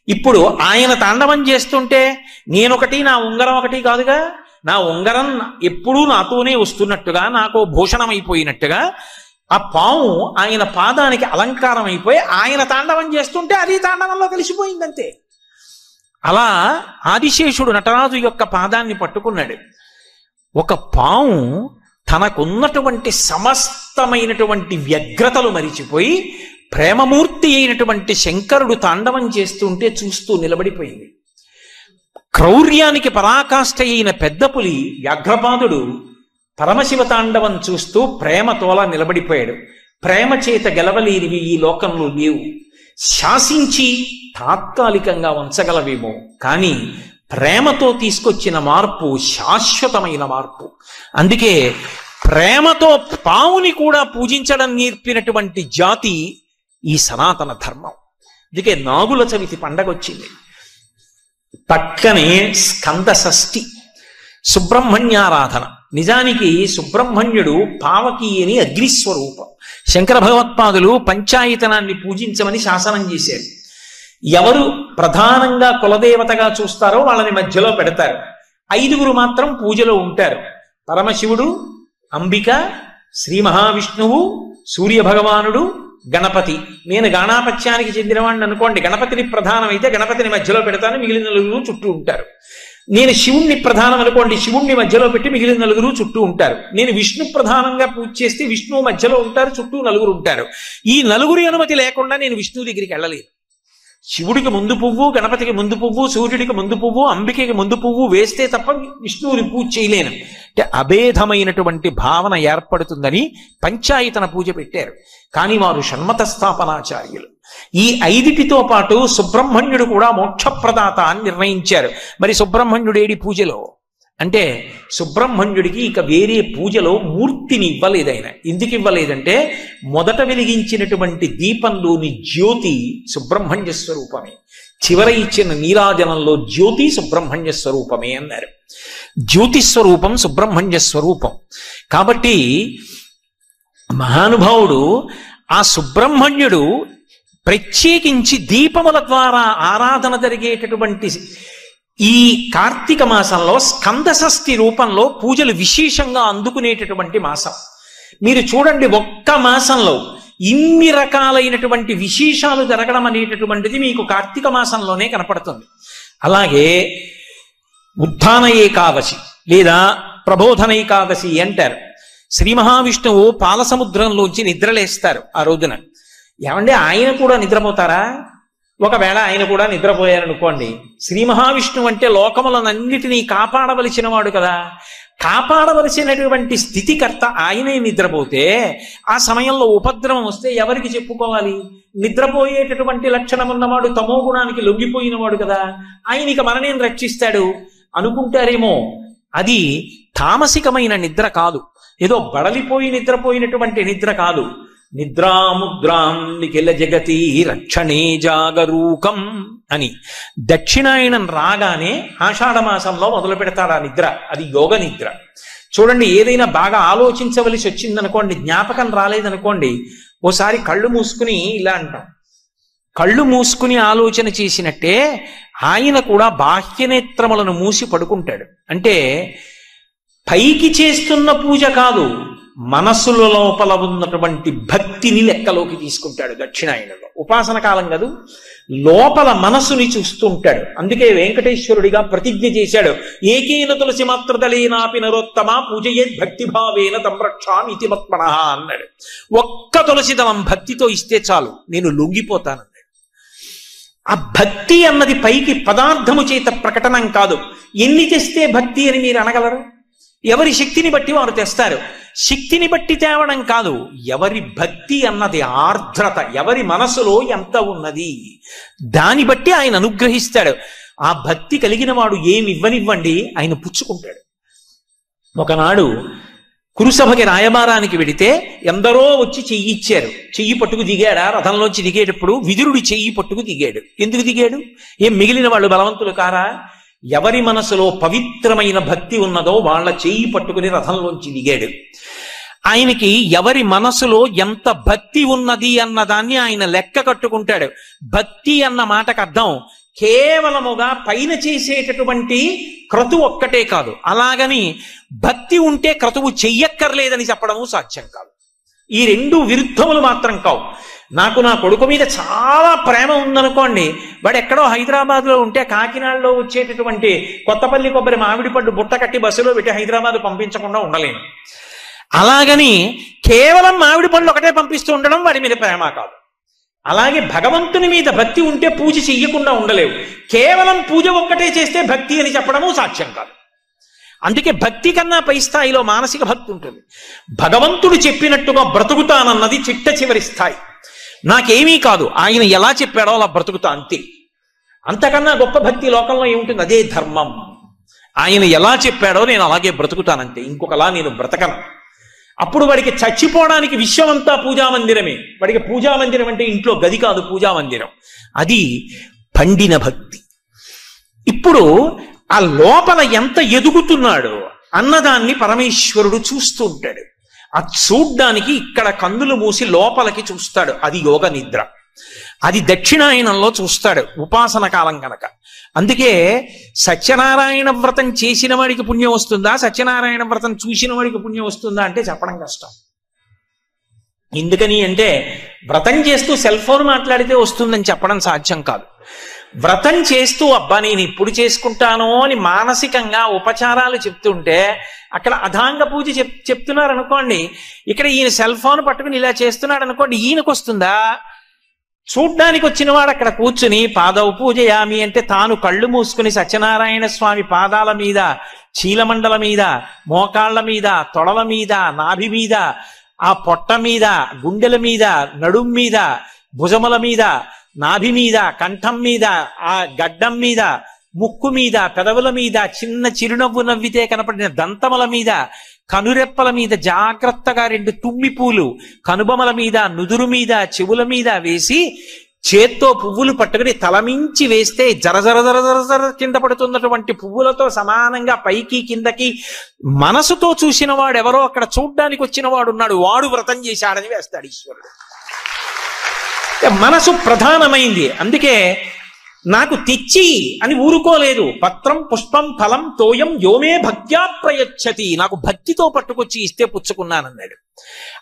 ఇప్పుడు ఆయన తాండవం చేస్తుంటే నేనొకటి, నా ఉంగరం ఒకటి కాదుగా, నా ఉంగరం ఎప్పుడూ నాతోనే వస్తున్నట్టుగా, నాకు భూషణం అయిపోయినట్టుగా ఆ పాము ఆయన పాదానికి అలంకారం అయిపోయి ఆయన తాండవం చేస్తుంటే అది తాండవంలో కలిసిపోయిందంతే. అలా ఆదిశేషుడు నటరాజు యొక్క పాదాన్ని పట్టుకున్నాడు. ఒక పాము తనకున్నటువంటి సమస్తమైనటువంటి వ్యగ్రతలు మరిచిపోయి ప్రేమమూర్తి అయినటువంటి శంకరుడు తాండవం చేస్తుంటే చూస్తూ నిలబడిపోయింది. క్రౌర్యానికి పరాకాష్ఠ అయిన పెద్ద పులి వ్యాఘ్రపాదుడు పరమశివ తాండవం చూస్తూ ప్రేమతోలా నిలబడిపోయాడు. ప్రేమ చేత గెలవలేనివి ఈ లోకంలో లేవు. శాసించి తాత్కాలికంగా ఉంచగలవేమో, కానీ ప్రేమతో తీసుకొచ్చిన మార్పు శాశ్వతమైన మార్పు. అందుకే ప్రేమతో పావుని కూడా పూజించడం నేర్పినటువంటి జాతి ఈ సనాతన ధర్మం. అందుకే నాగుల చవితి పండగ వచ్చింది. పక్కనే స్కంద షష్ఠి, సుబ్రహ్మణ్యారాధన. నిజానికి సుబ్రహ్మణ్యుడు పావకి అని అగ్నిస్వరూపం. శంకర భగవత్పాదులు పంచాయతనాన్ని పూజించమని శాసనం చేశారు. ఎవరు ప్రధానంగా కులదేవతగా చూస్తారో వాళ్ళని మధ్యలో పెడతారు. 5 మాత్రం పూజలో ఉంటారు. పరమశివుడు, అంబిక, శ్రీ మహావిష్ణువు, సూర్య భగవానుడు, గణపతి. నేను గాణాపత్యానికి చెందినవాడిని అనుకోండి, గణపతిని ప్రధానమైతే గణపతిని మధ్యలో పెడతాను, మిగిలిన 4 చుట్టూ ఉంటారు. నేను శివుణ్ణి ప్రధానం అనుకోండి, శివుణ్ణి మధ్యలో పెట్టి మిగిలిన 4 చుట్టూ ఉంటారు. నేను విష్ణు ప్రధానంగా పూజ చేస్తే విష్ణువు మధ్యలో ఉంటారు, చుట్టూ 4 ఉంటారు. ఈ 4 అనుమతి లేకుండా నేను విష్ణువు దగ్గరికి వెళ్ళలేదు. శివుడికి ముందు పువ్వు, గణపతికి ముందు పువ్వు, సూర్యుడికి ముందు పువ్వు, అంబికకి ముందు పువ్వు వేస్తే తప్ప విష్ణువుని పూజ చేయలేను. అంటే అభేదమైనటువంటి భావన ఏర్పడుతుందని పంచాయతన పూజ పెట్టారు. కానీ వారు షణ్మత స్థాపనాచార్యులు. ఈ 5టితో పాటు సుబ్రహ్మణ్యుడు కూడా మోక్షప్రదాత అని నిర్ణయించారు. మరి సుబ్రహ్మణ్యుడేడి పూజలో అంటే సుబ్రహ్మణ్యుడికి ఇక వేరే పూజలో మూర్తిని ఇవ్వలేదు ఆయన. ఎందుకు ఇవ్వలేదంటే మొదట వెలిగించినటువంటి దీపంలోని జ్యోతి సుబ్రహ్మణ్య స్వరూపమే, చివర ఇచ్చిన నీరాజనంలో జ్యోతి సుబ్రహ్మణ్య స్వరూపమే అన్నారు. జ్యోతి స్వరూపం సుబ్రహ్మణ్య స్వరూపం. కాబట్టి మహానుభావుడు ఆ సుబ్రహ్మణ్యుడు ప్రత్యేకించి దీపముల ద్వారా ఆరాధన జరిగేటటువంటి ఈ కార్తీక మాసంలో స్కంద షష్ఠి రూపంలో పూజలు విశేషంగా అందుకునేటటువంటి మాసం. మీరు చూడండి, ఒక్క మాసంలో ఇన్ని రకాలైనటువంటి విశేషాలు జరగడం అనేటటువంటిది మీకు కార్తీక మాసంలోనే కనపడుతుంది. అలాగే ఉత్థాన ఏకాదశి లేదా ప్రబోధన ఏకాదశి అంటారు. శ్రీ మహావిష్ణువు పాలసముద్రంలోంచి నిద్రలేస్తారు ఆ రోజున. ఏమంటే ఆయన కూడా నిద్రపోతారా? ఒకవేళ ఆయన కూడా నిద్రపోయారనుకోండి, శ్రీ మహావిష్ణువు అంటే లోకములనన్నిటినీ కాపాడవలసిన వాడు కదా, కాపాడవలసినటువంటి స్థితికర్త ఆయనే నిద్రపోతే ఆ సమయంలో ఉపద్రవం వస్తే ఎవరికి చెప్పుకోవాలి? నిద్రపోయేటటువంటి లక్షణం ఉన్నవాడు, తమో గుణానికి లొంగిపోయిన వాడు కదా, ఆయనకి మననేం రక్షిస్తాడు అనుకుంటారేమో. అది తామసికమైన నిద్ర కాదు, ఏదో బడలిపోయి నిద్రపోయినటువంటి నిద్ర కాదు. నిద్రాముద్రాం నిఖిల జగతి రక్షణే జాగరూకం అని దక్షిణాయనం రాగానే ఆషాఢమాసంలో మొదలు పెడతాడు ఆ నిద్ర. అది యోగ నిద్ర. చూడండి, ఏదైనా బాగా ఆలోచించవలసి వచ్చిందనుకోండి, జ్ఞాపకం రాలేదనుకోండి, ఓసారి కళ్ళు మూసుకుని ఇలా అంటాం. కళ్ళు మూసుకుని ఆలోచన చేసినట్టే ఆయన కూడా బాహ్యనేత్రములను మూసి పడుకుంటాడు. అంటే పైకి చేస్తున్న పూజ కాదు, మనస్సుల లోపల ఉన్నటువంటి భక్తిని లెక్కలోకి తీసుకుంటాడు. దక్షిణాయనంలో ఉపాసన కాలం కాదు, లోపల మనస్సుని చూస్తుంటాడు. అందుకే వెంకటేశ్వరుడిగా ప్రతిజ్ఞ చేశాడు, ఏకేన తులసి మాత్రదలేనాపి నరోత్తమ పూజయేత్ భక్తిభావేన తంరక్షామి ఇతి మత్మనః అన్నాడు. ఒక్క తులసి దళం భక్తితో ఇస్తే చాలు, నేను లొంగిపోతానన్నాడు. ఆ భక్తి అన్నది పైకి పదార్థము చేత ప్రకటనం కాదు. ఎన్ని తెస్తే భక్తి అని మీరు అనగలరు? ఎవరి శక్తిని బట్టి వారు తెస్తారు. శక్తిని బట్టి తేవడం కాదు, ఎవరి భక్తి అన్నది ఆర్ద్రత, ఎవరి మనసులో ఎంత ఉన్నది దాన్ని బట్టి ఆయన అనుగ్రహిస్తాడు. ఆ భక్తి కలిగిన వాడు ఏమి ఇవ్వనివ్వండి ఆయన పుచ్చుకుంటాడు. ఒకనాడు కురుసభకి రాయబారానికి వెడితే ఎందరో వచ్చి చెయ్యి ఇచ్చారు. చెయ్యి పట్టుకు దిగాడా? రథంలోంచి దిగేటప్పుడు విదురుడి చెయ్యి పట్టుకు దిగాడు. ఎందుకు దిగాడు? ఏం మిగిలిన వాళ్ళు బలవంతులు కారా? ఎవరి మనసులో పవిత్రమైన భక్తి ఉన్నదో వాళ్ళ చెయ్యి పట్టుకుని రథంలోంచి దిగాడు. ఆయనకి ఎవరి మనసులో ఎంత భక్తి ఉన్నది అన్నదాన్ని ఆయన లెక్క కట్టుకుంటాడు. భక్తి అన్న మాటకు అర్థం కేవలముగా పైన చేసేటటువంటి క్రతువు ఒక్కటే కాదు, అలాగని భక్తి ఉంటే క్రతువు చెయ్యక్కర్లేదని చెప్పడము సాధ్యం కాదు. ఈ 2 విరుద్ధములు మాత్రం కావు. నాకు నా కొడుకు మీద చాలా ప్రేమ ఉందనుకోండి, వాడు ఎక్కడో హైదరాబాద్లో ఉంటే కాకినాడలో వచ్చేటటువంటి కొత్తపల్లి కొబ్బరి మామిడి పళ్ళు బుట్ట కట్టి బస్సులో పెట్టి హైదరాబాద్ పంపించకుండా ఉండలేను. అలాగని కేవలం మామిడి పళ్ళు ఒకటే పంపిస్తూ ఉండడం వాడి మీద ప్రేమ కాదు. అలాగే భగవంతుని మీద భక్తి ఉంటే పూజ చెయ్యకుండా ఉండలేవు. కేవలం పూజ ఒక్కటే చేస్తే భక్తి అని చెప్పడము సాధ్యం కాదు. అందుకే భక్తి కన్నా పై స్థాయిలో మానసిక భక్తి ఉంటుంది. భగవంతుడు చెప్పినట్టుగా బ్రతుకుతానన్నది చిట్ట చివరి స్థాయి. నాకేమీ కాదు, ఆయన ఎలా చెప్పాడో అలా బ్రతుకుతా అంతే. అంతకన్నా గొప్ప భక్తి లోకంలో ఏముంటుంది? అదే ధర్మం. ఆయన ఎలా చెప్పాడో నేను అలాగే బ్రతుకుతానంతే, ఇంకొకలా నేను బ్రతకను. అప్పుడు వాడికి చచ్చిపోవడానికి విశ్వమంతా పూజామందిరమే. వాడికి పూజామందిరం అంటే ఇంట్లో గది కాదు, పూజామందిరం. అది పండిన భక్తి. ఇప్పుడు ఆ లోపల ఎంత ఎదుగుతున్నాడో అన్నదాన్ని పరమేశ్వరుడు చూస్తూ ఉంటాడు. ఆ చూడ్డానికి ఇక్కడ కన్నులు మూసి లోపలికి చూస్తాడు. అది యోగ నిద్ర. అది దక్షిణాయనంలో చూస్తాడు ఉపాసన కాలం కనుక. అందుకే సత్యనారాయణ వ్రతం చేసిన వాడికి పుణ్యం వస్తుందా, సత్యనారాయణ వ్రతం చూసిన వాడికి పుణ్యం వస్తుందా అంటే చెప్పడం కష్టం. ఎందుకని అంటే వ్రతం చేస్తూ సెల్ ఫోన్ మాట్లాడితే వస్తుందని చెప్పడం సాధ్యం కాదు. వ్రతం చేస్తూ అబ్బా నేను ఇప్పుడు చేసుకుంటాను అని మానసికంగా ఉపచారాలు చెప్తుంటే అక్కడ అధాంగ పూజ చెప్తున్నారు అనుకోండి, ఇక్కడ ఈయన సెల్ ఫోన్ పట్టుకుని ఇలా చేస్తున్నాడు అనుకోండి, ఈయనకు వస్తుందా? చూడ్డానికి వచ్చిన వాడు అక్కడ కూర్చుని పాదవ పూజయామి అంటే తాను కళ్ళు మూసుకుని సత్యనారాయణ స్వామి పాదాల మీద, చీలమండల మీద, మోకాళ్ల మీద, తొడల మీద, నాభి మీద, ఆ పొట్ట మీద, గుండెల మీద, నడుం మీద, భుజముల మీద, నాభి మీద, కంఠం మీద, ఆ గడ్డం మీద, ముక్కు మీద, పెదవుల మీద, చిన్న చిరునవ్వు నవ్వితే కనపడిన దంతముల మీద, కనురెప్పల మీద జాగ్రత్తగా 2 తుమ్మి పూలు కనుబొమల మీద, నుదురు మీద, చెవుల మీద వేసి చేత్తో పువ్వులు పట్టుకుని తలమించి వేస్తే జర జర జర జర జర కింద పడుతున్నటువంటి పువ్వులతో సమానంగా పైకి కిందకి మనసుతో చూసిన వాడు ఎవరో అక్కడ చూడ్డానికి వచ్చిన వాడు ఉన్నాడు, వాడు వ్రతం చేశాడని వేస్తాడు ఈశ్వరుడు. మనసు ప్రధానమైంది. అందుకే నాకు తెచ్చి అని ఊరుకోలేదు. పత్రం పుష్పం ఫలం తోయం యోమే భక్త్యా ప్రయచ్చతి, నాకు భక్తితో పట్టుకొచ్చి ఇస్తే పుచ్చుకున్నానన్నాడు.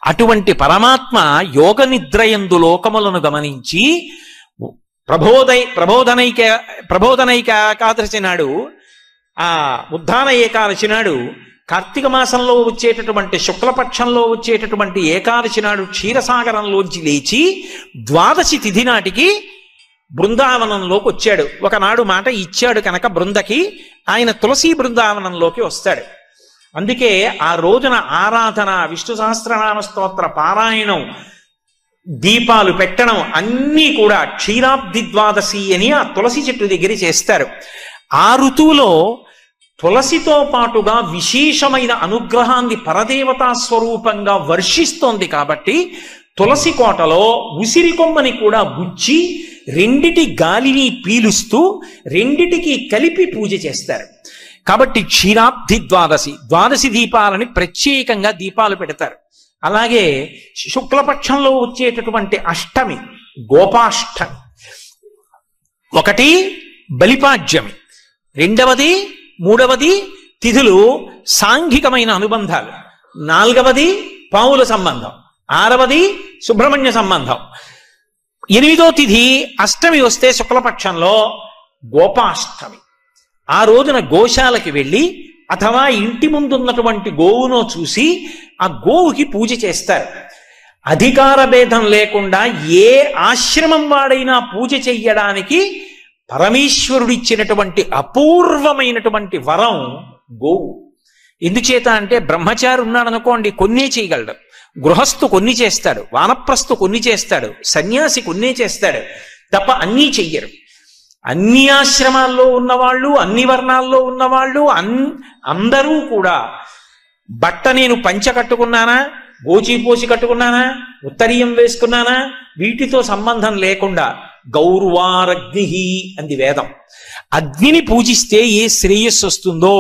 అటువంటి పరమాత్మ యోగ నిద్రయందు లోకములను గమనించి ప్రబోధనైక ఏకాదశి నాడు, ఆ ఉద్ధాన ఏకాదశి నాడు, కార్తీక మాసంలో వచ్చేటటువంటి శుక్లపక్షంలో వచ్చేటటువంటి ఏకాదశి నాడు క్షీరసాగరంలోంచి లేచి ద్వాదశి తిథి నాటికి బృందావనంలోకి వచ్చాడు. ఒకనాడు మాట ఇచ్చాడు కనుక బృందకి, ఆయన తులసి బృందావనంలోకి వస్తాడు. అందుకే ఆ రోజున ఆరాధన, విష్ణు సహస్రనామ స్తోత్ర పారాయణం, దీపాలు పెట్టడం అన్నీ కూడా క్షీరాబ్ది ద్వాదశి అని ఆ తులసి చెట్టు దగ్గర చేస్తారు. ఆ ఋతువులో తులసితో పాటుగా విశేషమైన అనుగ్రహాన్ని పరదేవతా స్వరూపంగా వర్షిస్తోంది కాబట్టి తులసి కోటలో ఉసిరి కొమ్మని కూడా గుచ్చి రెండిటి గాలిని పీలుస్తూ రెండిటికి కలిపి పూజ చేస్తారు. కాబట్టి క్షీరాబ్ది ద్వాదశి, ద్వాదశి దీపాలని ప్రత్యేకంగా దీపాలు పెడతారు. అలాగే శుక్లపక్షంలో వచ్చేటటువంటి అష్టమి గోపాష్టమి, ఒకటి బలిపాడ్యమి, రెండవది మూడవది తిథులు సాంఘికమైన అనుబంధాలు, నాలుగవది పావుల సంబంధం, ఆరవది సుబ్రహ్మణ్య సంబంధం, ఎనిమిదో తిథి అష్టమి వస్తే శుక్లపక్షంలో గోపాష్టమి. ఆ రోజున గోశాలకి వెళ్ళి అథవా ఇంటి ముందున్నటువంటి గోవునో చూసి ఆ గోవుకి పూజ చేస్తారు. అధికార భేదం లేకుండా ఏ ఆశ్రమం వాడైనా పూజ చెయ్యడానికి పరమేశ్వరుడిచ్చినటువంటి అపూర్వమైనటువంటి వరం గోవు. ఎందుచేత అంటే బ్రహ్మచారి ఉన్నాడు అనుకోండి కొన్నే చేయగలడు, గృహస్థు కొన్ని చేస్తాడు, వానప్రస్థు కొన్ని చేస్తాడు, సన్యాసి కొన్నే చేస్తాడు తప్ప అన్నీ చెయ్యరు. అన్ని ఆశ్రమాల్లో ఉన్నవాళ్ళు, అన్ని వర్ణాల్లో ఉన్నవాళ్ళు అందరూ కూడా బట్ట నేను పంచ కట్టుకున్నానా, గోచీపోసి కట్టుకున్నానా, ఉత్తరీయం వేసుకున్నానా, వీటితో సంబంధం లేకుండా గౌరవారగ్ని అంది వేదం. అగ్నిని పూజిస్తే ఏ శ్రేయస్సు వస్తుందో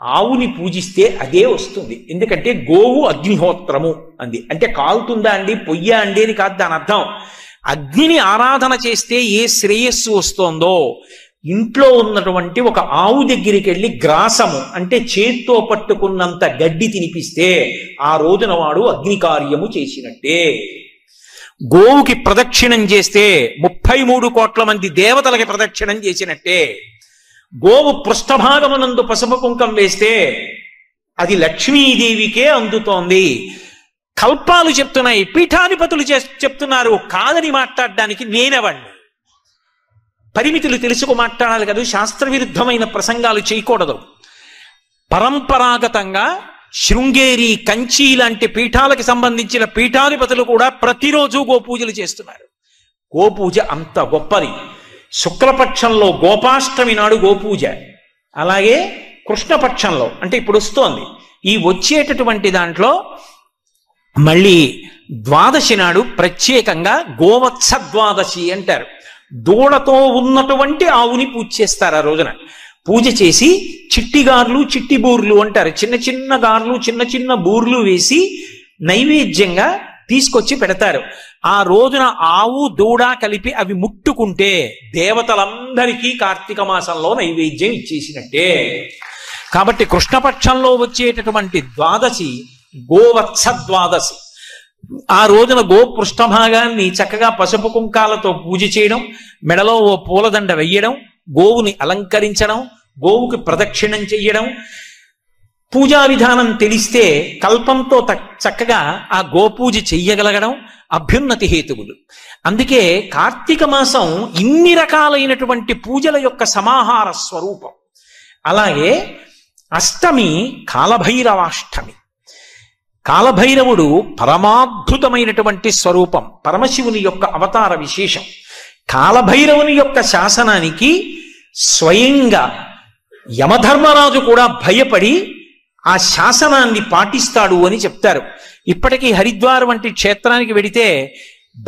ఆవుని పూజిస్తే అదే వస్తుంది. ఎందుకంటే గోవు అగ్నిహోత్రము అంది. అంటే కాలుతుందా అండి, పొయ్యా అండి అని కాదు దాని అర్థం. అగ్నిని ఆరాధన చేస్తే ఏ శ్రేయస్సు వస్తోందో, ఇంట్లో ఉన్నటువంటి ఒక ఆవు దగ్గరికి వెళ్ళి గ్రాసము అంటే చేత్తో పట్టుకున్నంత గడ్డి తినిపిస్తే ఆ రోజున వాడు అగ్ని కార్యము చేసినట్టే. గోవుకి ప్రదక్షిణం చేస్తే 33 కోట్ల మంది దేవతలకి ప్రదక్షిణం చేసినట్టే. గోవు పృష్ఠభాగమునందు పసుపు కుంకం వేస్తే అది లక్ష్మీదేవికే అందుతోంది. కల్పాలు చెప్తున్నాయి, పీఠాధిపతులు చెప్తున్నారు. కాదని మాట్లాడడానికి నేనెవండి? పరిమితులు తెలుసుకు మాట్లాడాలి కదా, శాస్త్ర విరుద్ధమైన ప్రసంగాలు చేయకూడదు. పరంపరాగతంగా శృంగేరి, కంచి లాంటి పీఠాలకు సంబంధించిన పీఠాధిపతులు కూడా ప్రతిరోజు గోపూజలు చేస్తున్నారు. గోపూజ అంత గొప్పది. శుక్లపక్షంలో గోపాష్టమి నాడు గోపూజ, అలాగే కృష్ణపక్షంలో అంటే ఇప్పుడు వస్తోంది ఈ వచ్చేటటువంటి దాంట్లో మళ్ళీ ద్వాదశి నాడు ప్రత్యేకంగా గోవత్స ద్వాదశి అంటారు. దూడతో ఉన్నటువంటి ఆవుని పూజ చేస్తారు. ఆ రోజున పూజ చేసి చిట్టి గార్లు, చిట్టి బూర్లు అంటారు, చిన్న చిన్న గార్లు, చిన్న చిన్న బూర్లు వేసి నైవేద్యంగా తీసుకొచ్చి పెడతారు. ఆ రోజున ఆవు దూడ కలిపి అవి ముట్టుకుంటే దేవతలందరికీ కార్తీక మాసంలో నైవేద్యం ఇచ్చేసినట్టే. కాబట్టి కృష్ణపక్షంలో వచ్చేటటువంటి ద్వాదశి గోవత్స ద్వాదశి. ఆ రోజున గో పృష్ఠభాగాన్ని చక్కగా పసుపు కుంకాలతో పూజ చేయడం, మెడలో ఓ పూలదండ వెయ్యడం, గోవుని అలంకరించడం, గోవుకి ప్రదక్షిణం చెయ్యడం, పూజా విధానం తెలిస్తే కల్పంతో చక్కగా ఆ గోపూజ చెయ్యగలగడం అభ్యున్నతి హేతువులు. అందుకే కార్తీక మాసం ఇన్ని రకాలైనటువంటి పూజల యొక్క సమాహార స్వరూపం. అలాగే అష్టమి కాలభైరవాష్టమి. కాలభైరవుడు పరమాద్భుతమైనటువంటి స్వరూపం, పరమశివుని యొక్క అవతార విశేషం. కాలభైరవుని యొక్క శాసనానికి స్వయంగా యమధర్మరాజు కూడా భయపడి ఆ శాసనాన్ని పాటిస్తాడు అని చెప్తారు. ఇప్పటికీ హరిద్వార్ వంటి క్షేత్రానికి వెడితే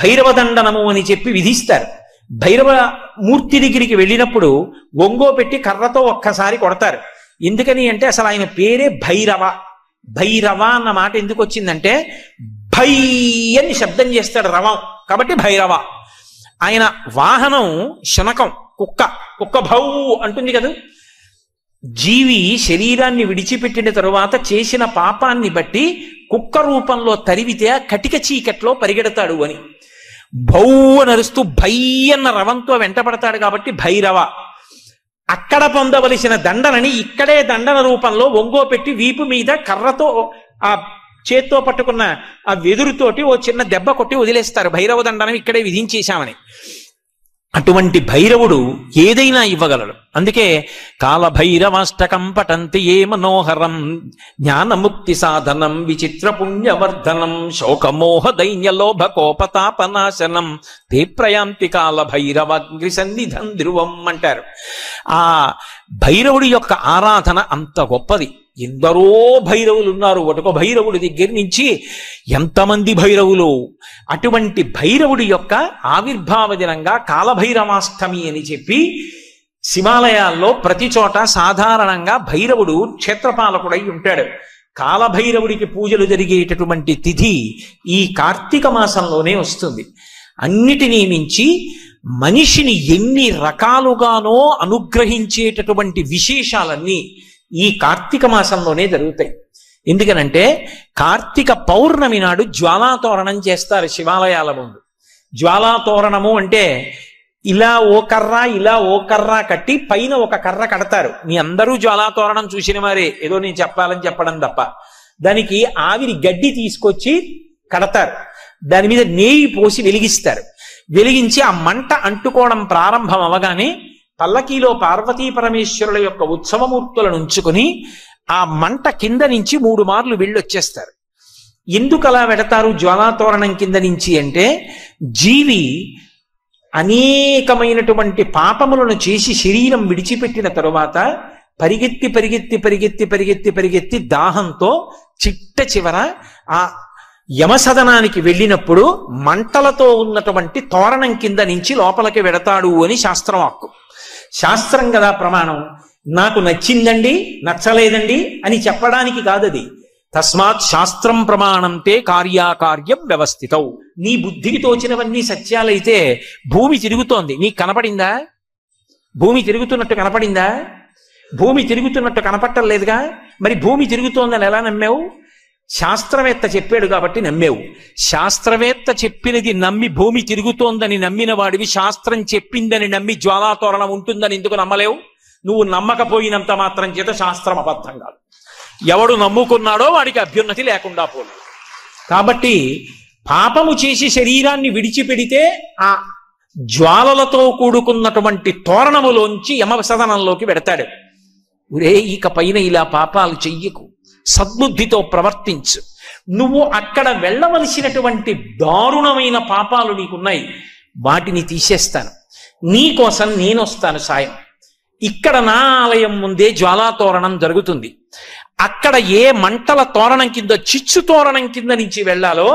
భైరవ దండనము అని చెప్పి విధిస్తారు. భైరవ మూర్తి దగ్గరికి వెళ్ళినప్పుడు ఒంగో పెట్టి కర్రతో ఒక్కసారి కొడతారు. ఎందుకని అంటే అసలు ఆయన పేరే భైరవ. భైరవ అన్న మాట ఎందుకు వచ్చిందంటే భై అని శబ్దం చేస్తాడు రవం, కాబట్టి భైరవ. ఆయన వాహనం శునకం, కుక్క. కుక్క భౌ అంటుంది కదా. జీవి శరీరాన్ని విడిచిపెట్టిన తరువాత చేసిన పాపాన్ని బట్టి కుక్క రూపంలో తరివితే కటిక చీకట్లో పరిగెడతాడు అని. భౌ నరుస్తూ భై అన్న రవంతో వెంటపడతాడు కాబట్టి భైరవ. అక్కడ పొందవలసిన దండనని ఇక్కడే దండన రూపంలో ఒంగో పెట్టి వీపు మీద కర్రతో ఆ చేత్తో పట్టుకున్న ఆ వెదురుతోటి ఓ చిన్న దెబ్బ కొట్టి వదిలేస్తారు. భైరవ దండనం ఇక్కడే విధించేశామని. అటువంటి భైరవుడు ఏదైనా ఇవ్వగలడు. అందుకే కాలభైరవాష్టకం పఠంతి ఏ మనోహరం జ్ఞానముక్తి సాధనం విచిత్ర పుణ్యవర్ధనం శోకమోహ దైన్యలోభ కోపతాపనాశనం తే ప్రయాంతి కాలభైరవాగ్ని సన్నిధం ధ్రువం అంటారు. ఆ భైరవుడి యొక్క ఆరాధన అంత గొప్పది. ఎందరో భైరవులు ఉన్నారు. ఒకటొక భైరవుడి దగ్గర నుంచి ఎంతమంది భైరవులు. అటువంటి భైరవుడి యొక్క ఆవిర్భావ దినంగా కాలభైరవాష్టమి అని చెప్పి శివాలయాల్లో ప్రతి చోట సాధారణంగా భైరవుడు క్షేత్రపాలకుడై ఉంటాడు. కాలభైరవుడికి పూజలు జరిగేటటువంటి తిథి ఈ కార్తీక మాసంలోనే వస్తుంది. అన్నిటినీ మించి మనిషిని ఎన్ని రకాలుగానో అనుగ్రహించేటటువంటి విశేషాలన్నీ ఈ కార్తీక మాసంలోనే జరుగుతాయి. ఎందుకనంటే కార్తీక పౌర్ణమి నాడు జ్వాలాతోరణం చేస్తారు శివాలయాల ముందు. జ్వాలాతోరణము అంటే ఇలా ఓ కర్ర ఇలా ఓ కర్ర కట్టి పైన ఒక కర్ర కడతారు. మీ అందరూ జ్వాలాతోరణం చూసిన వారే, ఏదో నేను చెప్పాలని చెప్పడం తప్ప. దానికి ఆవిరి గడ్డి తీసుకొచ్చి కడతారు. దాని మీద నెయ్యి పోసి వెలిగిస్తారు. వెలిగించి ఆ మంట అంటుకోవడం ప్రారంభం అవగానే పల్లకీలో పార్వతీ పరమేశ్వరుల యొక్క ఉత్సవమూర్తులను ఉంచుకుని ఆ మంట కింద నుంచి 3 మార్లు వెళ్ళొచ్చేస్తారు. ఎందుకు అలా పెడతారు జ్వాలాతోరణం కింద నుంచి అంటే, జీవి అనేకమైనటువంటి పాపములను చేసి శరీరం విడిచిపెట్టిన తరువాత పరిగెత్తి పరిగెత్తి పరిగెత్తి పరిగెత్తి పరిగెత్తి దాహంతో చిట్ట చివర ఆ యమసదనానికి వెళ్ళినప్పుడు మంటలతో ఉన్నటువంటి తోరణం కింద నుంచి లోపలికి వెడతాడు అని శాస్త్రం హక్కు. శాస్త్రం కదా ప్రమాణం. నాకు నచ్చిందండి నచ్చలేదండి అని చెప్పడానికి కాదది. తస్మాత్ శాస్త్రం ప్రమాణంతే కార్యాకార్యం వ్యవస్థితం. నీ బుద్ధికి తోచినవన్నీ సత్యాలైతే భూమి తిరుగుతోంది, నీకు కనపడిందా? భూమి తిరుగుతున్నట్టు కనపడిందా? భూమి తిరుగుతున్నట్టు కనపడటం లేదుగా. మరి భూమి తిరుగుతోందని ఎలా నమ్మావు? శాస్త్రవేత్త చెప్పాడు కాబట్టి నమ్మేవు. శాస్త్రవేత్త చెప్పినది నమ్మి భూమి తిరుగుతోందని నమ్మిన వాడివి శాస్త్రం చెప్పిందని నమ్మి జ్వాలాతోరణం ఉంటుందని ఎందుకు నమ్మలేవు? నువ్వు నమ్మకపోయినంత మాత్రం చేత శాస్త్రం అబద్ధం కాదు. ఎవడు నమ్ముకున్నాడో వాడికి అభ్యున్నతి లేకుండా పోదు. కాబట్టి పాపము చేసి శరీరాన్ని విడిచిపెడితే ఆ జ్వాలలతో కూడుకున్నటువంటి తోరణములోంచి యమసదనంలోకి పెడతాడు. ఒరే, ఇక పైన ఇలా పాపాలు చెయ్యకు, సద్బుద్ధితో ప్రవర్తించు. నువ్వు అక్కడ వెళ్ళవలసినటువంటి దారుణమైన పాపాలు నీకున్నాయి, వాటిని తీసేస్తాను, నీకోసం నేను వస్తాను సాయం. ఇక్కడ నా ఆలయం ముందే జ్వాలాతోరణం జరుగుతుంది. అక్కడ ఏ మంటల తోరణం కింద, చిచ్చు తోరణం కింద నుంచి వెళ్ళాలో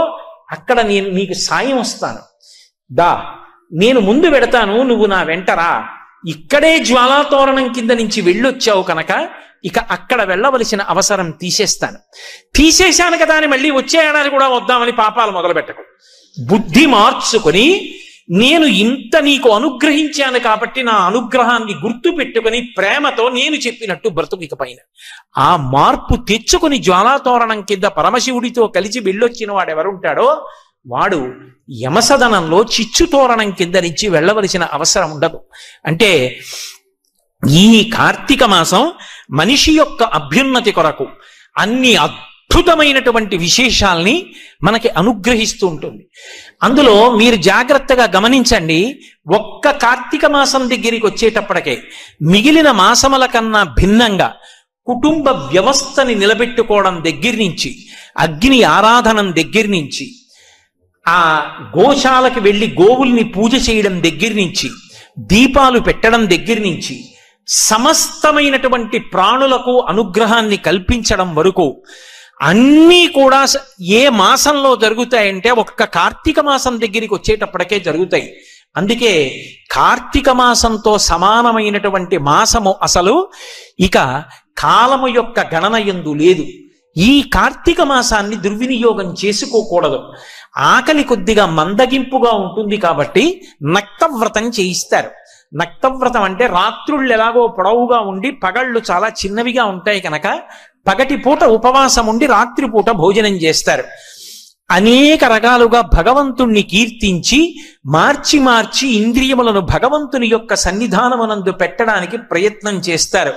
అక్కడ నేను నీకు సాయం వస్తాను. దా, నేను ముందు పెడతాను, నువ్వు నా వెంటరా. ఇక్కడే జ్వాలాతోరణం కింద నుంచి వెళ్ళొచ్చావు కనుక ఇక అక్కడ వెళ్ళవలసిన అవసరం తీసేశాను కదా అని మళ్ళీ వచ్చే ఏడాది కూడా వద్దామని పాపాలు మొదలుపెట్టకు. బుద్ధి మార్చుకొని నేను ఇంత నీకు అనుగ్రహించాను కాబట్టి నా అనుగ్రహాన్ని గుర్తు పెట్టుకుని ప్రేమతో నేను చెప్పినట్టు బ్రతుకు పైన ఆ మార్పు తెచ్చుకుని జ్వాలాతోరణం కింద పరమశివుడితో కలిసి వెళ్ళొచ్చిన వాడు ఎవరుంటాడో వాడు యమసదనంలో చిచ్చుతోరణం కింద నుంచి వెళ్ళవలసిన అవసరం ఉండదు. అంటే ఈ కార్తీక మాసం మనిషి యొక్క అభ్యున్నతి కొరకు అన్ని అద్భుతమైనటువంటి విశేషాల్ని మనకి అనుగ్రహిస్తూ ఉంటుంది. అందులో మీరు జాగ్రత్తగా గమనించండి, ఒక్క కార్తీక మాసం దగ్గరికి వచ్చేటప్పటికే మిగిలిన మాసముల కన్నా భిన్నంగా కుటుంబ వ్యవస్థని నిలబెట్టుకోవడం దగ్గర నుంచి, అగ్ని ఆరాధనం దగ్గర నుంచి, ఆ గోశాలకు వెళ్ళి గోవుల్ని పూజ చేయడం దగ్గర నుంచి, దీపాలు పెట్టడం దగ్గర నుంచి, సమస్తమైనటువంటి ప్రాణులకు అనుగ్రహాన్ని కల్పించడం వరకు అన్నీ కూడా ఏ మాసంలో జరుగుతాయంటే ఒక్క కార్తీక మాసం దగ్గరికి వచ్చేటప్పటికే జరుగుతాయి. అందుకే కార్తీక మాసంతో సమానమైనటువంటి మాసము అసలు ఇక కాలము యొక్క గణన యందు లేదు. ఈ కార్తీక మాసాన్ని దుర్వినియోగం చేసుకోకూడదు. ఆకలి కొద్దిగా మందగింపుగా ఉంటుంది కాబట్టి నక్తవ్రతం చేయిస్తారు. నక్తవ్రతం అంటే రాత్రుళ్ళు ఎలాగో పొడవుగా ఉండి పగళ్ళు చాలా చిన్నవిగా ఉంటాయి కనుక పగటి పూట ఉపవాసం ఉండి రాత్రిపూట భోజనం చేస్తారు. అనేక రకాలుగా భగవంతుణ్ణి కీర్తించి మార్చి మార్చి ఇంద్రియములను భగవంతుని యొక్క సన్నిధానమునందు పెట్టడానికి ప్రయత్నం చేస్తారు.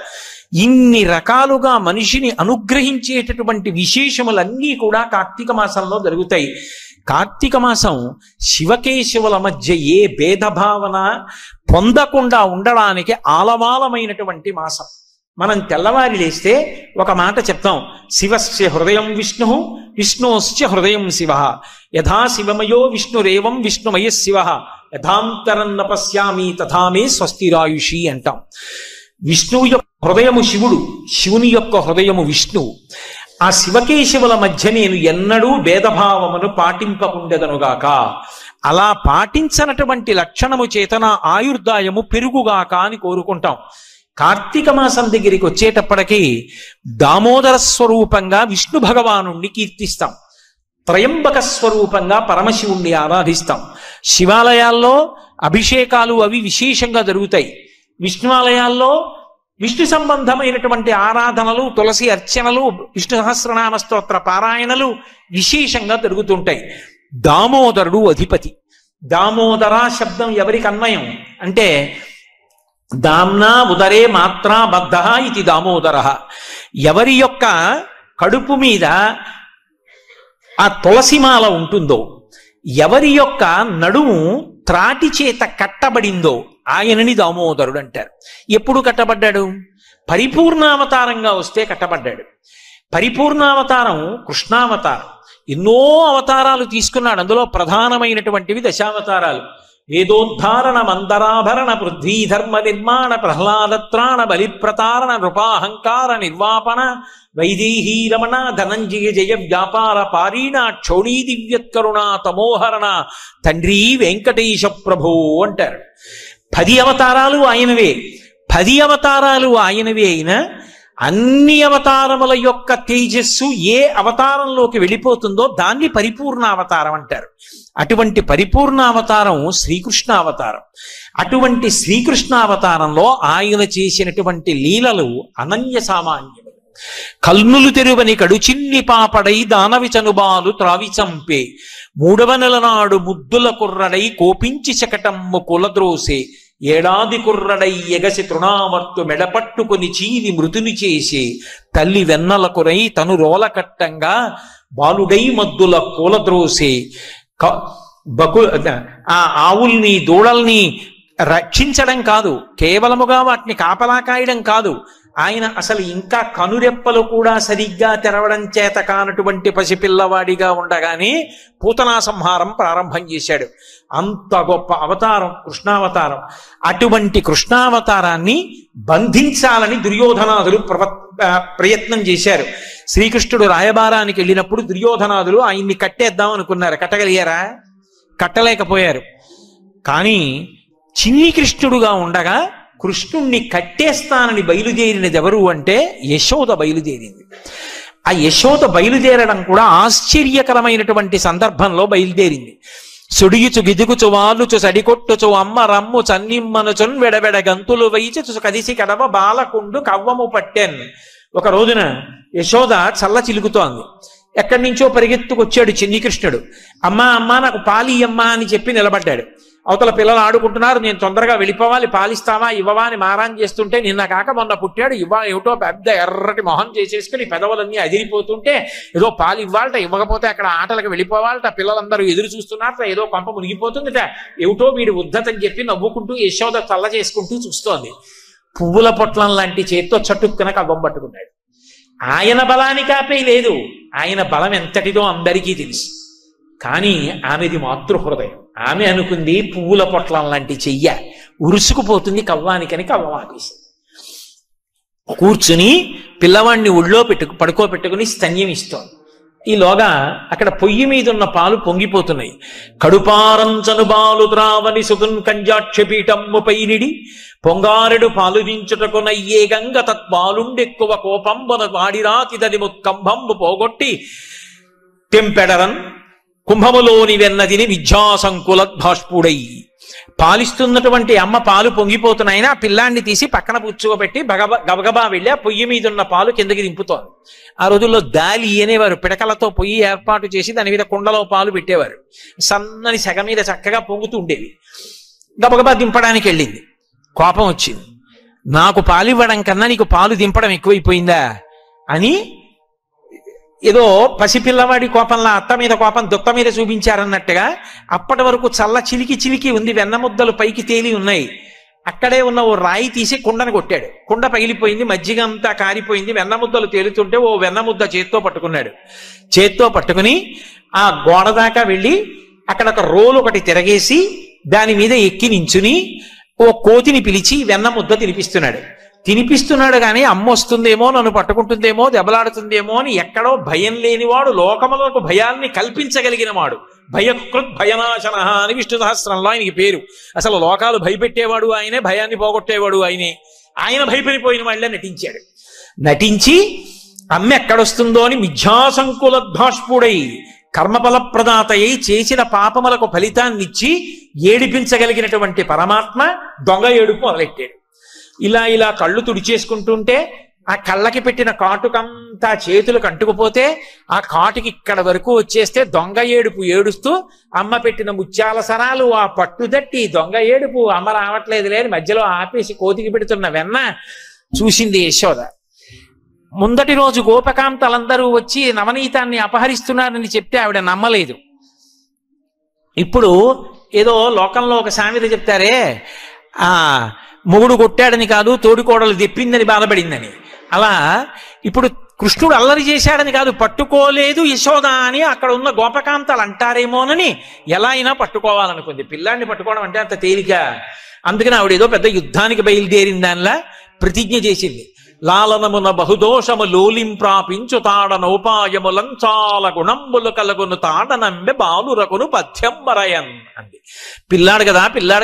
ఇన్ని రకాలుగా మనిషిని అనుగ్రహించేటటువంటి విశేషములన్నీ కూడా కార్తీక మాసంలో జరుగుతాయి. కార్తీక మాసం శివకేశవుల మధ్య ఏ భేదభావన పొందకుండా ఉండడానికి ఆలవాలమైనటువంటి మాసం. మనం తెల్లవారి లేస్తే ఒక మాట చెప్తాం, శివస్య హృదయం విష్ణు విష్ణోశ్చ హృదయం శివ, యథా శివమయో విష్ణురేవం విష్ణుమయ శివ, యథాంతరం నపశ్యామి తథామే స్వస్తిరాయుషి అంటాం. విష్ణువు యొక్క హృదయము శివుడు, శివుని యొక్క హృదయము విష్ణువు. ఆ శివకేశవుల మధ్య నేను ఎన్నడూ భేదభావమును పాటింపకుండెదనుగాక. అలా పాటించనటువంటి లక్షణము చేతన ఆయుర్దాయము పెరుగుగాక అని కోరుకుంటాం. కార్తీక మాసం దగ్గరికి వచ్చేటప్పటికీ దామోదర స్వరూపంగా విష్ణు భగవానుణ్ణి కీర్తిస్తాం, త్రయంబక స్వరూపంగా పరమశివుణ్ణి ఆరాధిస్తాం. శివాలయాల్లో అభిషేకాలు అవి విశేషంగా జరుగుతాయి. విష్ణువాలయాల్లో విష్ణు సంబంధమైనటువంటి ఆరాధనలు, తులసి అర్చనలు, విష్ణు సహస్రనామ స్తోత్ర పారాయణలు విశేషంగా జరుగుతుంటాయి. దామోదరుడు అధిపతి. దామోదర శబ్దం ఎవరికి అన్వయం అంటే దామ్నా ఉదరే మాత్రా బద్ధ ఇది దామోదర. ఎవరి యొక్క కడుపు మీద ఆ తులసిమాల ఉంటుందో, ఎవరి యొక్క నడుము త్రాటి చేత కట్టబడిందో ఆయనని దామోదరుడు అంటారు. ఎప్పుడు కట్టబడ్డాడు? పరిపూర్ణావతారంగా వస్తే కట్టబడ్డాడు. పరిపూర్ణావతారం కృష్ణావతారం. ఎన్నో అవతారాలు తీసుకున్నాడు. అందులో ప్రధానమైనటువంటివి దశావతారాలు. వేదోద్ధారణ మందరాభరణ పృథ్వీ ధర్మ నిర్మాణ ప్రహ్లాదత్రాణ బలిప్రతారణ నృపాహంకార నిర్వాపణ వైదేహీ రమణ ధనంజయ జయ వ్యాపార పారీణ క్షోణీ దివ్యత్కరుణ తమోహరణ తండ్రి వెంకటేశ ప్రభో అంటారు. 10 అవతారాలు ఆయనవే. 10 అవతారాలు ఆయనవే అయినా అన్ని అవతారముల యొక్క తేజస్సు ఏ అవతారంలోకి వెళ్ళిపోతుందో దాన్ని పరిపూర్ణ అవతారం అంటారు. అటువంటి పరిపూర్ణ అవతారం శ్రీకృష్ణ అవతారం. అటువంటి శ్రీకృష్ణ అవతారంలో ఆయన చేసినటువంటి లీలలు అనన్య సామాన్యములు. కల్నులు తెరువని కడుచిన్ని పాపడై దానవి చనుబాలు త్రావి చంపే, 3వ నెల నాడు ముద్దుల కుర్రడై కోపించి శకటమ్ము కులద్రోసే, ఏడాది కుర్రడై ఎగసి తృణావర్తు మెడపట్టుకుని చీవి మృతుని చేసి, తల్లి వెన్నలకురై తను రోలకట్టంగా బాలుడై మద్దుల కూలద్రోసే, ఆ ఆవుల్ని దూడల్ని రక్షించడం కాదు, కేవలముగా వాటిని కాపలా కాయడం కాదు, ఆయన అసలు ఇంకా కనురెప్పలు కూడా సరిగ్గా తెరవడం చేత కానటువంటి పసిపిల్లవాడిగా ఉండగానే పూతనా సంహారం ప్రారంభం చేశాడు. అంత గొప్ప అవతారం కృష్ణావతారం. అటువంటి కృష్ణావతారాన్ని బంధించాలని దుర్యోధనాదులు ప్రయత్నం చేశారు. శ్రీకృష్ణుడు రాయబారానికి వెళ్ళినప్పుడు దుర్యోధనాదులు ఆయన్ని కట్టేద్దాం అనుకున్నారు. కట్టగలిగారా? కట్టలేకపోయారు. కానీ చిన్ని కృష్ణుడుగా ఉండగా కృష్ణుణ్ణి కట్టేస్తానని బయలుదేరినది ఎవరు అంటే యశోద బయలుదేరింది. ఆ యశోద బయలుదేరడం కూడా ఆశ్చర్యకరమైనటువంటి సందర్భంలో బయలుదేరింది. సుడియుచు గిదుగుచు వాలుచు సడికొట్టుచు అమ్మ రమ్ము చన్నిమ్మనుచున్ వెడవెడ గంతులు వైచు కదిసి కడవ బాలకుండు కవ్వము పట్టెన్. ఒక రోజున యశోద చల్ల చిలుకుతోంది. ఎక్కడి నుంచో పరిగెత్తుకొచ్చాడు చిన్ని కృష్ణుడు. అమ్మా అమ్మా నాకు పాలియమ్మా అని చెప్పి నిలబడ్డాడు. అవతల పిల్లలు ఆడుకుంటున్నారు, నేను తొందరగా వెళ్ళిపోవాలి, పాలిస్తావా ఇవ్వవా అని మారాన్ చేస్తుంటే, నిన్న కాక మొన్న పుట్టాడు, ఏమిటో పెద్ద ఎర్రటి మొహం చేసేసుకుని పెదవులన్నీ అదిరిపోతుంటే, ఏదో పాలు ఇవ్వాలట, ఇవ్వకపోతే అక్కడ ఆటలకు వెళ్ళిపోవాలట, పిల్లలందరూ ఎదురు చూస్తున్నారట, ఏదో కొంప మునిగిపోతుందట, ఏమిటో వీడి ఉద్ధతని చెప్పి నవ్వుకుంటూ యశోద చల్ల చేసుకుంటూ చూస్తోంది. పువ్వుల పొట్లం లాంటి చేత్తో చటుక్కున కవ్వం పట్టుకున్నాడు. ఆయన బలానికి ఆపే లేదు, ఆయన బలం ఎంతటిదో అందరికీ తెలుసు. కానీ ఆమెది మాతృహృదయం. ఆమె అనుకుంది పువ్వుల పొట్లం లాంటి చెయ్య ఉరుసుకుపోతుంది కవ్వానికని కవ్వం ఆపేసింది. కూర్చుని పిల్లవాడిని ఒళ్ళో పడుకోబెట్టుకుని స్తన్యం ఇస్తోంది. ఈలోగా అక్కడ పొయ్యి మీద ఉన్న పాలు పొంగిపోతున్నాయి. కడుపారంచను బాలు త్రావని సుగున్ కంజాక్షపీఠమ్ము పైనిడి పొంగారెడు పాలు దించుటకు నయ్యే గంగ తత్పాలుండెక్కువ కోపంబన వాడిరాతిదని ముత్కంభంబు పోగొట్టి తెంపెడరన్ కుంభములోని వెన్నదిని విద్యాసంకులద్భాష్పుడై. పాలిస్తున్నటువంటి అమ్మ పాలు పొంగిపోతున్నాయినా ఆ పిల్లాన్ని తీసి పక్కన పుచ్చుకోబెట్టి గబగబా వెళ్ళి ఆ పొయ్యి మీద ఉన్న పాలు కిందకి దింపుతోంది. ఆ రోజుల్లో దాలి అనేవారు, పిడకలతో పొయ్యి ఏర్పాటు చేసి దాని మీద కుండలో పాలు పెట్టేవారు. సన్నని సెగ మీద చక్కగా పొంగుతూ ఉండేవి. గబగబా దింపడానికి వెళ్ళింది. కోపం వచ్చింది. నాకు పాలు ఇవ్వడం కన్నా నీకు పాలు దింపడం ఎక్కువైపోయిందా అని ఏదో పసిపిల్లవాడి కోపంలా అత్త మీద కోపం దుత్త మీద చూపించారన్నట్టుగా అప్పటి వరకు చల్ల చిలికి ఉంది, వెన్నముద్దలు పైకి తేలి ఉన్నాయి. అక్కడే ఉన్న ఓ రాయి తీసి కుండను కొట్టాడు. కుండ పగిలిపోయింది, మజ్జిగ అంతా కారిపోయింది, వెన్నముద్దలు తేలుతుంటే ఓ వెన్నముద్ద చేత్తో పట్టుకున్నాడు. చేత్తో పట్టుకుని ఆ గోడ దాకా వెళ్ళి అక్కడ ఒక రోలు ఒకటి తిరగేసి దాని మీద ఎక్కి నించుని ఓ కోతిని పిలిచి వెన్నముద్ద తినిపిస్తున్నాడు కానీ అమ్మ వస్తుందేమో, నన్ను పట్టుకుంటుందేమో, దెబ్బలాడుతుందేమో అని ఎక్కడో భయం లేనివాడు, లోకములకు భయాన్ని కల్పించగలిగిన వాడు. భయకృత్ భయనాశన అని విష్ణు సహస్రంలో ఆయనకి పేరు. అసలు లోకాలు భయపెట్టేవాడు ఆయనే, భయాన్ని పోగొట్టేవాడు ఆయనే. ఆయన భయపడిపోయిన వాళ్ళే నటించాడు. నటించి అమ్మ ఎక్కడొస్తుందో అని మిథ్యాసంకులద్భాష్పుడై కర్మఫల ప్రదాతయ్యి చేసిన పాపములకు ఫలితాన్నిచ్చి ఏడిపించగలిగినటువంటి పరమాత్మ దొంగ ఏడుపు మొదలెట్టాడు. ఇలా కళ్ళు తుడిచేసుకుంటుంటే ఆ కళ్ళకి పెట్టిన కాటుకంతా చేతులకు అంటుకుపోతే ఆ కాటుకి ఇక్కడ వరకు వచ్చేస్తే దొంగ ఏడుపు ఏడుస్తూ అమ్మ పెట్టిన ముత్యాల సరాలు ఆ పట్టుదట్టి దొంగ ఏడుపు అమ్మ రావట్లేదు లేని మధ్యలో ఆపేసి కోతికి పెడుతున్న వెన్న చూసింది యశోద. ముందటి రోజు గోపకాంతలందరూ వచ్చి నవనీతాన్ని అపహరిస్తున్నారని చెప్తే ఆవిడ నమ్మలేదు. ఇప్పుడు ఏదో లోకంలో ఒక సామెత చెప్తారే, మొగుడు కొట్టాడని కాదు తోడికోడలు తెప్పిందని బాధపడిందని. అలా ఇప్పుడు కృష్ణుడు అల్లరి చేశాడని కాదు, పట్టుకోలేదు యశోద అని అక్కడ ఉన్న గోపకాంతాలు అంటారేమోనని ఎలా అయినా పట్టుకోవాలనుకుంది. పిల్లాన్ని పట్టుకోవడం అంటే అంత తేలిక. అందుకని ఆవిడ ఏదో పెద్ద యుద్ధానికి బయలుదేరిన దానిలా ప్రతిజ్ఞ చేసింది. లాలనమున బహుదోషము లోలింప్రాపించు తాడనోపాయము లంచాల గుణంబులు కలుగును తాడనంబె బాలురకును పథ్యంబరయన్ అంది. పిల్లాడు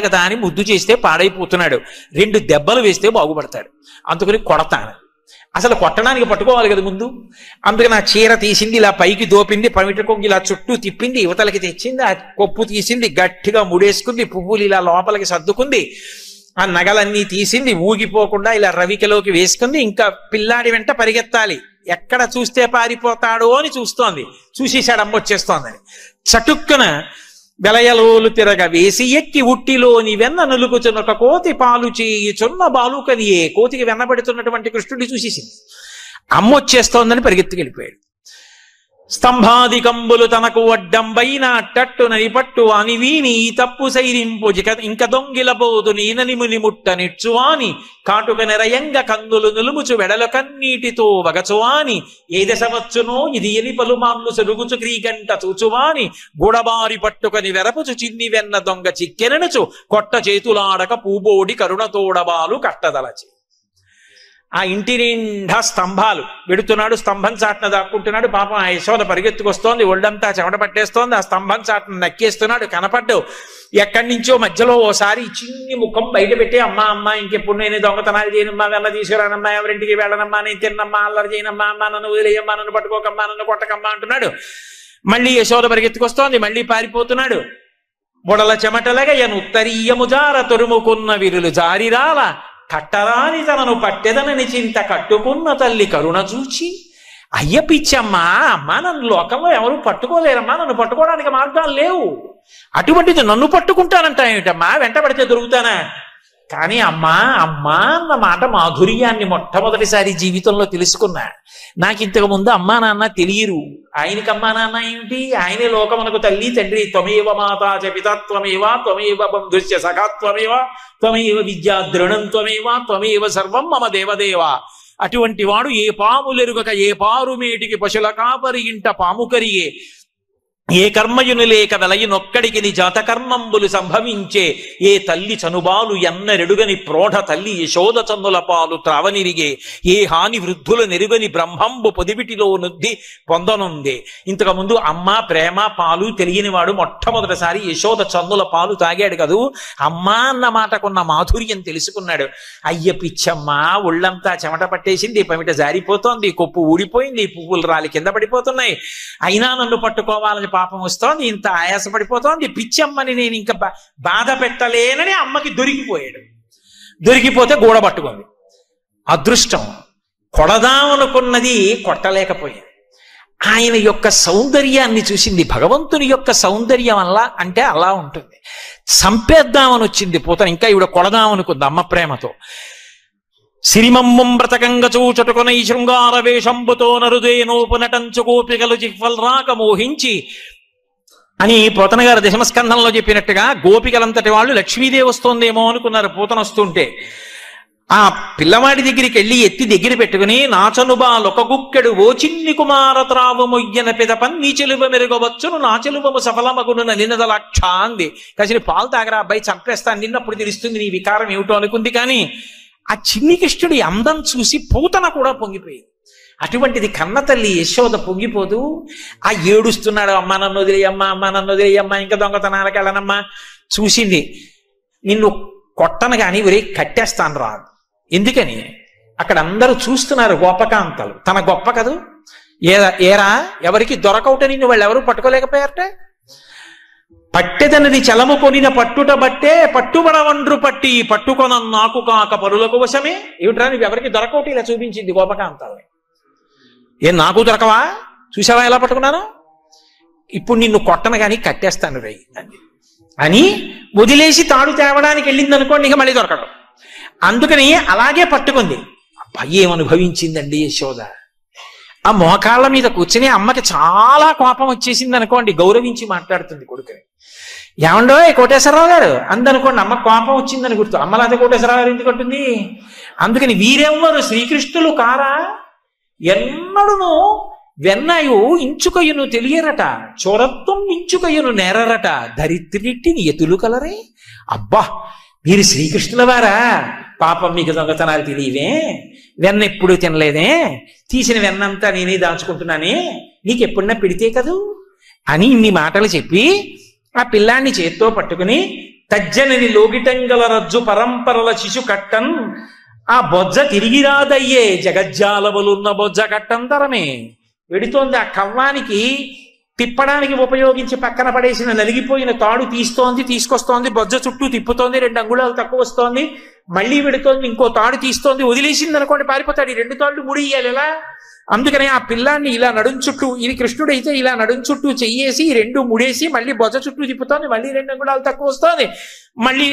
కదా అని ముద్దు చేస్తే పాడైపోతున్నాడు, 2 దెబ్బలు వేస్తే బాగుపడతాడు, అందుకని కొడతాను. అసలు కొట్టడానికి పట్టుకోవాలి కదా ముందు. అందుకని ఆ చీర తీసింది, ఇలా పైకి దోపింది, పమిట కొంగి ఇలా చుట్టూ తిప్పింది, యువతలకి తెచ్చింది, ఆ కొప్పు తీసింది, గట్టిగా ముడేసుకుంది, పువ్వులు ఇలా లోపలికి సర్దుకుంది, ఆ నగలన్నీ తీసింది, ఊగిపోకుండా ఇలా రవికలోకి వేసుకుంది. ఇంకా పిల్లాడి వెంట పరిగెత్తాలి, ఎక్కడ చూస్తే పారిపోతాడో అని చూస్తోంది. చూసేశాడు అమ్మ వచ్చేస్తోందని. చటుక్కున వెలయలోలు తిరగ వేసి ఎక్కి ఉట్టిలోని వెన్న నులుకుచున్నొక కోతి పాలు చేయుచున్న బాలుకనియే. కోతికి వెన్నబడుతున్నటువంటి కృష్ణుడిని చూసేసింది. అమ్మ వచ్చేస్తోందని పరిగెత్తుకెళ్ళిపోయాడు. స్తంభాదికంబులు తనకు వడ్డంబైన టట్టునని పట్టు అని వీని తప్పు సైరింపు ఇంక దొంగిలబోదు నీనని ముని ముట్ట నిచ్చువాని కాటుక నెరయంగ కందులు నులుముచు వెడల కన్నీటితో వగచువాని ఏ దశవచ్చునో ఇది ఎని పలుమాన్లు సరుగుచు క్రీగంట చూచువాని గూడబారి పట్టుకని వెరపుచు చిన్ని వెన్న దొంగ చిక్కెననుచు కొట్ట చేతులాడక పూబోడి కరుణతోడబాలు కట్టదలచి. ఆ ఇంటి నిండా స్తంభాలు వెడుతున్నాడు, స్తంభం చాటున దాక్కుంటున్నాడు. పాపం ఆ యశోద పరిగెత్తుకొస్తోంది, ఒళ్ళంతా చెమట పట్టేస్తోంది, ఆ స్తంభం చాటున నక్కేస్తున్నాడు, కనపడ్డావు. ఎక్కడి నుంచో మధ్యలో ఓసారి చిన్ని ముఖం బయట పెట్టి, అమ్మా అమ్మ ఇంకెప్పుడు నేను దొంగతనాలు చేయనమ్మా, వెళ్ళ తీసుకురానమ్మా, ఎవరింటికి వెళ్ళనమ్మా, నేను తిన్నమ్మా, అల్లరి చేయనమ్మా, అమ్మా నన్ను వదిలేయమ్మా, నన్ను పట్టుకోకమ్మా, నన్ను కొట్టకమ్మా అంటున్నాడు. మళ్ళీ యశోద పరిగెత్తుకొస్తోంది, మళ్ళీ పారిపోతున్నాడు. బుడల చెమటలగా ఉత్తరీయముజార తొరుముకున్న విరులు జారిరాల కట్టరాని తనను పట్టెదనని చింత కట్టుకున్న తల్లి కరుణ చూచి, అయ్య పిచ్చమ్మా, అమ్మా నన్ను లోకంలో ఎవరు పట్టుకోలేరమ్మా, నన్ను పట్టుకోవడానికి మార్గాలు లేవు, అటువంటిది నన్ను పట్టుకుంటానంట ఏమిటమ్మా, వెంటబడితే దొరుకుతానా? కానీ అమ్మా అమ్మా అన్న మాట మాధుర్యాన్ని మొట్టమొదటిసారి జీవితంలో తెలుసుకున్నా. నాకు ఇంతకు ముందు అమ్మా నాన్న తెలియరు. ఆయనకి అమ్మా నాన్న ఏమిటి? ఆయనే లోకమునకు తల్లి తండ్రి. త్వమేవ మాతా చ పితా త్వమేవ త్వమేవ బంధుశ్చ సఖా త్వమేవ త్వమేవ విద్యా ద్రోణం త్వమేవ త్వమేవ సర్వం మమ దేవదేవ. అటువంటి వాడు ఏ పాములెరుగక ఏ పారుమేటికి పశుల కాపరి ఇంట పాము కరిగే, ఏ కర్మయును లేక వెలయునొక్కడికి ని జాతకర్మంబులు సంభవించే, ఏ తల్లి చనుబాలు ఎన్నరెడుగని ప్రోఢ తల్లి యశోద చన్నుల పాలు త్రావనిరిగే, ఏ హాని వృద్ధుల నెరుగని బ్రహ్మంబు పొదివిటిలో నుద్ది పొందనుందే. ఇంతకు ముందు అమ్మ ప్రేమ పాలు తెలియని వాడు మొట్టమొదటిసారి యశోద చన్నుల పాలు తాగాడు కదూ. అమ్మా అన్న మాటకున్న మాధుర్యం తెలుసుకున్నాడు. అయ్య పిచ్చమ్మా, ఒళ్ళంతా చెమట పట్టేసింది, పమిట జారిపోతోంది, కొప్పు ఊడిపోయింది, పువ్వులు రాలి కింద పడిపోతున్నాయి, అయినా నన్ను పట్టుకోవాలని పాపం వస్తోంది, ఇంత ఆయాసపడిపోతోంది, పిచ్చమ్మని నేను ఇంకా బాధ పెట్టలేనని అమ్మకి దొరికిపోయాడు. దొరికిపోతే గోడ పట్టుకుంది. అదృష్టం, కొడదామనుకున్నది కొట్టలేకపోయింది. ఆయన యొక్క సౌందర్యాన్ని చూసింది. భగవంతుని యొక్క సౌందర్యం అలా అంటే అలా ఉంటుంది. చంపేద్దామని వచ్చింది పూతన, ఇంకా ఈవిడ కొడదామనుకుంది అమ్మ ప్రేమతో. సిరిమమ్మం బ్రతకంగ చూచటుకునై శృంగార వేషంబుతో నరుదేనోపునటంచు గోపికలు జిహ్వల్ రాక మోహించి అని పోతన గారు దశమస్కంధంలో చెప్పినట్టుగా గోపికలంతటి వాళ్ళు లక్ష్మీదేవి వస్తోందేమో అనుకున్నారు పూతన వస్తుంటే. ఆ పిల్లవాడి దగ్గరికి వెళ్ళి ఎత్తి దగ్గర పెట్టుకుని, నాచనుబాలొక గుక్కెడు ఓ చిన్ని కుమార త్రావు మొయ్యన పిదపన్ నీ చెలువ మెరుగవచ్చును నా చెలువము సఫలమగును నినదలక్ష అంది. కాసిన పాలు తాగరా అబ్బాయి, చంపేస్తాను నిన్నప్పుడు తెలుస్తుంది నీ వికారం ఏమిటో అనుకుంది. కానీ ఆ చిన్ని కృష్ణుడి అందం చూసి పూతన కూడా పొంగిపోయింది. అటువంటిది కన్న తల్లి యశోద పొంగిపోతూ ఆ ఏడుస్తున్నాడు, అమ్మ నన్ను వదిలేయమ్మా, అమ్మ నన్ను వదిలేయమ్మా, ఇంకా దొంగతనాలకు వెళ్ళనమ్మా. చూసింది, నిన్ను కొట్టను కానీ ఒరే కట్టేస్తాను రా. ఎందుకని? అక్కడ అందరూ చూస్తున్నారు గోపకాంతలు, తన గొప్ప కదూ. ఏరా ఎవరికి దొరకవుట నిన్ను వాళ్ళు ఎవరు పట్టుకోలేకపోయారట. పట్టెదనది చలము కొనిన పట్టుట బట్టే పట్టుబడవండ్రు పట్టి పట్టుకొన నాకు కాక పరులకు వశమే. ఏమిట్రా నువ్వు ఎవరికి దొరకవుటి ఇలా చూపించింది గోపకాంతాలని. ఏం నాకు దొరకవా? చూసావా ఎలా పట్టుకున్నాను? ఇప్పుడు నిన్ను కొట్టను కానీ కట్టేస్తాను రై అని వదిలేసి తాడు తేవడానికి వెళ్ళింది అనుకోండి, ఇక మళ్ళీ దొరకడం. అందుకని అలాగే పట్టుకుంది. అబ్బాయి ఏమనుభవించిందండి యశోద. ఆ మోకాళ్ళ మీద కూర్చుని అమ్మకి చాలా కోపం వచ్చేసింది అనుకోండి, గౌరవించి మాట్లాడుతుంది కొడుకుని. ఏమండో కోటేశ్వరరావు గారు అందనుకోండి, అమ్మ కోపం వచ్చిందని గుర్తు. అమ్మలాంటి కోటేశ్వరరావు గారు ఎందుకు అంటుంది? అందుకని వీరెవ్వరు శ్రీకృష్ణులు కారా? ఎన్నడును వెన్నయు ఇంచుకయ్యను తెలియరట, చోరత్వం ఇంచుకయ్యను నేరరట, దరిద్రిట్టిని ఎతులు కలరే. అబ్బా మీరు శ్రీకృష్ణుల వారా? పాపం మీకు దొంగతనాలు తెలియవే, వెన్న ఎప్పుడు తినలేదే, తీసిన వెన్నంతా నేనే దాచుకుంటున్నానే, నీకు ఎప్పుడన్నా పెడితే కదూ అని ఇన్ని మాటలు చెప్పి ఆ పిల్లాన్ని చేత్తో పట్టుకుని, తజ్జనని లోగిటంగల రజ్జు పరంపరల శిశు కట్టన్ ఆ బొజ్జ తిరిగి రాదయ్యే జగజ్జాలవలున్న బొజ్జ కట్టంతరమే. వెడుతోంది ఆ కవ్వానికి తిప్పడానికి ఉపయోగించి పక్కన పడేసిన నలిగిపోయిన తాడు తీస్తోంది, తీసుకొస్తోంది, బొజ్జ చుట్టూ తిప్పుతోంది, 2 అంగుళాలు తక్కువ వస్తోంది, మళ్ళీ వెడుతోంది, ఇంకో తాడు తీస్తోంది, వదిలేసింది అనుకోండి పారిపోతాడు. ఈ 2 తాళ్ళు ముడియాలి ఎలా? అందుకని ఆ పిల్లాన్ని ఇలా నడుం చుట్టూ, ఇది కృష్ణుడైతే ఇలా నడుం చుట్టూ చెయ్యేసి 2 ముడేసి మళ్ళీ బొజ్జ చుట్టూ తిప్పుతోంది, మళ్ళీ 2 అంగుళాలు తక్కువ వస్తోంది, మళ్ళీ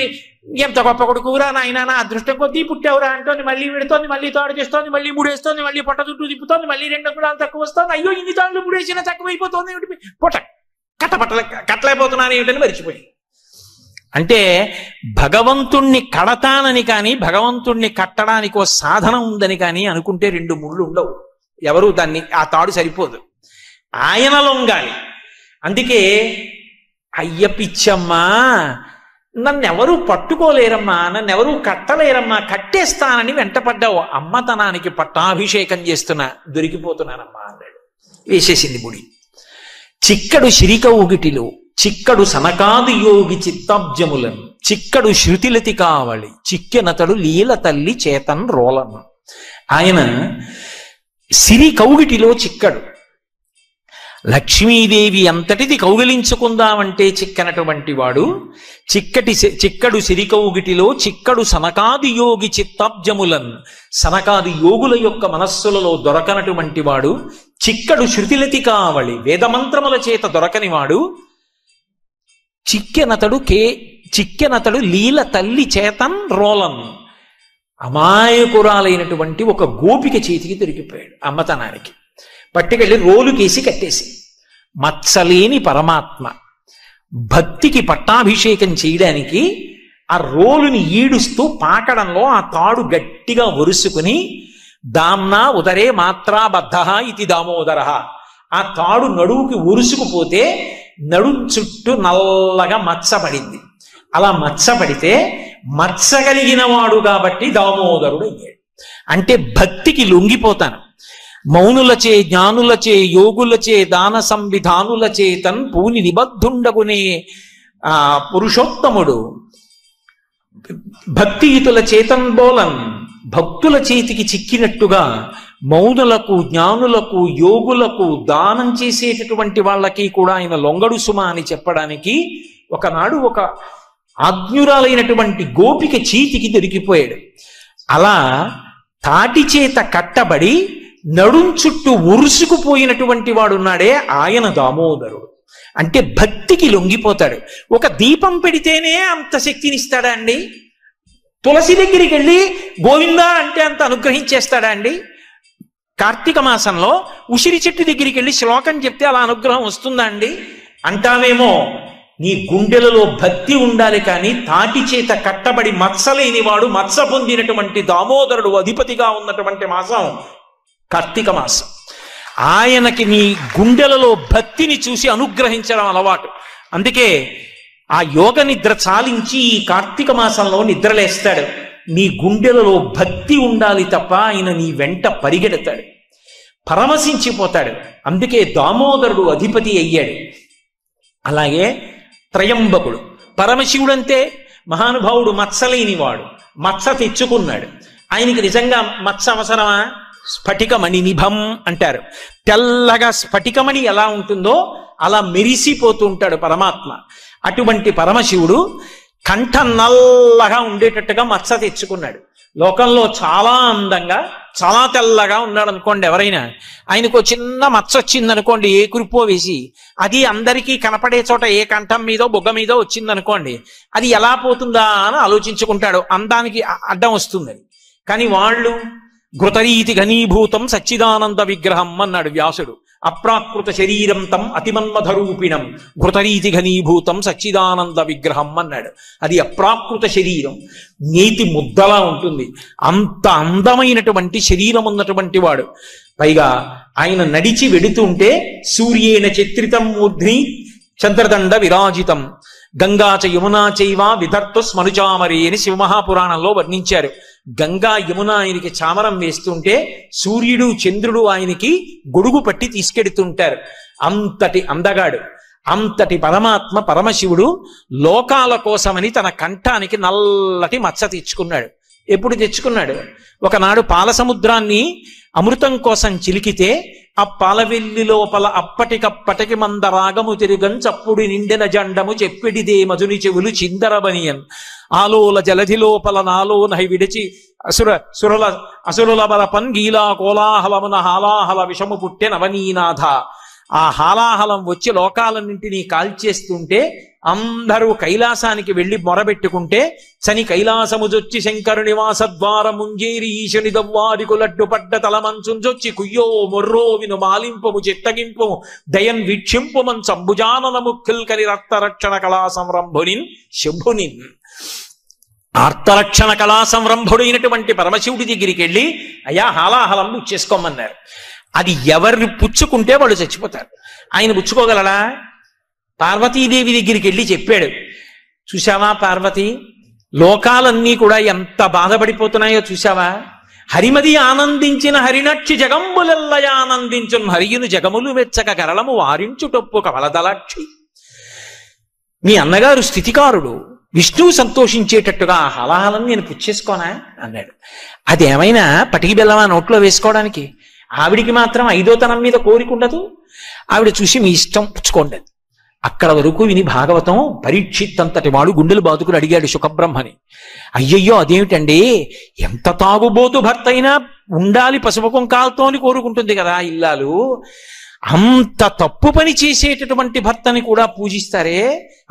ఎంత గొప్ప కొడుకురా నాయనా, నా అదృష్టం కొద్దీ పుట్టావురా అంటోంది, మళ్ళీ విడుతోంది, మళ్ళీ తాడు చేస్తోంది, మళ్ళీ ముడేస్తోంది, మళ్ళీ పొట్ట చుట్టూ తిప్పుతోంది, మళ్ళీ 2 అంగుళాలు తక్కువ వస్తోంది. అయ్యో ఇన్ని తాళ్ళు ముడేసినా తక్కువైపోతుంది ఏమిటి, పొట్ట కట్టలేకపోతున్నాను ఏమిటని మరిచిపోయి. అంటే భగవంతుణ్ణి కడతానని కానీ భగవంతుణ్ణి కట్టడానికి ఓ సాధనం ఉందని కానీ అనుకుంటే 2 ముళ్ళు ఉండవు. ఎవరు దాన్ని, ఆ తాడు సరిపోదు, ఆయన లొంగాలి. అందుకే అయ్య పిచ్చమ్మా నన్నెవరూ పట్టుకోలేరమ్మా, నన్నెవరూ కట్టలేరమ్మా, కట్టేస్తానని వెంటపడ్డావు. అమ్మతనానికి పట్టాభిషేకం చేస్తున్నా, దొరికిపోతున్నానమ్మా అన్నాడు. వేసేసింది ముడి. చిక్కడు శిరికౌగిటిలో చిక్కడు సనకాది యోగి చిత్తాబ్జములను చిక్కడు శృతిలతి కావళి చిక్కెనతడు లీల తల్లి చేతన్ రోలను. ఆయన సిరి కౌగిటిలో చిక్కడు. లక్ష్మీదేవి అంతటిది కౌగిలించుకుందామంటే చిక్కనటువంటి వాడు. చిక్కడు సిరికౌగిటిలో చిక్కడు సనకాది యోగి చిత్తాబ్జములన్ సనకాది యోగుల యొక్క మనస్సులలో దొరకనటువంటి వాడు. చిక్కడు శృతిలతి కావళి వేదమంత్రముల చేత దొరకని వాడు. చిక్కెనతడు లీల తల్లి చేతన్ రోలన్. అమాయకురాలైనటువంటి ఒక గోపిక చేతికి దొరికిపోయాడు అమ్మతనానికి. పట్టుకెళ్ళి రోలుకేసి కట్టేసి. మత్సలేని పరమాత్మ భక్తికి పట్టాభిషేకం చేయడానికి ఆ రోలుని ఈడుస్తూ పాకడంలో ఆ తాడు గట్టిగా ఒరుసుకుని దామ్నా ఉదరే మాత్రా బద్ధ ఇది దామోదర. ఆ తాడు నడువుకి ఒరుసుకుపోతే నడుం చుట్టూ నల్లగా మచ్చపడింది. అలా మచ్చపడితే మచ్చగలిగిన వాడు కాబట్టి దామోదరుడు అయ్యాడు. అంటే భక్తికి లొంగిపోతాను. మౌనులచే జ్ఞానులచే యోగులచే దాన సంవిధానులచే తన్ పూని నిబద్ధుండగునే పురుషోత్తముడు. భక్తియుతుల చేతన్ బోలన్ భక్తుల చేతికి చిక్కినట్టుగా మౌనులకు జ్ఞానులకు యోగులకు దానం చేసేటటువంటి వాళ్ళకి కూడా ఆయన లొంగడు సుమ అని చెప్పడానికి ఒకనాడు ఒక ఆజ్ఞురాలైనటువంటి గోపిక చేతికి దొరికిపోయాడు. అలా తాటి చేత కట్టబడి నడుం చుట్టూ ఉరుసుకుపోయినటువంటి వాడున్నాడే ఆయన దామోదరుడు. అంటే భక్తికి లొంగిపోతాడు. ఒక దీపం పెడితేనే అంత శక్తినిస్తాడా అండి? తులసి దగ్గరికి వెళ్ళి గోవిందా అంటే అంత అనుగ్రహించేస్తాడా అండి? కార్తీక మాసంలో ఉసిరి చెట్టు దగ్గరికి వెళ్ళి శ్లోకం చెప్తే అలా అనుగ్రహం వస్తుందా అండి? అంటావేమో. నీ గుండెలలో భక్తి ఉండాలి. కానీ తాటి చేత కట్టబడి మత్సలేని వాడు, మత్స పొందినటువంటి దామోదరుడు అధిపతిగా ఉన్నటువంటి మాసం కార్తీక మాసం. ఆయనకి నీ గుండెలలో భక్తిని చూసి అనుగ్రహించడం అలవాటు. అందుకే ఆ యోగ నిద్ర చాలించి ఈ కార్తీక మాసంలో నిద్రలేస్తాడు. నీ గుండెలలో భక్తి ఉండాలి తప్ప ఆయన నీ వెంట పరిగెడతాడు, పరమశించిపోతాడు. అందుకే దామోదరుడు అధిపతి అయ్యాడు. అలాగే త్రయంబకుడు పరమశివుడంతే మహానుభావుడు, మత్సలేనివాడు, మత్స తెచ్చుకున్నాడు. ఆయనకి నిజంగా మత్స అవసరమా? స్ఫటికమణి నిభం అంటారు. తెల్లగా స్ఫటికమణి ఎలా ఉంటుందో అలా మెరిసిపోతూ ఉంటాడు పరమాత్మ. అటువంటి పరమశివుడు కంఠ నల్లగా ఉండేటట్టుగా మత్స తెచ్చుకున్నాడు. లోకంలో చాలా అందంగా చాలా తెల్లగా ఉన్నాడు అనుకోండి ఎవరైనా, ఆయనకు చిన్న మచ్చ వచ్చిందనుకోండి ఏ కురిపో వేసి, అది అందరికీ కనపడే చోట ఏ కంఠం మీదో బొగ్గ మీదో వచ్చిందనుకోండి, అది ఎలా పోతుందా అని ఆలోచించుకుంటాడు. అందానికి అడ్డం వస్తుందని. కానీ వాళ్ళు ఘృతరీతి ఘనీభూతం సచ్చిదానంద విగ్రహం అన్నాడు వ్యాసుడు. అప్రాకృత శరీరం తం అతిమన్మధరూపిణం ఘృతరీతి ఘనీభూతం సచ్చిదానంద విగ్రహం అన్నాడు. అది అప్రాకృత శరీరం, నేతి ముద్దలా ఉంటుంది. అంత అందమైనటువంటి శరీరం ఉన్నటువంటి వాడు. పైగా ఆయన నడిచి వెడుతుంటే సూర్యేణ చిత్రితం మూర్ధ్ని చంద్రదండ విరాజితం గంగా చ యమునా చైవ విధర్తు స్మనుచామరి అని శివమహాపురాణంలో వర్ణించారు. గంగా యమున ఆయనకి చామరం వేస్తుంటే సూర్యుడు చంద్రుడు ఆయనకి గొడుగు పట్టి తీసుకెడుతుంటారు. అంతటి అందగాడు, అంతటి పరమాత్మ పరమశివుడు లోకాల కోసమని తన కంఠానికి నల్లటి మచ్చ తెచ్చుకున్నాడు. ఎప్పుడు తెచ్చుకున్నాడు? ఒకనాడు పాల సముద్రాన్ని అమృతం కోసం చిలికితే ఆ పాలవెల్లి లోపల అప్పటికప్పటికి మంద రాగము తిరుగం చప్పుడు నిండెన జండము చెప్పిడిదే మధుని చెవులు చిందరబనియన్ ఆలోల జలధి లోపల నాలో నహి విడిచి అసురుల బలపన్ గీలా కోలాహలమున హాలాహల విషము పుట్టె నవనీనాథ. ఆ హాలాహలం వచ్చి లోకాలన్నింటినీ కాల్చేస్తుంటే అందరూ కైలాసానికి వెళ్లి మొరబెట్టుకుంటే చని కైలాసముజొచ్చి శంకరు నివాస ద్వారముంజేరి ఈశని దవ్వారికు లడ్డు పడ్డ తలమంచుంజొచ్చి కుయ్యో మొర్రో విను మాలింపము చిత్తగింపము దయన్ వీక్షింపుమన్ సంభుజాననము కిల్కరి రక్తరక్షణ కళా సంరంభునిన్ శంభునిన్. ఆర్తరక్షణ కళా సంరంభుడైనటువంటి పరమశివుడి దగ్గరికి వెళ్ళి అయ్యా హాలాహలం పుచ్చేసుకోమన్నారు. అది ఎవరిని పుచ్చుకుంటే వాళ్ళు చచ్చిపోతారు. ఆయన పుచ్చుకోగలడా? పార్వతీదేవి దగ్గరికి వెళ్ళి చెప్పాడు, చూశావా పార్వతి, లోకాలన్నీ కూడా ఎంత బాధపడిపోతున్నాయో చూశావా? హరిమది ఆనందించిన హరినక్షి జగంబులెల్లయ ఆనందించున్ హరియును జగములు వెచ్చక గరళము వారించుటొప్పు కవలదలాక్షి. మీ అన్నగారు స్థితికారుడు, విష్ణువు సంతోషించేటట్టుగా ఆ హలాహలం నేను పుచ్చేసుకోనా అన్నాడు. అదేమైనా పటికి బెల్లమా నోట్లో వేసుకోవడానికి? ఆవిడికి మాత్రం ఐదోతనం మీద కోరికుండదు. ఆవిడ చూసి మీ ఇష్టం పుచ్చుకోండి. అక్కడ వరకు విని భాగవతం పరీక్షిత్ అంతటి వాడు గుండెలు బాదుకుని అడిగాడు శుకబ్రహ్మని. అయ్యయ్యో అదేమిటండి, ఎంత తాగుబోతు భర్త అయినా ఉండాలి పసుపు కుంకాలతో అని కోరుకుంటుంది కదా ఇల్లాలు. అంత తప్పు పని చేసేటటువంటి భర్తని కూడా పూజిస్తారే,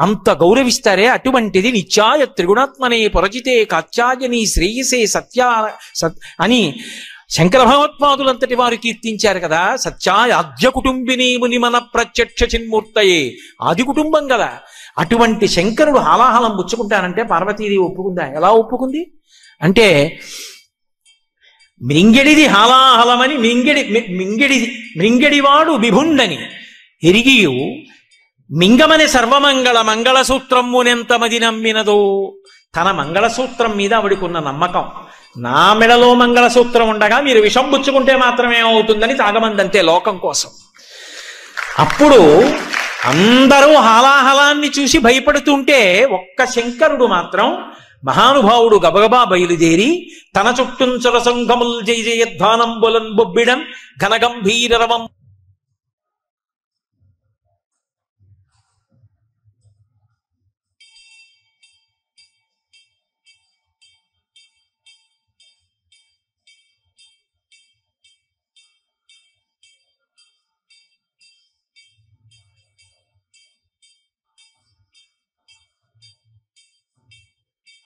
అంత గౌరవిస్తారే, అటువంటిది నిత్యాయ త్రిగుణాత్మనే పొరజితే కాత్యాయని శ్రేయసే అని శంకర భగవత్పాదులంతటి వారు కీర్తించారు కదా. సత్యాయ ఆద్య కుటుంబిని ముని మన ప్రత్యక్ష చిన్మూర్తయే, ఆది కుటుంబం కదా. అటువంటి శంకరుడు హాలాహలం పుచ్చుకుంటానంటే పార్వతీదేవి ఒప్పుకుందా? ఎలా ఒప్పుకుంది అంటే, మృంగెడిది హాలాహలమని మృంగెడివాడు విభుండని ఎరిగియు మింగమని సర్వమంగళ మంగళసూత్రమునెంతమది నమ్మినదో. తన మంగళసూత్రం మీద ఆవిడకున్న నమ్మకం, నా మెడలో మంగళసూత్రం ఉండగా మీరు విషం పుచ్చుకుంటే మాత్రమే అవుతుందని తాగమందంతే లోకం కోసం. అప్పుడు అందరూ హాలాహలాన్ని చూసి భయపడుతుంటే ఒక్క శంకరుడు మాత్రం మహానుభావుడు గబగబా బయలుదేరి తన చుట్టూంచర సంఘముల్ జయ జయధ్వానం బొలన్ బొబ్బిడం ఘనగంభీర రవం